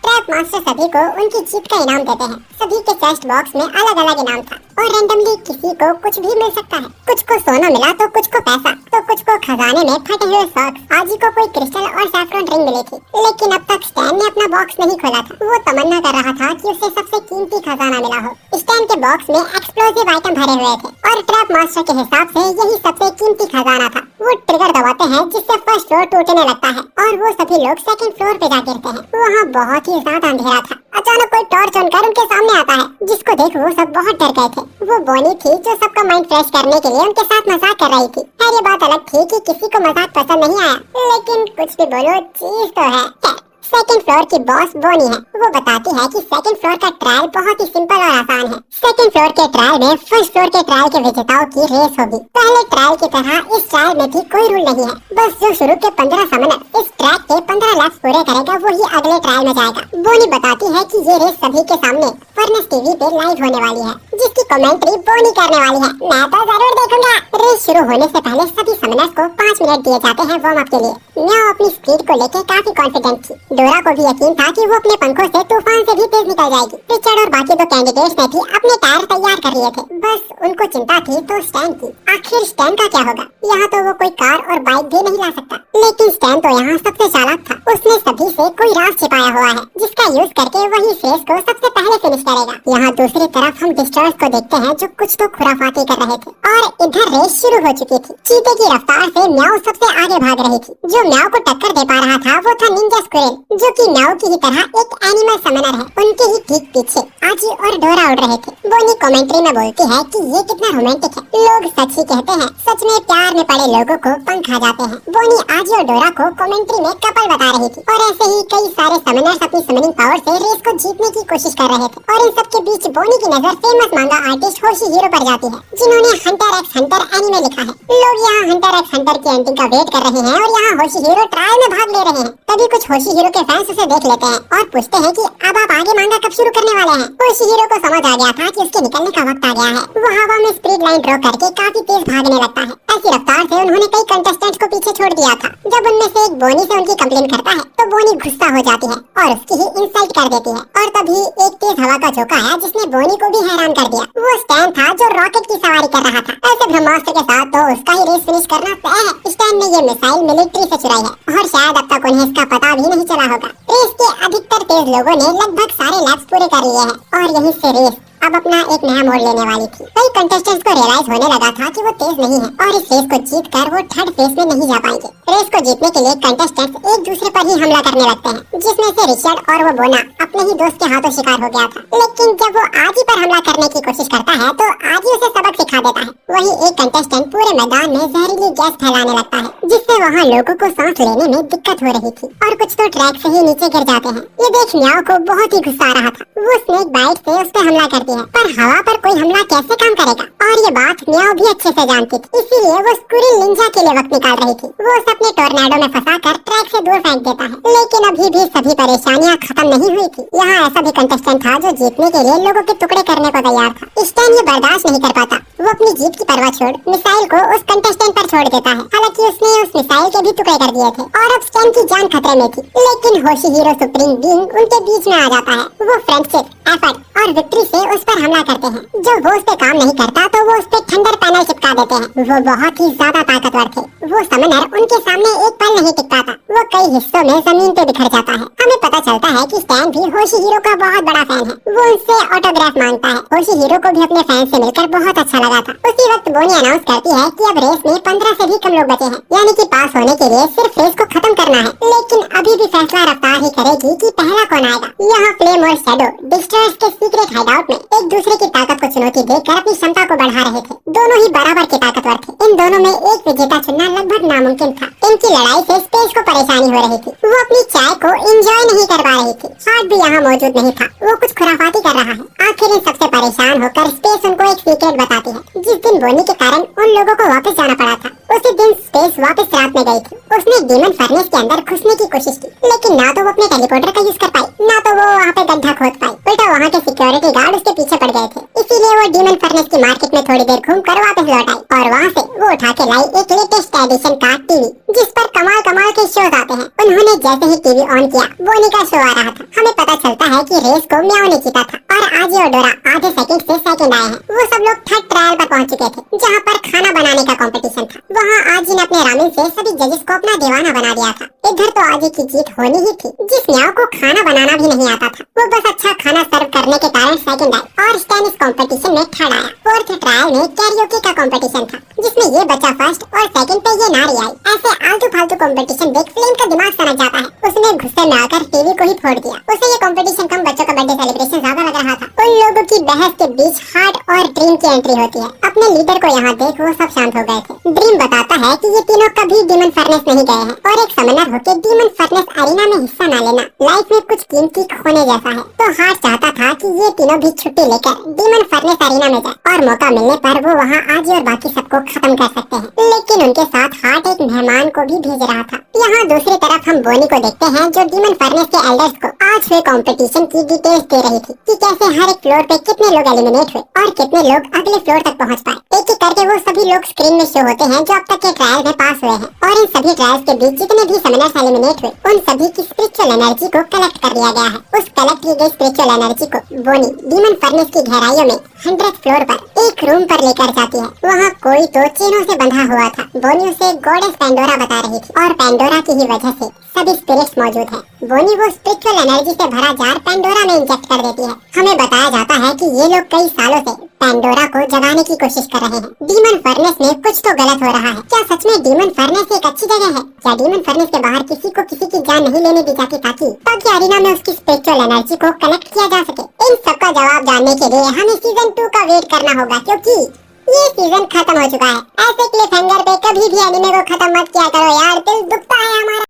ट्रैप मास्टर सभी को उनकी जीत का इनाम देते हैं। सभी के चेस्ट बॉक्स में अलग अलग इनाम था। और रैंडमली किसी को कुछ भी मिल सकता है। कुछ को सोना मिला तो कुछ को पैसा, तो कुछ को खजाने में फटे हुए सॉक्स। आज ही को कोई क्रिस्टल और सैफरन रिंग मिली थी, लेकिन अब तक स्टैन ने अपना बॉक्स नहीं खोला था। वो तमन्ना कर रहा था कि उसे सबसे कीमती खजाना मिला हो। स्टैन के बॉक्स में एक्सप्लोसिव आइटम भरे हुए थे और ट्रैप मास्टर के हिसाब से यही सबसे कीमती खजाना था। वो ट्रिगर दबाते हैं जिससे फर्स्ट फ्लोर टूटने लगता है और वो सभी लोग सेकंड फ्लोर पे जा गिरते हैं। वहाँ बहुत ही ज्यादा अंधेरा था। अचानक कोई टॉर्च ऑन कर उनके सामने आता है, जिसको देख वो सब बहुत डर गए थे। वो बॉनी थी जो सबका माइंड फ्रेश करने के लिए उनके साथ मजाक कर रही थी। खैर ये बात अलग थी कि किसी को मजाक पसंद नहीं आया, लेकिन कुछ भी बोलो चीज तो है। सेकंड फ्लोर की बॉस बोनी है। वो बताती है कि सेकंड फ्लोर का ट्रायल बहुत ही सिंपल और आसान है। सेकंड फ्लोर के ट्रायल में फर्स्ट फ्लोर के ट्रायल के विजेताओं की रेस होगी। पहले ट्रायल की तरह इस ट्रायल में भी कोई रूल नहीं है। बस जो शुरू के 15 समनर इस ट्रैक के 15 लैप्स पूरे करेगा वही अगले ट्रायल में जाएगा। बोनी बताती है कि ये रेस सभी के सामने फर्नेस टीवी पे लाइव होने वाली है, जिसकी कमेंट्री बोनी करने वाली है। मैं तो जरूर देखूंगा। रेस शुरू होने से पहले सभी समनर्स को 5 मिनट दिए जाते हैं वार्म अप के लिए। म्याओ अपनी स्पीड को लेकर काफी कॉन्फिडेंट थी। डोरा को भी यकीन था कि वो अपने पंखों से तूफान से भी तेज निकल जाएगी। रिचर्ड और बाकी 2 कैंडिडेट्स ने भी अपने टायर तैयार कर लिए थे। बस उनको चिंता थी तो स्टैन की। आखिर स्टैन का क्या होगा? यहाँ तो वो कोई कार और बाइक भी नहीं ला सकता, लेकिन स्टैन तो यहाँ सबसे चालाक था। उसने सभी से कोई राज छिपाया हुआ है, जिसका यूज करके वही फेस को सबसे पहले फिनिश करेगा। यहाँ दूसरी तरफ हम डिस्ट्रॉयर्स को देखते हैं जो कुछ तो खुराफाती कर रहे थे और इधर रेस शुरू हो चुकी थी। चीते की रफ्तार से म्याओ सबसे आगे भाग रही थी। जो म्याओ को टक्कर दे पा रहा था वो था निंजा स्क्विरल, जो कि म्याओ की ही तरह एक एनिमल समनर है। उनके ही ठीक पीछे आजी और डोरा उड़ रहे थे। बोनी कमेंट्री में बोलती है कि ये कितना रोमांटिक है। लोग सच ही कहते हैं, सच में प्यार में पड़े लोगों को पंख आ जाते हैं। बोनी आजी और डोरा को कमेंट्री में कपल बता रही थी और ऐसे ही कई सारे समनर्स अपनी समनिंग पावर से रेस को जीतने की कोशिश कर रहे थे। और इन सब के बीच बोनी की नजर फेमस मांगा आर्टिस्ट होशी हीरो पर जाती है, जिन्होंने हंटर एक्स हंटर एनीमे लिखा है। लोग यहाँ हंटर एक्स हंटर की एंडिंग का वेट कर रहे हैं और यहाँ होशी हीरो ट्रायल में भाग ले रहे हैं। तभी कुछ होशी हीरो के फैंस उसे देख लेते हैं और पूछते हैं कि अब आप आगे मांगा कब शुरू करने वाले हैं। होशी हीरो को समझ आ गया था कि उसके निकलने का वक्त आ गया है। वो हवा में स्पीड लाइन ड्रॉ करके काफी तेज भागने लगता है। ऐसी रफ्तार से उन्होंने कई कंटेस्टेंट्स को पीछे छोड़ दिया था। जब उनमें से एक बोनी से उनकी कंप्लेन करता है तो बोनी गुस्सा हो जाती है और उसकी ही इंसल्ट कर देती है। और तभी एक तेज हवा का झोंका है जिसने बोनी को भी हैरान कर दिया। वो स्टैन था जो रॉकेट की सवारी कर रहा था। ऐसे ब्रह्मास्त्र के साथ तो उसका ही रेस फिनिश करना तय है। स्टैन ने ये मिसाइल मिलिट्री से चुराई है और शायद अब तक उन्हें इसका पता भी नहीं चला होगा। रेस के अधिकतर तेज लोगों ने लगभग सारे लैप्स पूरे कर लिए हैं और यही से रेस अब अपना एक नया मोड़ लेने वाली थी। कई कंटेस्टेंट्स को रियलाइज होने लगा था कि वो तेज नहीं है और इस रेस को जीतकर वो थर्ड फेज में नहीं जा पाएंगे। रेस को जीतने के लिए कंटेस्टेंट्स एक दूसरे पर ही हमला करने लगते हैं, जिसमें से रिचर्ड और वो बोना अपने ही दोस्त के हाथों शिकार हो गया था। लेकिन जब वो आजी पर हमला करने की कोशिश करता है तो आजी उसे सबक सिखा देता है। वही एक कंटेस्टेंट पूरे मैदान में जहरीली गैस फैलाने लगता है, जिससे वहाँ लोगों को सांस लेने में दिक्कत हो रही थी और कुछ तो ट्रैक से ही नीचे गिर जाते हैं। ये देख म्याओ को बहुत ही गुस्सा आ रहा था। वो स्नेक बाइट से उस पर हमला करती है, पर हवा पर कोई हमला कैसे काम करेगा? और ये बात म्याओ भी अच्छे से जानती थी, इसीलिए वो स्क्विरल निंजा के लिए वक्त निकाल रही थी। वो उसे अपने टोर्नेडो में फंसाकर ट्रैक से दूर फेंक देता है। लेकिन अभी भी सभी परेशानियां खत्म नहीं हुई थी। यहाँ ऐसा भी कंटेस्टेंट था जो जीतने के लिए लोगों के टुकड़े करने को तैयार था। स्टैन ये बर्दाश्त नहीं कर पाता। वो अपनी जीत की परवाह छोड़ मिसाइल को उस कंटेस्टेंट पर छोड़ देता है। हालांकि उसने उस मिसाइल के भी टुकड़े कर दिए थे और अब स्टैन की जान खतरे में थी। लेकिन होशी हीरो सुप्रीम बीइंग उनके बीच में आ जाता है। वो फ्रेंडशिप, एफर्ट और विक्ट्री से उस पर हमला करते हैं। जब वो उस पे काम नहीं करता तो वो उस पे थंडर पैनल चिपका देते हैं। वो बहुत ही ज्यादा ताकतवर थे। वो समनर उनके सामने एक पल नहीं टिक पाता। वो कई हिस्सों में जमीन पे बिखर जाता है। हमें पता चलता है कि स्टैन भी होशी हीरो का बहुत बड़ा फैन है। वो उससे ऑटोग्राफ मांगता है। होशी हीरो को भी अपने फैन से मिलकर बहुत अच्छा लगा था। उसी वक्त बोनी अनाउंस करती है कि अब रेस में 15 से भी कम लोग बचे हैं, यानी कि पास होने के लिए सिर्फ रेस को खत्म करना है। लेकिन अभी भी फैसला रफ्तार ही करेगी कि पहला कौन आएगा। यहाँ फ्लेम और शैडो डिस्ट्रॉयर्स के सीक्रेट हाइडआउट में एक दूसरे की ताकत को चुनौती देकर अपनी क्षमता को बढ़ा रहे थे। दोनों ही बराबर के ताकतवर थे। इन दोनों में एक विजेता चुनना लगभग नामुमकिन था। इनकी लड़ाई से स्पेस को परेशानी हो रही थी। वो अपनी चाय को एंजॉय नहीं कर पा रही थी। हार्ट भी यहाँ मौजूद नहीं था। वो कुछ खुराफाती कर रहा है। आखिर इन सबसे परेशान होकर स्पेस उनको एक सीक्रेट बताती है। जिस दिन बोनी के कारण उन लोगों को वापस जाना पड़ा था, उसी दिन स्पेस वापस रात में गई थी। उसने डीमन फर्नेस के अंदर घुसने की कोशिश की, लेकिन ना तो वो अपने टेलीपोर्टर का यूज कर पाई, ना तो वो वहाँ पे गड्ढा खोद पाई। उल्टा वहाँ के सिक्योरिटी गार्ड उसके पीछे पड़ गए थे। इसीलिए वो डीमन फर्नेस की मार्केट में थोड़ी देर घूम कर वापस लौट आई और वहाँ से वो उठा के लाई एक लेटेस्ट एडिशन का टीवी, जिस पर कमाल कमाल के शोज आते हैं। उन्होंने जैसे ही टीवी ऑन किया, बोनी का शो आ रहा था। हमें पता चलता है कि रेस को म्याओ ने जीता था और आजी और डोरा आधे सेकंड से सेकंड आए हैं। वो सब लोग थर्ड ट्रायल पर पहुंच चुके थे, जहाँ पर खाना बनाने का कंपटीशन था। वहाँ आजी ने अपने रामेन से सभी जजेस को अपना दीवाना बना दिया था। इधर तो आजी की जीत होनी ही थी। जिस म्याओ को खाना बनाना भी नहीं आता था, वो बस अच्छा खाना सर्व करने के कारण सेकंड आई और स्टैन इस कंपटीशन में थर्ड आया। फोर्थ ट्रायल में कैरियोके का कंपटीशन था, जिसमें ये बचा फर्स्ट और सेकंड पे ये नारी आई। ऐसे आलतू फालतू कंपटीशन देख फ्लेम का दिमाग समझ जाता है। उसने गुस्से में आकर टीवी को ही फोड़ दिया। उसे ये कंपटीशन कम बच्चों का बर्थडे सेलिब्रेशन ज्यादा लग रहा था। उन लोगों की बहस के बीच हार्ट और ड्रीम की एंट्री होती है। अपने लीडर को यहाँ देख वो सब शांत हो गए थे। ड्रीम बताता है कि ये तीनों कभी डीमन फर्नेस नहीं गए हैं और एक समनर होकर डीमन फर्नेस एरिना में हिस्सा न लेना लाइफ में कुछ कीमती खोने जैसा है। तो हार्ट चाहता था कि ये तीनों भी छुट्टी लेकर डीमन फर्नेस एरिना में जाए और मौका मिलने पर वो वहाँ आजी और बाकी सबको खत्म कर सकते हैं। लेकिन उनके साथ हार्ट एक मेहमान को भी भेज रहा था। यहाँ दूसरी तरफ हम बोनी को देखते हैं, जो डीमन फर्नेस के एल्डर्स को आज हुए कंपटीशन की डिटेल्स दे रही थी कि कैसे हर एक फ्लोर पे कितने लोग एलिमिनेट हुए और कितने लोग अगले फ्लोर तक पहुँच पाए। एक एक करके वो सभी लोग स्क्रीन में शो होते हैं जो अब तक के ट्रायल में पास हुए हैं और इन सभी ट्रायल्स के बीच जितने भी समनर्स एलिमिनेट हुए, उन सभी की स्पिरिचुअल एनर्जी को कलेक्ट कर लिया गया है। उस कलेक्ट की गई स्पिरिचुअल एनर्जी को बोनी डीमन फर्नेस की गहराइयों में 100th फ्लोर पर एक रूम पर लेकर जाती है। वहाँ कोई तो चेनों से बंधा हुआ था। बोनी उसे गॉडेस पेंडोरा बता रही थी और पेंडोरा की ही वजह से सभी स्पिरिट्स मौजूद हैं। बोनी वो स्पिरिचुअल एनर्जी से भरा जार पेंडोरा में इंजेक्ट कर देती है। हमें बताया जाता है कि ये लोग कई सालों से पेंडोरा को जगाने की कोशिश कर रहे हैं। डीमन फर्नेस में कुछ तो गलत हो रहा है। क्या सच में डीमन फर्नेस एक अच्छी जगह है? क्या डीमन फर्नेस के बाहर किसी को किसी की जान नहीं लेने दी जाती ताकि एरिना में उसकी स्पिरिचुअल एनर्जी को कलेक्ट किया जा सके? इन सब का जवाब जानने के लिए हमें सीजन 2 का वेट करना होगा, क्योंकि ये सीजन खत्म हो चुका है। ऐसे क्लिफ हैंगर पे कभी भी एनिमे को खत्म मत किया करो यार, दिल दुखता है हमारा।